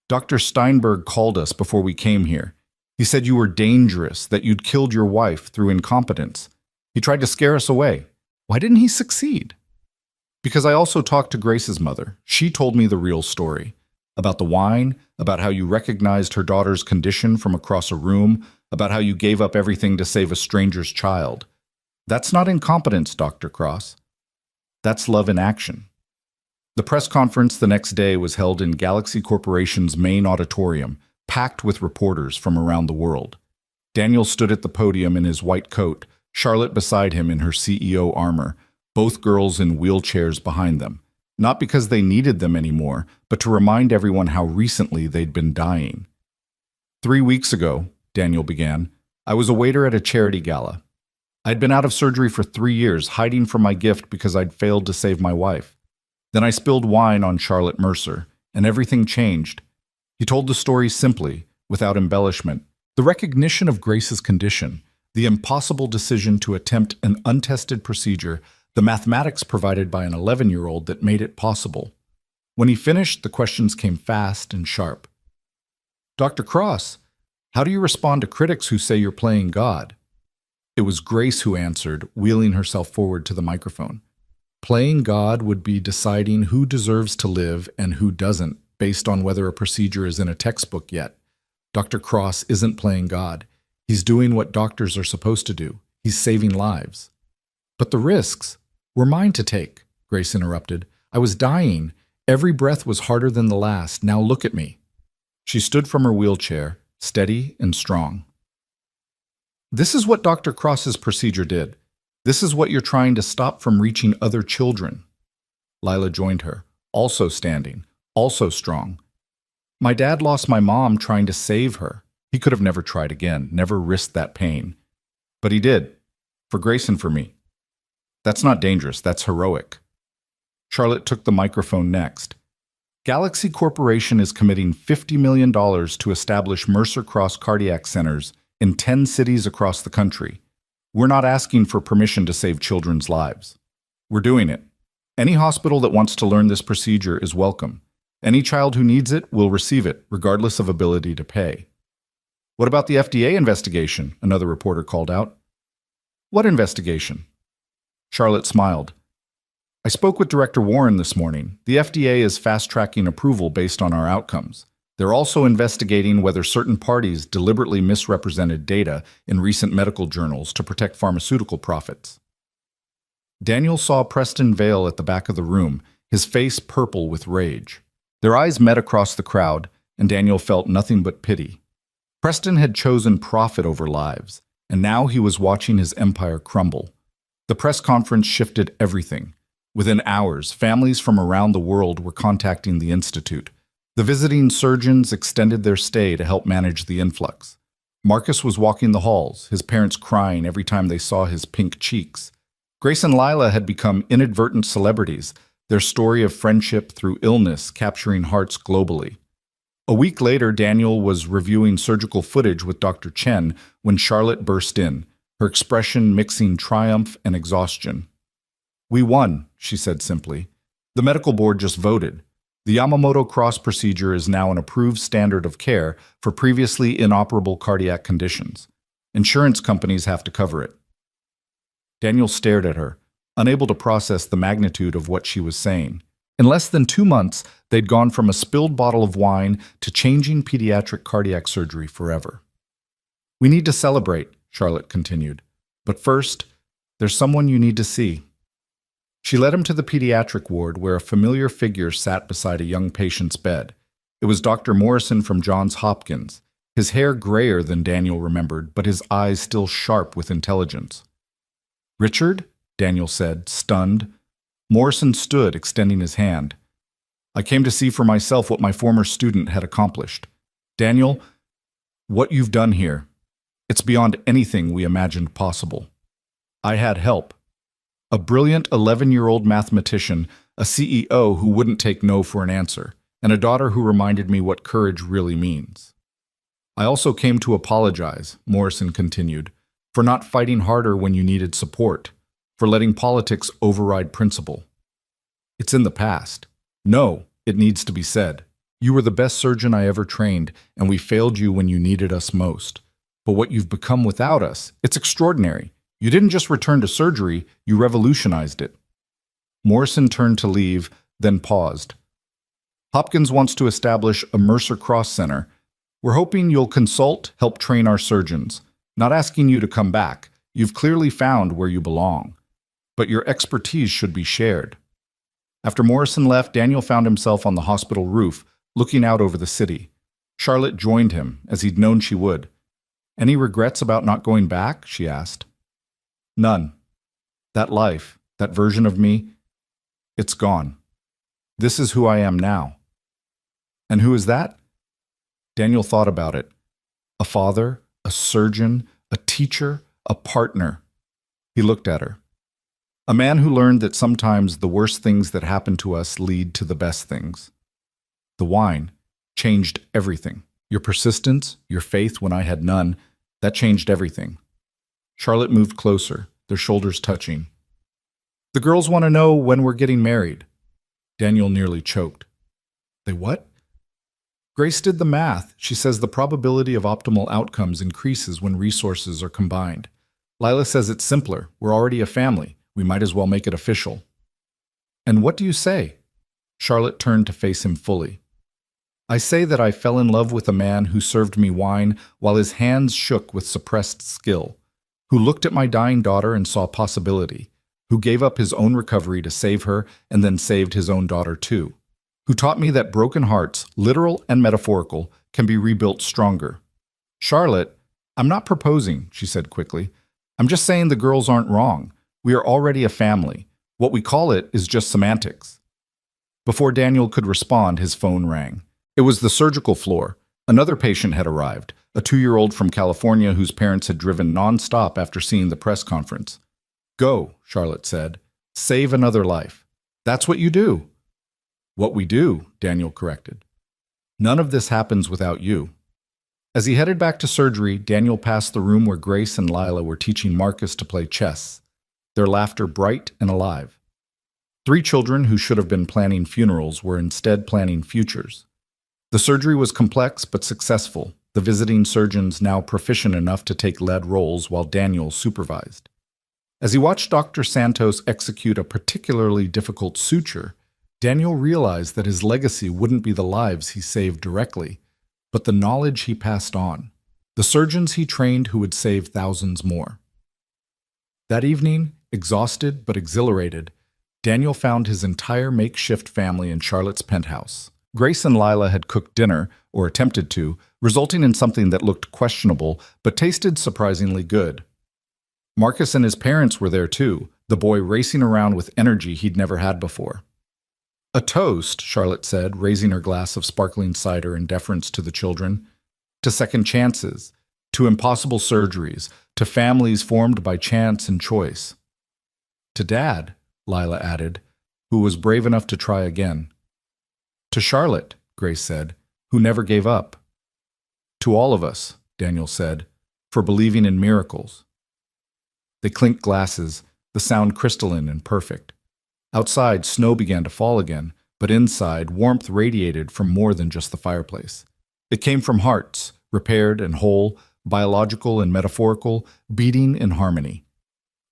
"Dr. Steinberg called us before we came here. He said you were dangerous, that you'd killed your wife through incompetence. He tried to scare us away. Why didn't he succeed?" "Because I also talked to Grace's mother. She told me the real story. About the wine, about how you recognized her daughter's condition from across a room, about how you gave up everything to save a stranger's child. That's not incompetence, Dr. Cross. That's love in action." The press conference the next day was held in Galaxy Corporation's main auditorium, packed with reporters from around the world. Daniel stood at the podium in his white coat, Charlotte beside him in her CEO armor, both girls in wheelchairs behind them. Not because they needed them anymore, but to remind everyone how recently they'd been dying. "3 weeks ago," Daniel began, "I was a waiter at a charity gala. I'd been out of surgery for 3 years, hiding from my gift because I'd failed to save my wife. Then I spilled wine on Charlotte Mercer, and everything changed." He told the story simply, without embellishment. The recognition of Grace's condition, the impossible decision to attempt an untested procedure, the mathematics provided by an 11-year-old that made it possible. When he finished, the questions came fast and sharp. "Dr. Cross, how do you respond to critics who say you're playing God?" It was Grace who answered, wheeling herself forward to the microphone. "Playing God would be deciding who deserves to live and who doesn't, based on whether a procedure is in a textbook yet. Dr. Cross isn't playing God. He's doing what doctors are supposed to do. He's saving lives." "But the risks were mine to take," Grace interrupted. "I was dying. Every breath was harder than the last. Now look at me." She stood from her wheelchair, steady and strong. "This is what Dr. Cross's procedure did. This is what you're trying to stop from reaching other children." Lila joined her, also standing, also strong. "My dad lost my mom trying to save her. He could have never tried again, never risked that pain. But he did, for Grace and for me. That's not dangerous, that's heroic." Charlotte took the microphone next. "Galaxy Corporation is committing $50 million to establish Mercer Cross cardiac centers in 10 cities across the country. We're not asking for permission to save children's lives. We're doing it. Any hospital that wants to learn this procedure is welcome. Any child who needs it will receive it, regardless of ability to pay." "What about the FDA investigation?" another reporter called out. "What investigation?" Charlotte smiled. "I spoke with Director Warren this morning. The FDA is fast-tracking approval based on our outcomes. They're also investigating whether certain parties deliberately misrepresented data in recent medical journals to protect pharmaceutical profits." Daniel saw Preston Vale at the back of the room, his face purple with rage. Their eyes met across the crowd, and Daniel felt nothing but pity. Preston had chosen profit over lives, and now he was watching his empire crumble. The press conference shifted everything. Within hours, families from around the world were contacting the Institute. The visiting surgeons extended their stay to help manage the influx. Marcus was walking the halls, his parents crying every time they saw his pink cheeks. Grace and Lila had become inadvertent celebrities, their story of friendship through illness capturing hearts globally. A week later, Daniel was reviewing surgical footage with Dr. Chen when Charlotte burst in, her expression mixing triumph and exhaustion. "We won," she said simply. "The medical board just voted. The Yamamoto Cross procedure is now an approved standard of care for previously inoperable cardiac conditions. Insurance companies have to cover it." Daniel stared at her, unable to process the magnitude of what she was saying. In less than 2 months, they'd gone from a spilled bottle of wine to changing pediatric cardiac surgery forever. "We need to celebrate," Charlotte continued. "But first, there's someone you need to see." She led him to the pediatric ward where a familiar figure sat beside a young patient's bed. It was Dr. Morrison from Johns Hopkins, his hair grayer than Daniel remembered, but his eyes still sharp with intelligence. "Richard?" Daniel said, stunned. Morrison stood, extending his hand. "I came to see for myself what my former student had accomplished. Daniel, what you've done here, it's beyond anything we imagined possible. I had help. A brilliant 11-year-old mathematician, a CEO who wouldn't take no for an answer, and a daughter who reminded me what courage really means. I also came to apologize," Morrison continued, "for not fighting harder when you needed support, for letting politics override principle. It's in the past. No, it needs to be said. You were the best surgeon I ever trained, and we failed you when you needed us most. But what you've become without us, it's extraordinary. You didn't just return to surgery, you revolutionized it." Morrison turned to leave, then paused. "Hopkins wants to establish a Mercer Cross Center. We're hoping you'll consult, help train our surgeons. Not asking you to come back. You've clearly found where you belong. But your expertise should be shared." After Morrison left, Daniel found himself on the hospital roof, looking out over the city. Charlotte joined him, as he'd known she would. "Any regrets about not going back?" she asked. "None. That life, that version of me, it's gone. This is who I am now." "And who is that?" Daniel thought about it. A father, a surgeon, a teacher, a partner. He looked at her. "A man who learned that sometimes the worst things that happen to us lead to the best things. The wine changed everything. Your persistence, your faith when I had none, that changed everything." Charlotte moved closer, their shoulders touching. "The girls want to know when we're getting married." Daniel nearly choked. "They what?" "Grace did the math. She says the probability of optimal outcomes increases when resources are combined. Lila says it's simpler. We're already a family. We might as well make it official." "And what do you say?" Charlotte turned to face him fully. "I say that I fell in love with a man who served me wine while his hands shook with suppressed skill, who looked at my dying daughter and saw possibility, who gave up his own recovery to save her and then saved his own daughter too, who taught me that broken hearts, literal and metaphorical, can be rebuilt stronger. Charlotte, I'm not proposing," she said quickly. "I'm just saying the girls aren't wrong. We are already a family. What we call it is just semantics." Before Daniel could respond, his phone rang. It was the surgical floor. Another patient had arrived, a 2-year-old from California whose parents had driven nonstop after seeing the press conference. "Go," Charlotte said. "Save another life. That's what you do." "What we do," Daniel corrected. "None of this happens without you." As he headed back to surgery, Daniel passed the room where Grace and Lila were teaching Marcus to play chess, their laughter bright and alive. 3 children who should have been planning funerals were instead planning futures. The surgery was complex but successful, the visiting surgeons now proficient enough to take lead roles while Daniel supervised. As he watched Dr. Santos execute a particularly difficult suture, Daniel realized that his legacy wouldn't be the lives he saved directly, but the knowledge he passed on, the surgeons he trained who would save thousands more. That evening, exhausted but exhilarated, Daniel found his entire makeshift family in Charlotte's penthouse. Grace and Lila had cooked dinner, or attempted to, resulting in something that looked questionable but tasted surprisingly good. Marcus and his parents were there too, the boy racing around with energy he'd never had before. "A toast," Charlotte said, raising her glass of sparkling cider in deference to the children, "to second chances, to impossible surgeries, to families formed by chance and choice. To Dad," Lila added, "who was brave enough to try again. To Charlotte," Grace said, "who never gave up. To all of us," Daniel said, "for believing in miracles." They clinked glasses, the sound crystalline and perfect. Outside, snow began to fall again, but inside, warmth radiated from more than just the fireplace. It came from hearts, repaired and whole, biological and metaphorical, beating in harmony.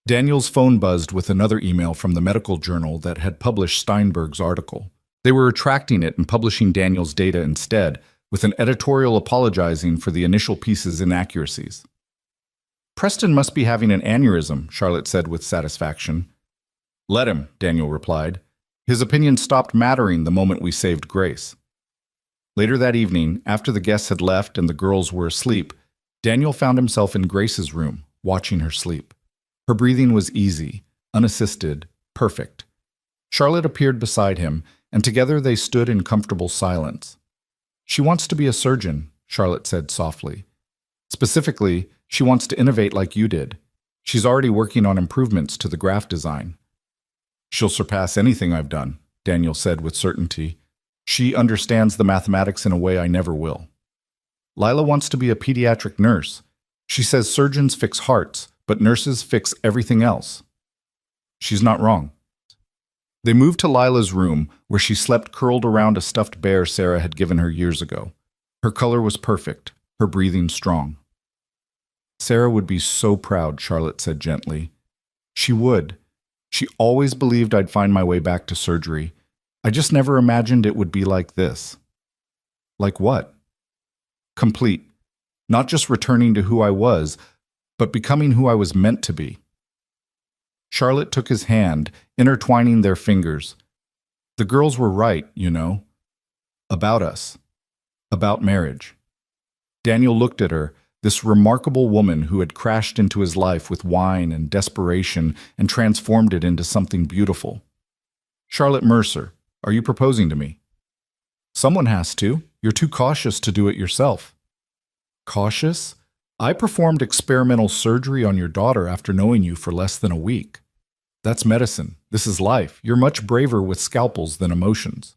Daniel's phone buzzed with another email from the medical journal that had published Steinberg's article. They were retracting it and publishing Daniel's data instead, with an editorial apologizing for the initial piece's inaccuracies. "Preston must be having an aneurysm," Charlotte said with satisfaction. Let him, Daniel replied. His opinion stopped mattering the moment we saved Grace. Later that evening, after the guests had left and the girls were asleep, Daniel found himself in Grace's room, watching her sleep. Her breathing was easy, unassisted, perfect. Charlotte appeared beside him, and together they stood in comfortable silence. She wants to be a surgeon, Charlotte said softly. Specifically, she wants to innovate like you did. She's already working on improvements to the graft design. She'll surpass anything I've done, Daniel said with certainty. She understands the mathematics in a way I never will. Lila wants to be a pediatric nurse. She says surgeons fix hearts, but nurses fix everything else. She's not wrong. They moved to Lila's room, where she slept curled around a stuffed bear Sarah had given her years ago. Her color was perfect, her breathing strong. Sarah would be so proud, Charlotte said gently. She would. She always believed I'd find my way back to surgery. I just never imagined it would be like this. Like what? Complete. Not just returning to who I was, but becoming who I was meant to be. Charlotte took his hand, intertwining their fingers. The girls were right, you know. About us. About marriage. Daniel looked at her, this remarkable woman who had crashed into his life with wine and desperation and transformed it into something beautiful. Charlotte Mercer, are you proposing to me? Someone has to. You're too cautious to do it yourself. Cautious? I performed experimental surgery on your daughter after knowing you for less than a week. That's medicine. This is life. You're much braver with scalpels than emotions.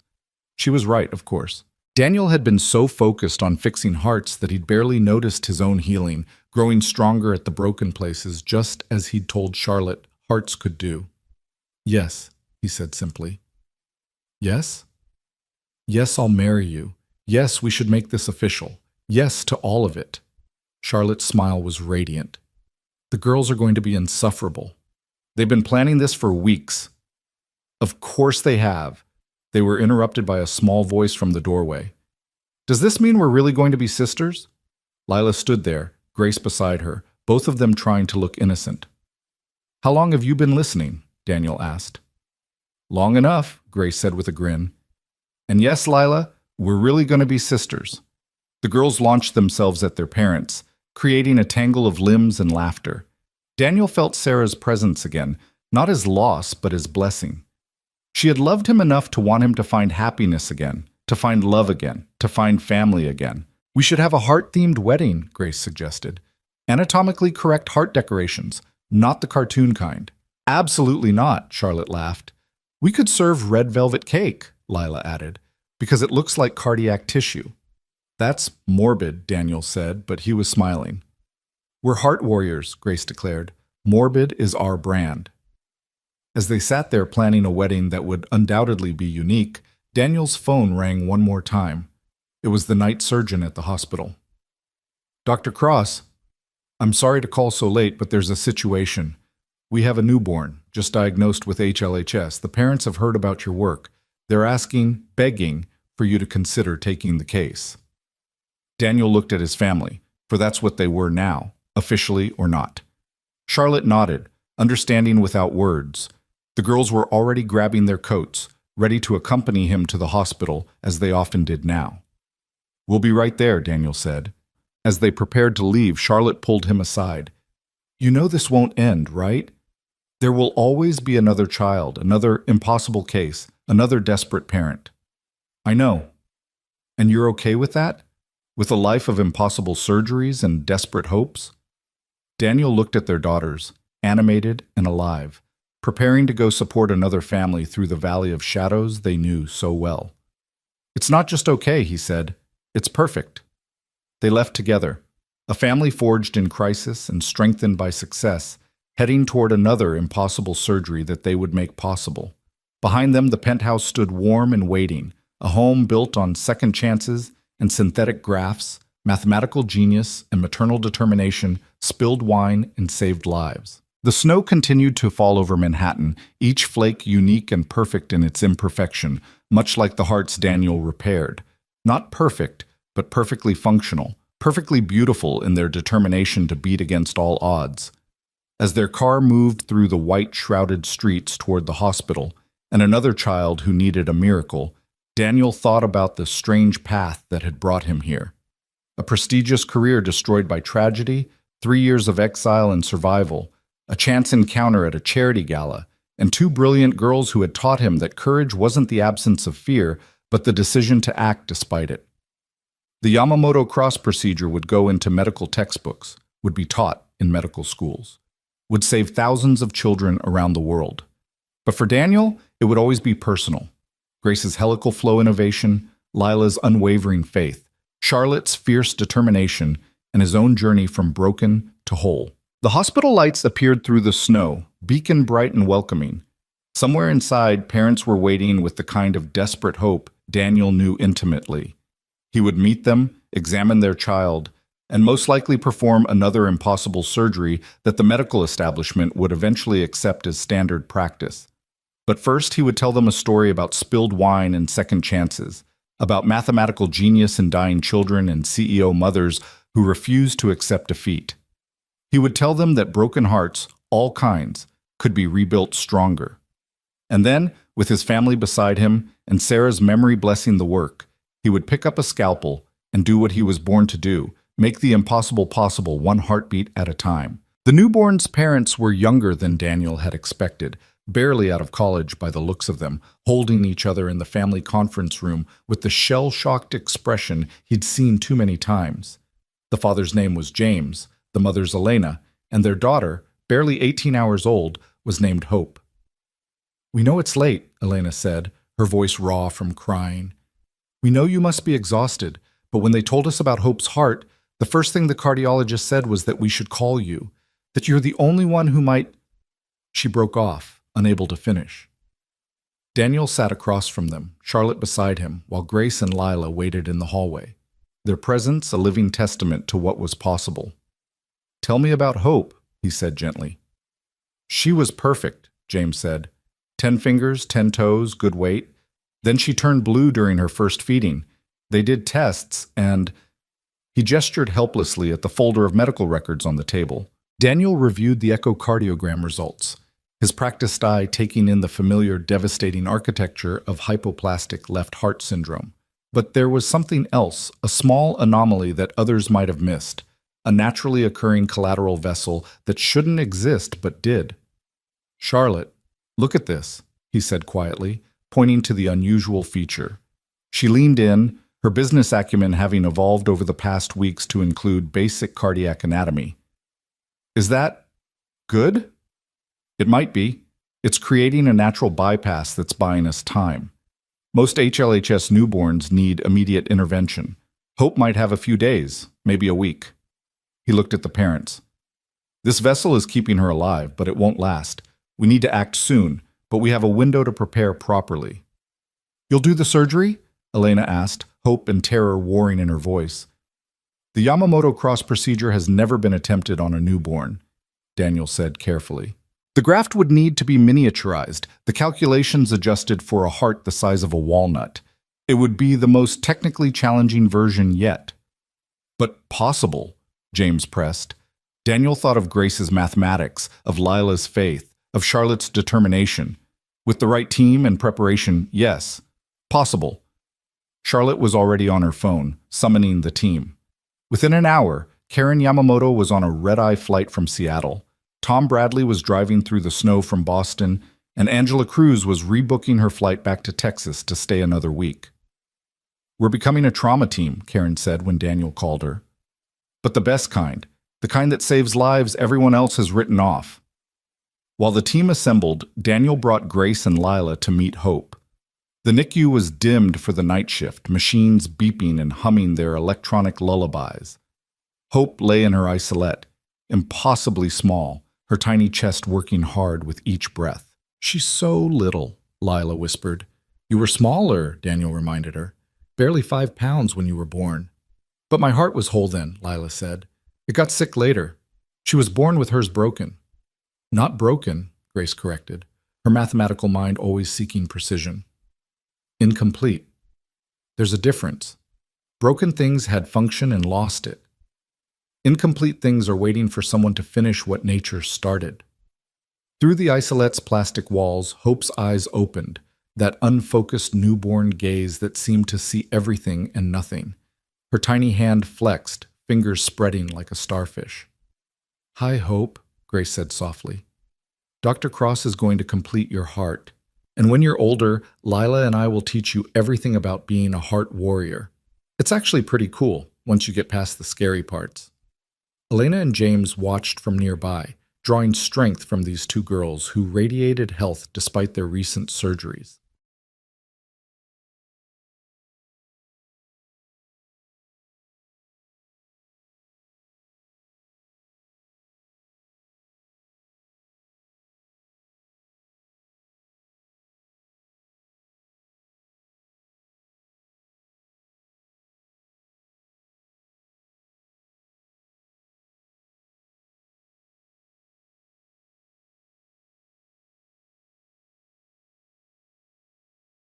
She was right, of course. Daniel had been so focused on fixing hearts that he'd barely noticed his own healing, growing stronger at the broken places, just as he'd told Charlotte hearts could do. Yes, he said simply. Yes? Yes, I'll marry you. Yes, we should make this official. Yes to all of it. Charlotte's smile was radiant. The girls are going to be insufferable. They've been planning this for weeks. Of course they have. They were interrupted by a small voice from the doorway. Does this mean we're really going to be sisters? Lila stood there, Grace beside her, both of them trying to look innocent. How long have you been listening? Daniel asked. Long enough, Grace said with a grin. And yes, Lila, we're really going to be sisters. The girls launched themselves at their parents, creating a tangle of limbs and laughter. Daniel felt Sarah's presence again, not as loss, but as blessing. She had loved him enough to want him to find happiness again, to find love again, to find family again. We should have a heart-themed wedding, Grace suggested. Anatomically correct heart decorations, not the cartoon kind. Absolutely not, Charlotte laughed. We could serve red velvet cake, Lila added, because it looks like cardiac tissue. That's morbid, Daniel said, but he was smiling. We're heart warriors, Grace declared. Morbid is our brand. As they sat there planning a wedding that would undoubtedly be unique, Daniel's phone rang one more time. It was the night surgeon at the hospital. Dr. Cross, I'm sorry to call so late, but there's a situation. We have a newborn, just diagnosed with HLHS. The parents have heard about your work. They're asking, begging, for you to consider taking the case. Daniel looked at his family, for that's what they were now, officially or not. Charlotte nodded, understanding without words. The girls were already grabbing their coats, ready to accompany him to the hospital, as they often did now. We'll be right there, Daniel said. As they prepared to leave, Charlotte pulled him aside. You know this won't end, right? There will always be another child, another impossible case, another desperate parent. I know. And you're okay with that? With a life of impossible surgeries and desperate hopes? Daniel looked at their daughters, animated and alive, preparing to go support another family through the valley of shadows they knew so well. It's not just okay, he said. It's perfect. They left together, a family forged in crisis and strengthened by success, heading toward another impossible surgery that they would make possible. Behind them, the penthouse stood warm and waiting, a home built on second chances and synthetic grafts, mathematical genius and maternal determination spilled wine and saved lives. The snow continued to fall over Manhattan, each flake unique and perfect in its imperfection, much like the hearts Daniel repaired. Not perfect, but perfectly functional, perfectly beautiful in their determination to beat against all odds. As their car moved through the white-shrouded streets toward the hospital, and another child who needed a miracle, Daniel thought about the strange path that had brought him here. A prestigious career destroyed by tragedy, 3 years of exile and survival, a chance encounter at a charity gala, and 2 brilliant girls who had taught him that courage wasn't the absence of fear, but the decision to act despite it. The Yamamoto cross procedure would go into medical textbooks, would be taught in medical schools, would save thousands of children around the world. But for Daniel, it would always be personal. Grace's helical flow innovation, Lila's unwavering faith, Charlotte's fierce determination, and his own journey from broken to whole. The hospital lights appeared through the snow, beacon bright and welcoming. Somewhere inside, parents were waiting with the kind of desperate hope Daniel knew intimately. He would meet them, examine their child, and most likely perform another impossible surgery that the medical establishment would eventually accept as standard practice. But first, he would tell them a story about spilled wine and second chances, about mathematical genius in dying children and CEO mothers who refused to accept defeat. He would tell them that broken hearts, all kinds, could be rebuilt stronger. And then, with his family beside him and Sarah's memory blessing the work, he would pick up a scalpel and do what he was born to do, make the impossible possible, one heartbeat at a time. The newborn's parents were younger than Daniel had expected, barely out of college by the looks of them, holding each other in the family conference room with the shell-shocked expression he'd seen too many times. The father's name was James, the mother's Elena, and their daughter, barely 18 hours old, was named Hope. "We know it's late," Elena said, her voice raw from crying. "We know you must be exhausted, but when they told us about Hope's heart, the first thing the cardiologist said was that we should call you, that you're the only one who might—" She broke off, unable to finish. Daniel sat across from them, Charlotte beside him, while Grace and Lila waited in the hallway, their presence a living testament to what was possible. "Tell me about Hope," he said gently. "She was perfect," James said. 10 fingers, 10 toes, good weight. Then she turned blue during her first feeding. They did tests, and—" He gestured helplessly at the folder of medical records on the table. Daniel reviewed the echocardiogram results, his practiced eye taking in the familiar, devastating architecture of hypoplastic left heart syndrome. But there was something else, a small anomaly that others might have missed, a naturally occurring collateral vessel that shouldn't exist but did. "Charlotte, look at this," he said quietly, pointing to the unusual feature. She leaned in, her business acumen having evolved over the past weeks to include basic cardiac anatomy. "Is that good?" "It might be. It's creating a natural bypass that's buying us time. Most HLHS newborns need immediate intervention. Hope might have a few days, maybe a week." He looked at the parents. "This vessel is keeping her alive, but it won't last. We need to act soon, but we have a window to prepare properly." "You'll do the surgery?" Elena asked, hope and terror warring in her voice. "The Yamamoto cross procedure has never been attempted on a newborn," Daniel said carefully. "The graft would need to be miniaturized, the calculations adjusted for a heart the size of a walnut. It would be the most technically challenging version yet." "But possible," James pressed. Daniel thought of Grace's mathematics, of Lila's faith, of Charlotte's determination. With the right team and preparation, yes, possible. Charlotte was already on her phone, summoning the team. Within an hour, Karen Yamamoto was on a red-eye flight from Seattle. Tom Bradley was driving through the snow from Boston, and Angela Cruz was rebooking her flight back to Texas to stay another week. "We're becoming a trauma team," Karen said when Daniel called her. "But the best kind, the kind that saves lives everyone else has written off." While the team assembled, Daniel brought Grace and Lila to meet Hope. The NICU was dimmed for the night shift, machines beeping and humming their electronic lullabies. Hope lay in her isolette, impossibly small, her tiny chest working hard with each breath. "She's so little," Lila whispered. "You were smaller," Daniel reminded her. "Barely 5 pounds when you were born." "But my heart was whole then," Lila said. "It got sick later. She was born with hers broken." "Not broken," Grace corrected, her mathematical mind always seeking precision. "Incomplete. There's a difference. Broken things had function and lost it." Incomplete things are waiting for someone to finish what nature started. Through the isolette's plastic walls, Hope's eyes opened, that unfocused newborn gaze that seemed to see everything and nothing. Her tiny hand flexed, fingers spreading like a starfish. "Hi, Hope," Grace said softly. "Dr. Cross is going to complete your heart. And when you're older, Lila and I will teach you everything about being a heart warrior. It's actually pretty cool once you get past the scary parts." Elena and James watched from nearby, drawing strength from these two girls who radiated health despite their recent surgeries.